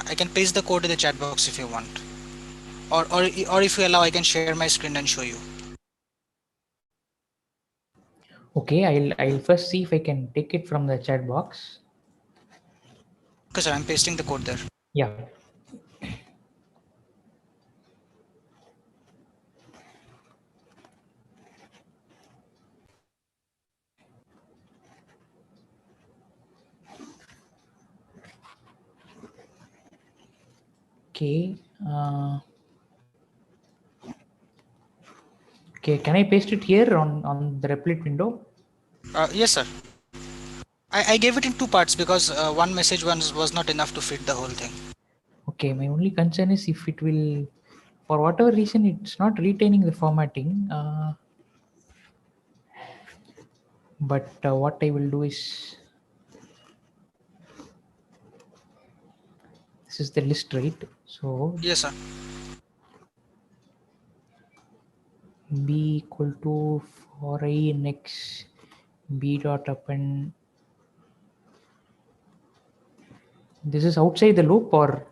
I can paste the code in the chat box if you want, or if you allow, I can share my screen and show you. Okay, I'll first see if I can take it from the chat box. Okay, sir, I'm pasting the code there. Yeah. Okay. Okay, can I paste it here on the Replit window? Yes, sir. I gave it in 2 parts because one message was not enough to fit the whole thing. Okay, my only concern is if it will, for whatever reason, it's not retaining the formatting. But what I will do is, this is the list, right? So yes, sir. B equal to for I in X, B dot append. This is outside the loop, or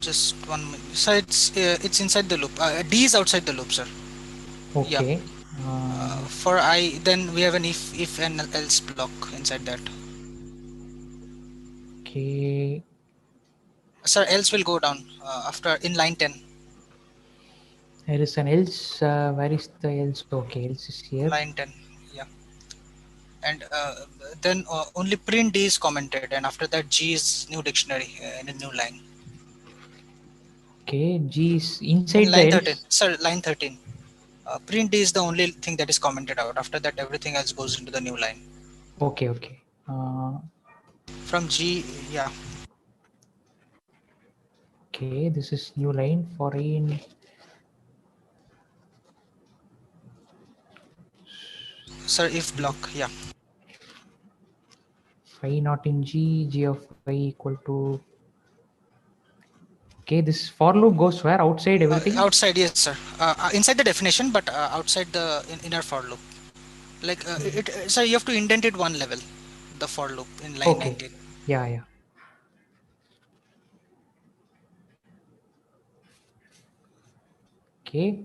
just 1 minute. Sir, it's inside the loop. D is outside the loop, sir. okay. Yeah. For I, then we have an if and else block inside that. Okay. Sir, else will go down after in line 10. There is an else. Where is the else? Okay, else is here. Line 10. Yeah. And then only print D is commented, and after that G is new dictionary in a new line. Okay, G is inside in line the 13. else. Sir, line 13. Print D is the only thing that is commented out. After that, everything else goes into the new line. Okay, okay. From G, yeah. Okay, this is new line for in. Sir, if block, yeah. Phi not in G, G of phi equal to. Okay, this for loop goes where? Outside everything? Outside, yes, sir. Inside the definition, but outside the inner for loop. Like, sir, you have to indent it one level, the for loop in line 19. Yeah, yeah. Okay.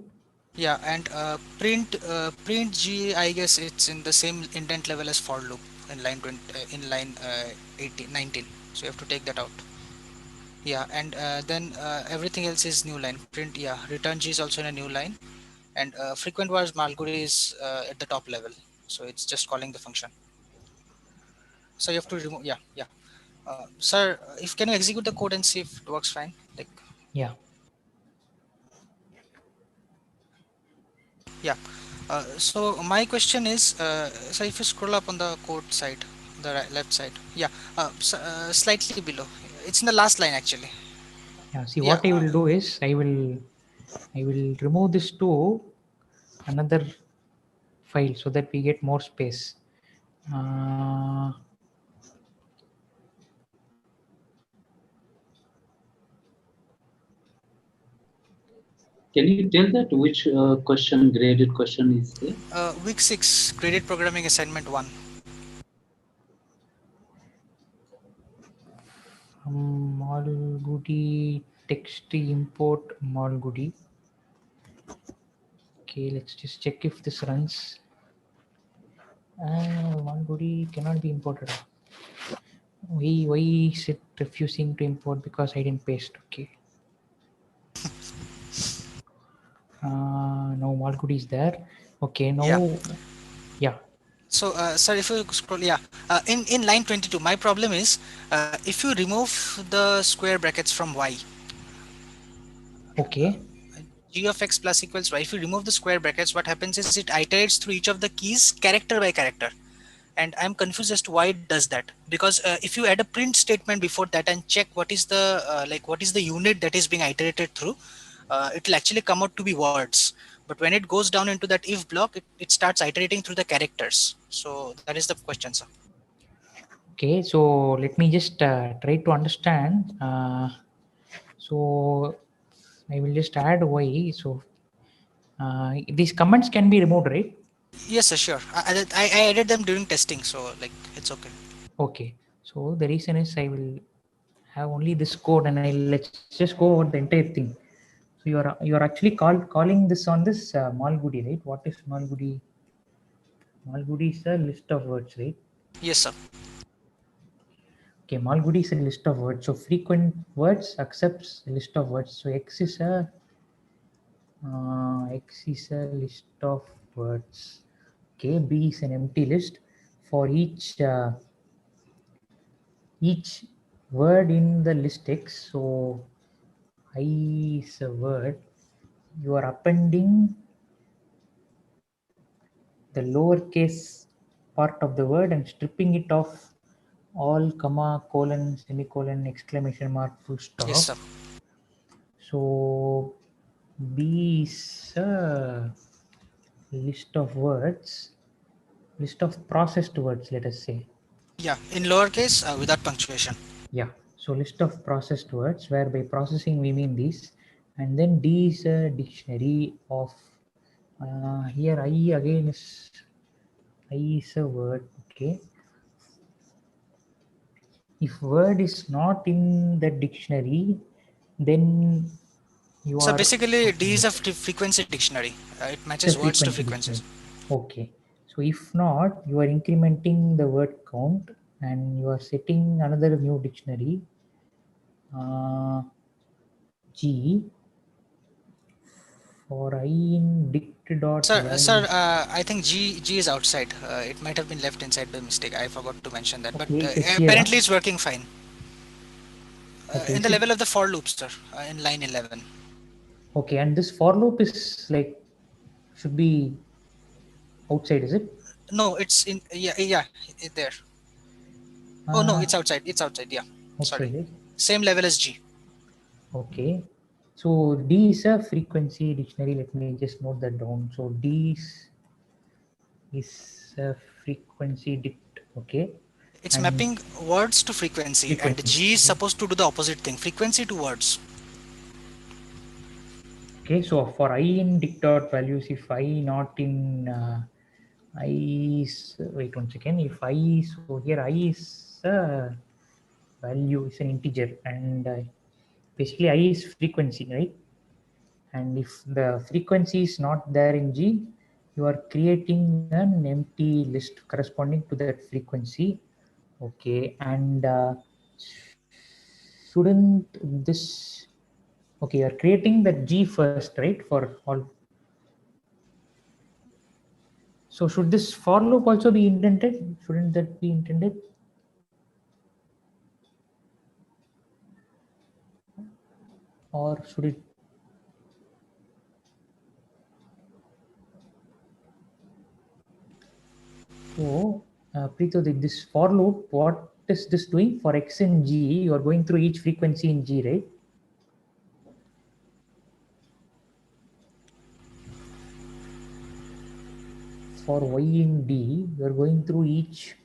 Yeah, and print G, I guess it's in the same indent level as for loop in line 20, in line 18, 19. So you have to take that out. Yeah, and then everything else is new line. Print, yeah, return G is also in a new line, and frequent was Malgudi is at the top level. So it's just calling the function. So you have to remove. Yeah, yeah. Sir, if can you execute the code and see if it works fine? Like, Yeah. yeah. So my question is, so if you scroll up on the code side, the left side, yeah, slightly below. It's in the last line actually. Yeah. See, Yeah. what I will do is I will remove this to another file so that we get more space. Can you tell that which question, graded question is there? Week 6, graded programming assignment 1. Malgudi text import Malgudi. Okay, let's just check if this runs. Malgudi cannot be imported. Why is it refusing to import? Because I didn't paste. Okay. No, Malgudi is there. Okay, now yeah. So, sir, if you scroll, yeah, in line 22, my problem is if you remove the square brackets from y. Okay. G of x plus equals y. If you remove the square brackets, what happens is it iterates through each of the keys character by character. And I'm confused as to why it does that, because if you add a print statement before that and check what is the what is the unit that is being iterated through, it will actually come out to be words. But when it goes down into that if block, it starts iterating through the characters. So that is the question, sir. Okay, so let me just try to understand. So I will just add y. So these comments can be removed, right? Yes, sir, sure. I added them during testing, so like it's okay. Okay, so the reason is I will have only this code, and let's just go over the entire thing. So you are actually calling this on this Malgudi, right? What is Malgudi? Malgudi is a list of words, right? Yes, sir. Okay, Malgudi is a list of words. So frequent words accepts a list of words. So X is a list of words. Okay, B is an empty list. For each word in the list X, so I is a word, you are appending the lowercase part of the word and stripping it of all comma, colon, semicolon, exclamation mark, full Yes, stop. sir. So B is a list of words, list of processed words, let us say. Yeah, in lowercase without punctuation. Yeah, so list of processed words, where by processing we mean these. And then D is a dictionary of, here I again is, I is a word, okay. If word is not in the dictionary, then you So are, basically, D is a frequency dictionary. It it's a matches words to frequency frequencies. dictionary. Okay, so if not, you are incrementing the word count and you are setting another new dictionary, G, for I in dict dot value. Sir, I think G is outside. It might have been left inside by mistake. I forgot to mention that, but Okay, it is here. apparently it's working fine. Okay, In is the it? level of the for loop, sir, in line 11. Okay, and this for loop is like should be outside, is it? No, it's in there. Oh no, it's outside. It's outside. Yeah, sorry. Outside it. Same level as G. Okay. So D is a frequency dictionary. Let me just note that down. So D is a frequency dict. Okay. It's And mapping words to frequency, and frequency. G is supposed to do the opposite thing, frequency to words. Okay. So for I in dict dot values, if I not in I is, wait 1 second. If I, so here I is value is an integer, and basically I is frequency, right? And if the frequency is not there in G, you are creating an empty list corresponding to that frequency. Okay, and shouldn't this, okay, you are creating that G first, right, for all. So should this for loop also be indented? Shouldn't that be intended? Or should it? So, Preeto, this for loop, what is this doing for x in G? You are going through each frequency in G, right? For y in D, you are going through each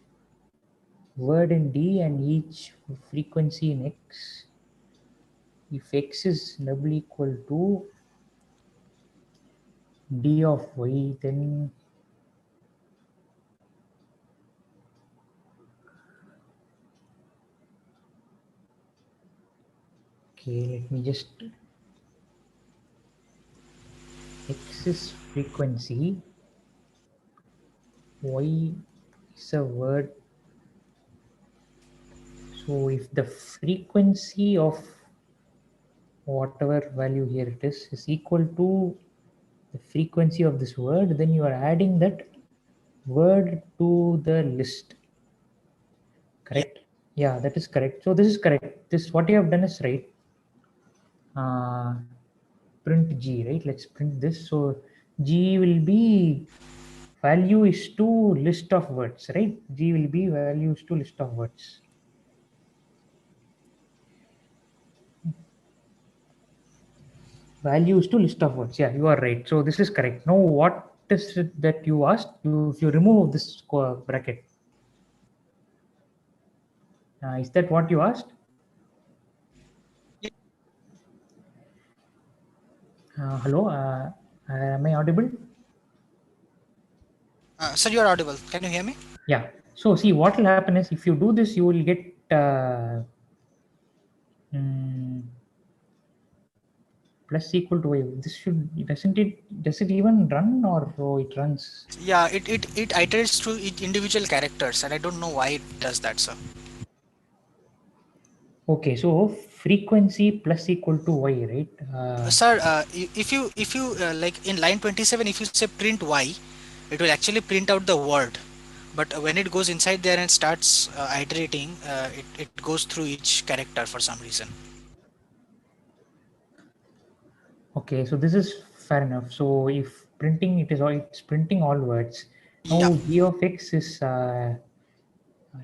word in D and each frequency in X. If X is doubly equal to D of Y, then okay, let me just, X is frequency, Y is a word. So if the frequency of whatever value here it is equal to the frequency of this word, then you are adding that word to the list. Correct? Yeah, that is correct. So this is correct. This, what you have done is right. Print G, right? Let's print this. So G will be value is to list of words, right? G will be values to list of words. Values to list of words. Yeah, you are right. So this is correct. Now what is it that you asked? If you remove this bracket, is that what you asked? Hello, am I audible? Sir, you are audible. Can you hear me? Yeah. So see, what will happen is if you do this, you will get plus equal to y. This should, doesn't it, does it even run, or it runs? Yeah, it iterates through each individual characters, and I don't know why it does that, sir. Okay, so frequency plus equal to y, right? Sir, if you like in line 27, if you say print y, it will actually print out the word. But when it goes inside there and starts iterating, it goes through each character for some reason. Okay, so this is fair enough. So if printing, it's printing all words. Now Yeah. g of x is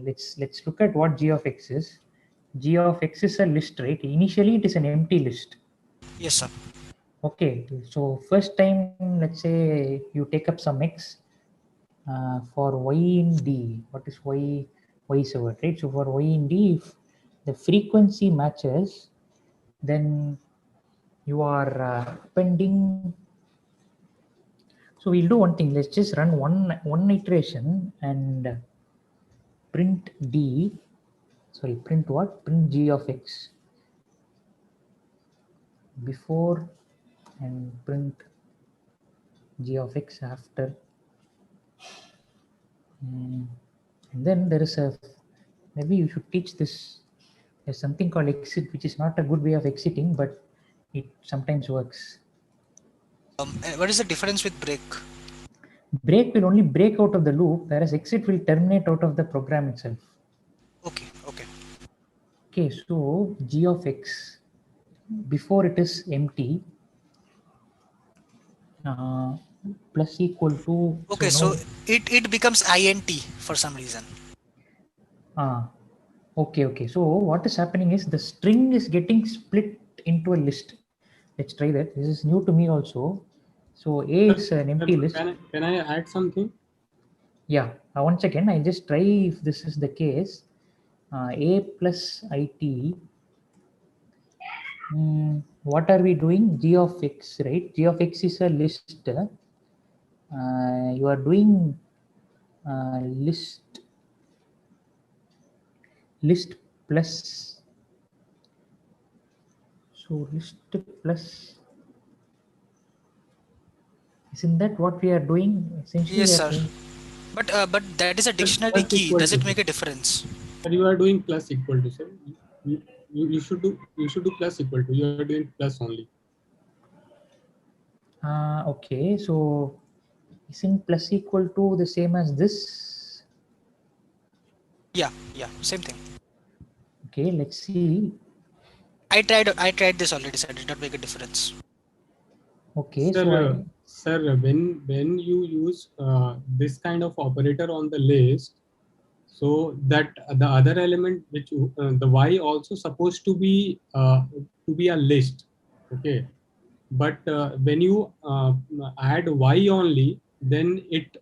let's look at what g of x is. G of x is a list, right? Initially it is an empty list. Yes, sir. Okay, so first time, let's say you take up some x for y in D. What is y? Y is a word, right? So for y in D, if the frequency matches, then you are appending. So we'll do one thing. Let's just run one iteration and print D. Sorry, print what? Print g of x before and print g of x after. And then there is a, maybe you should teach this. There's something called exit, which is not a good way of exiting, but it sometimes works. What is the difference with break? Break will only break out of the loop, whereas exit will terminate out of the program itself. Okay, okay. Okay, so g of x, before it is empty, plus equal to. Okay, so it becomes int for some reason. Okay. So what is happening is the string is getting split into a list. Let's try that. This is new to me also. So A is an empty list. Can I add something? Yeah. Once again, I just try if this is the case. A plus IT. What are we doing? G of x, right? G of x is a list. You are doing list plus. So list plus Isn't that what we are doing? Essentially, Yes, we are sir. saying, But that is a dictionary Plus key. equal Does it to. make a difference? But you are doing plus equal to, sir. You should do plus equal to. You are doing plus only. okay, so isn't plus equal to the same as this? Yeah, same thing. Okay, let's see. I tried this already, sir. It did not make a difference. Okay, Sir, sir, when you use this kind of operator on the list, so that the other element which the y also supposed to be a list, okay. But when you add y only, then it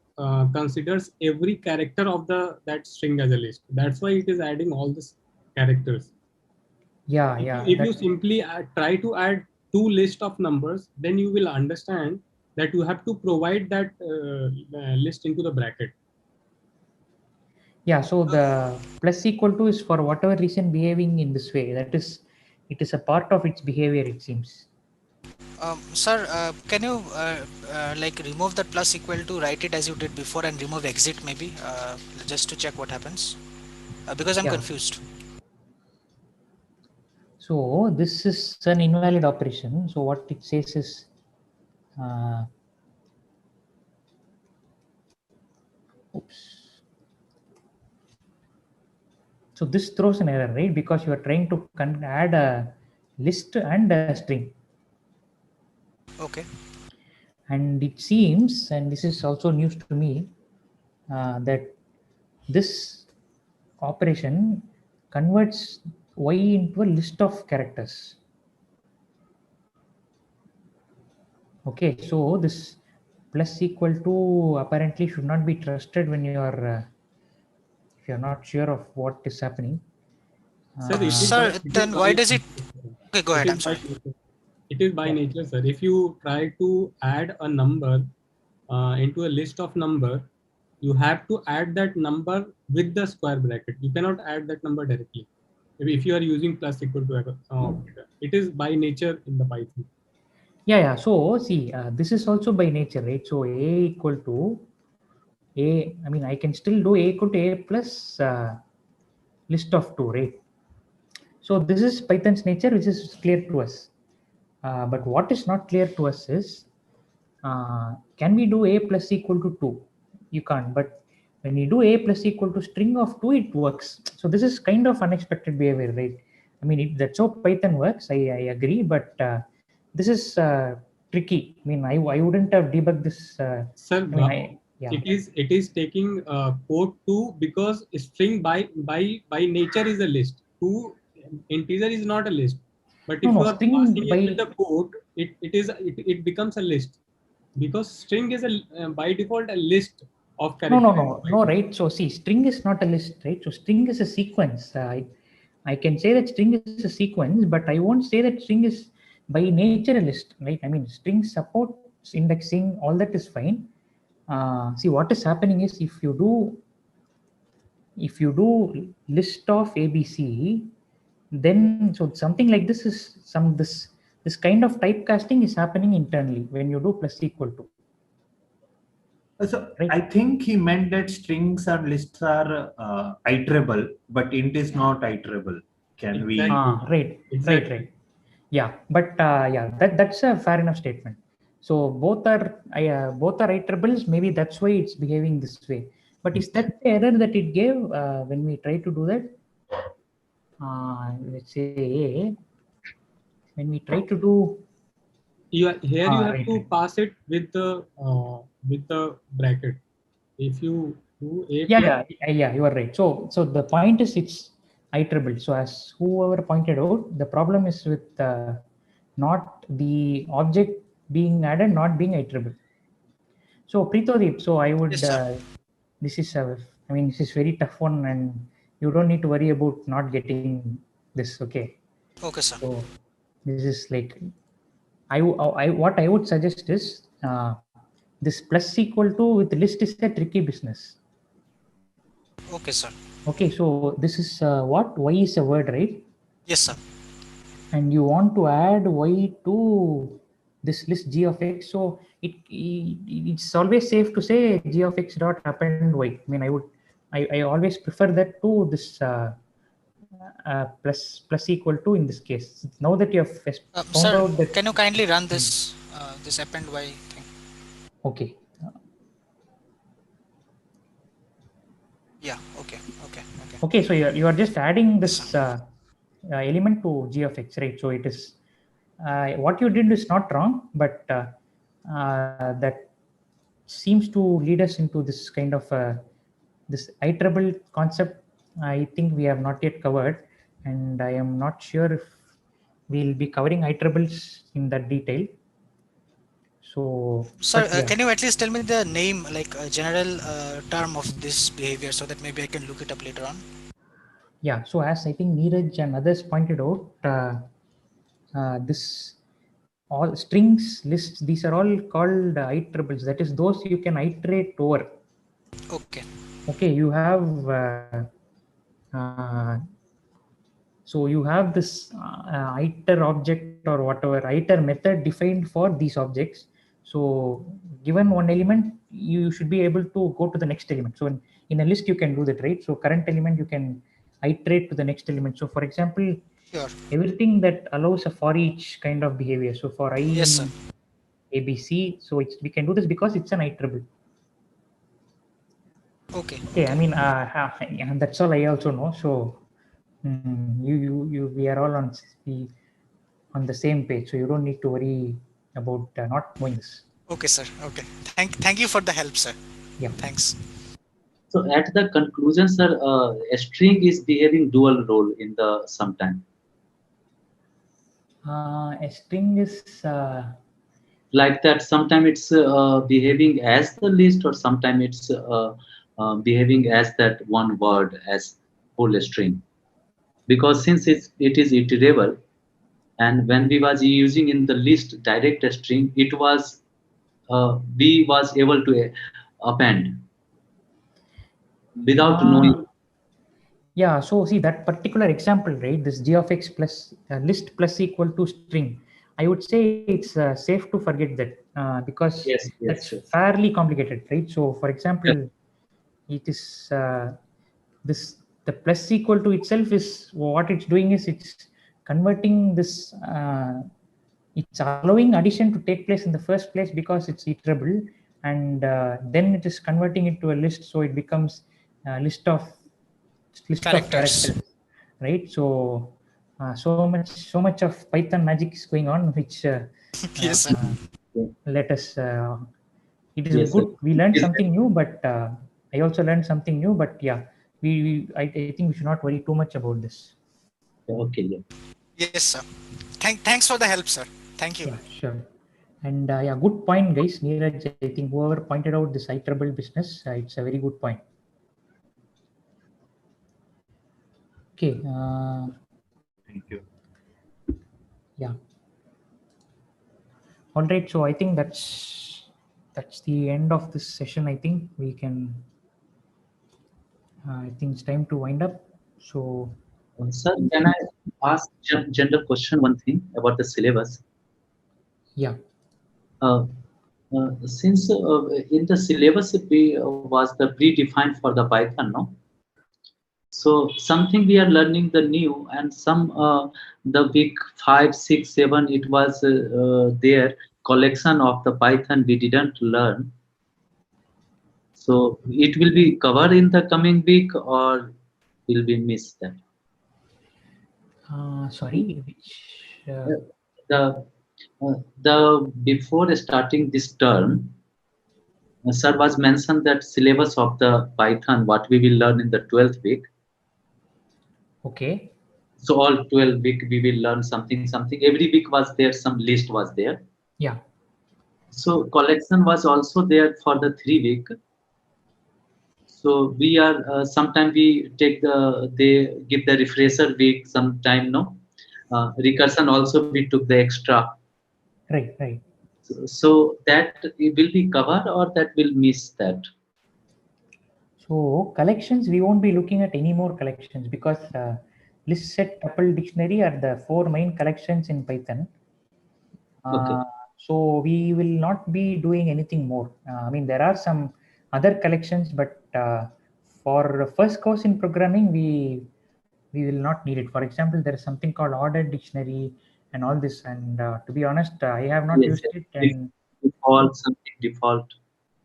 considers every character of that string as a list. That's why it is adding all these characters. Yeah, If you simply try to add two list of numbers, then you will understand that you have to provide that list into the bracket. yeah, so the plus equal to is for whatever reason behaving in this way. That is, it is a part of its behavior, it seems. Sir, can you like remove that plus equal to, write it as you did before, and remove exit maybe, just to check what happens, because I'm confused. So this is an invalid operation. So what it says is, oops. So this throws an error, right? Because you are trying to add a list and a string. Okay. And it seems, and this is also news to me, that this operation converts y into a list of characters. Okay, so this plus equal to apparently should not be trusted when you are if you are not sure of what is happening. Sir, then why does it? Okay, go ahead. I'm sorry. It is by nature, sir. If you try to add a number into a list of number, you have to add that number with the square bracket. You cannot add that number directly. If you are using plus equal to operator, it is by nature in the Python. Yeah. So see, this is also by nature, right? So a equal to a. I mean, I can still do a equal to a plus list of 2, right? So this is Python's nature, which is clear to us. But what is not clear to us is, can we do a plus equal to 2? You can't. But when you do a plus equal to string of 2, it works. So this is kind of unexpected behavior, right? I mean, that's how Python works. I agree, but this is tricky. I mean, I wouldn't have debugged this. Sir, it is taking code 2 because string by nature is a list. 2 integer is not a list. But if you are passing it with the code, it becomes a list, because string is by default a list of characters. No, right? So see, string is not a list, right? So string is a sequence. I can say that string is a sequence, but I won't say that string is by nature a list, right? I mean, string supports indexing, all that is fine. See, what is happening is if you do list of ABC, then so something like this is this kind of typecasting is happening internally when you do plus equal to. So I think he meant that strings and lists are iterable, but int is not iterable. Can we? Right. Yeah, but that's a fair enough statement. So both are iterables. Maybe that's why it's behaving this way. But is that the error that it gave when we try to do that? Let's say when we try to do. You have to pass it with the bracket. If you do a you are right. So the point is it's iterable. So as whoever pointed out, the problem is with not the object being added, not being iterable. So Preetodip, so I would this is this is very tough one, and you don't need to worry about not getting this. Okay. Okay, sir. So this is like what I would suggest is this plus equal to with list is a tricky business. Okay, sir. Okay, so this is what y is a word, right? Yes, sir. And you want to add y to this list g of x. So it's always safe to say g of x dot append y. I mean, I always prefer that to this plus equal to in this case. Now that you have found Sir, out that. can you kindly run this this append y thing? Okay. Yeah. Okay. Okay. So you are just adding this element to g of x, right? So it is what you did is not wrong, but that seems to lead us into this kind of this iterable concept. I think we have not yet covered, and I am not sure if we'll be covering iterables in that detail. So, sir, yeah. can you at least tell me the name, like a general term of this behavior, so that maybe I can look it up later on? Yeah. So as I think Neeraj and others pointed out, this all strings lists, these are all called iterables. That is, those you can iterate over. Okay, you have so you have this iter object or whatever iter method defined for these objects. So given one element, you should be able to go to the next element. So in a list you can do that, right? So current element you can iterate to the next element. So for example, everything that allows a for each kind of behavior. So for I in ABC, so we can do this because it's an iterable. Okay. I mean, that's all I also know. So we are all on the same page. So you don't need to worry about not knowing this. Okay, sir. Okay. Thank you for the help, sir. Yeah. Thanks. So at the conclusion, sir, a string is behaving dual role in the sometime. A string is like that. Sometimes it's behaving as the list, or sometimes it's behaving as that one word as whole string. Because since it is iterable, and when we was using in the list direct string, it was we was able to append without knowing. Yeah, so see that particular example, right? This g of x plus list plus equal to string. I would say it's safe to forget that because that's fairly complicated, right? So, for example, it is the plus equal to itself is what it's doing is it's converting this. It's allowing addition to take place in the first place because it's iterable, and then it is converting it to a list, so it becomes a list of characters, right? So so much of Python magic is going on, which let us it is good. We learned something new, but I also learned something new, but yeah, I think we should not worry too much about this. Okay. Yes, sir. Thanks for the help, sir. Thank you. Yeah, sure. And yeah, good point, guys. Neeraj, I think whoever pointed out this iterable business, it's a very good point. Okay. Thank you. Yeah. All right. So I think that's the end of this session. I think we can. I think it's time to wind up. So, sir, can I ask general question? One thing about the syllabus. Yeah. Since in the syllabus was the predefined for the Python, no? So something we are learning the new, and some the week 5, 6, 7 it was there collection of the Python we didn't learn. So it will be covered in the coming week, or will be missed that? Sorry, which the before starting this term, sir was mentioned that syllabus of the Python what we will learn in the 12th week. Okay. So all 12 week we will learn something. Every week was there, some list was there. Yeah. So collection was also there for the 3 week. So we are sometime we take they give the refresher week sometime, no? Recursion also we took the extra. Right. So that it will be covered, or that will miss that? So collections, we won't be looking at any more collections because list, set, tuple, dictionary are the 4 main collections in Python. Okay. So we will not be doing anything more. I mean, there are some other collections, but for first course in programming, we will not need it. For example, there is something called ordered dictionary and all this. And to be honest, I have not Yes, used it. And default, something default.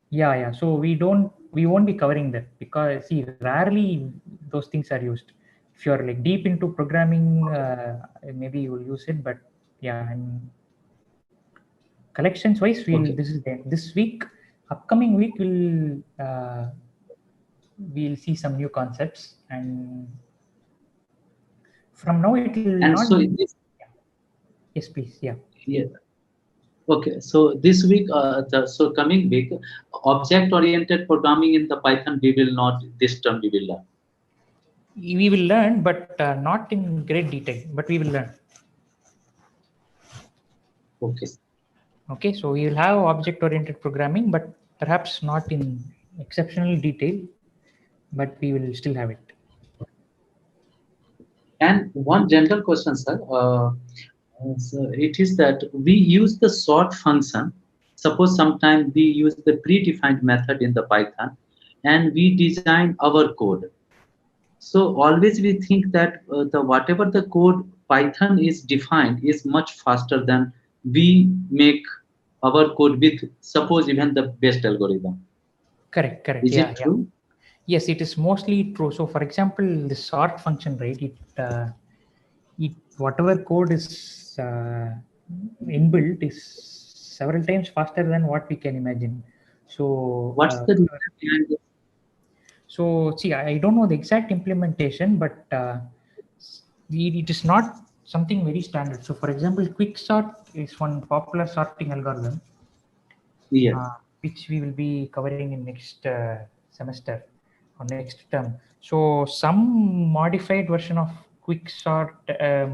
yeah. So we won't be covering that, because see, rarely those things are used. If you're like deep into programming, maybe you will use it. But yeah, and collections wise, this is there. This week, upcoming week, we'll see some new concepts, and from now it will And not so be. in this, Yes, please. Yeah. yeah. Okay, so this week, so coming week, object-oriented programming in the Python, we will not, this term we will learn. We will learn, but not in great detail, but we will learn. Okay. Okay, so we will have object-oriented programming, but perhaps not in exceptional detail, but we will still have it. And one general question, sir. So it is that we use the sort function. Suppose sometime we use the predefined method in the Python, and we design our code. So always we think that the whatever the code Python is defined is much faster than we make our code with, suppose, even the best algorithm. Correct. Is it true? Yes, it is mostly true. So for example, the sort function, right? It whatever code is inbuilt is several times faster than what we can imagine. So what's the reason behind this? So see, I don't know the exact implementation, but it is not something very standard. So for example, quicksort is one popular sorting algorithm. Yes. Which we will be covering in next semester or next term. So some modified version of quicksort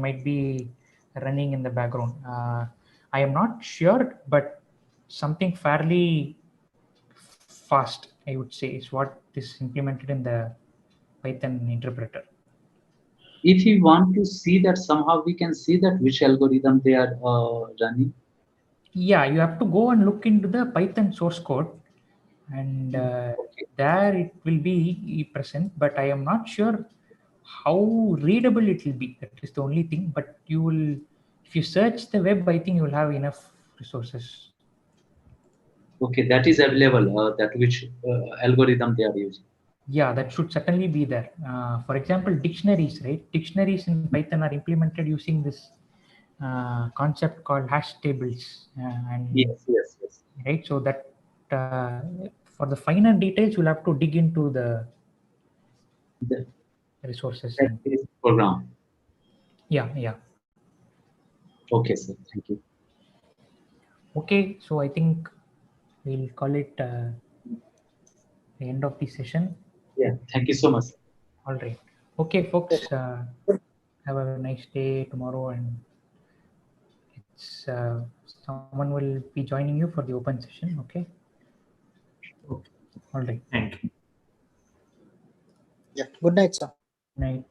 might be running in the background. I am not sure, but something fairly fast, I would say, is what is implemented in the Python interpreter. If you want to see that, somehow we can see that which algorithm they are running. Yeah, you have to go and look into the Python source code, and there it will be present, but I am not sure how readable it will be. That is the only thing. But you will, if you search the web, I think you will have enough resources. Okay, that is available, that which algorithm they are using. Yeah, that should certainly be there. For example, dictionaries, right? Dictionaries in Python are implemented using this concept called hash tables. And yes. Right, so that for the finer details, you'll have to dig into the resources and program. Yeah. Okay, sir. Thank you. Okay, so I think we'll call it the end of the session. Yeah, thank you so much. All right. Okay, folks, have a nice day tomorrow, and someone will be joining you for the open session. Okay. All right. Thank you. Yeah. Good night, sir. Night.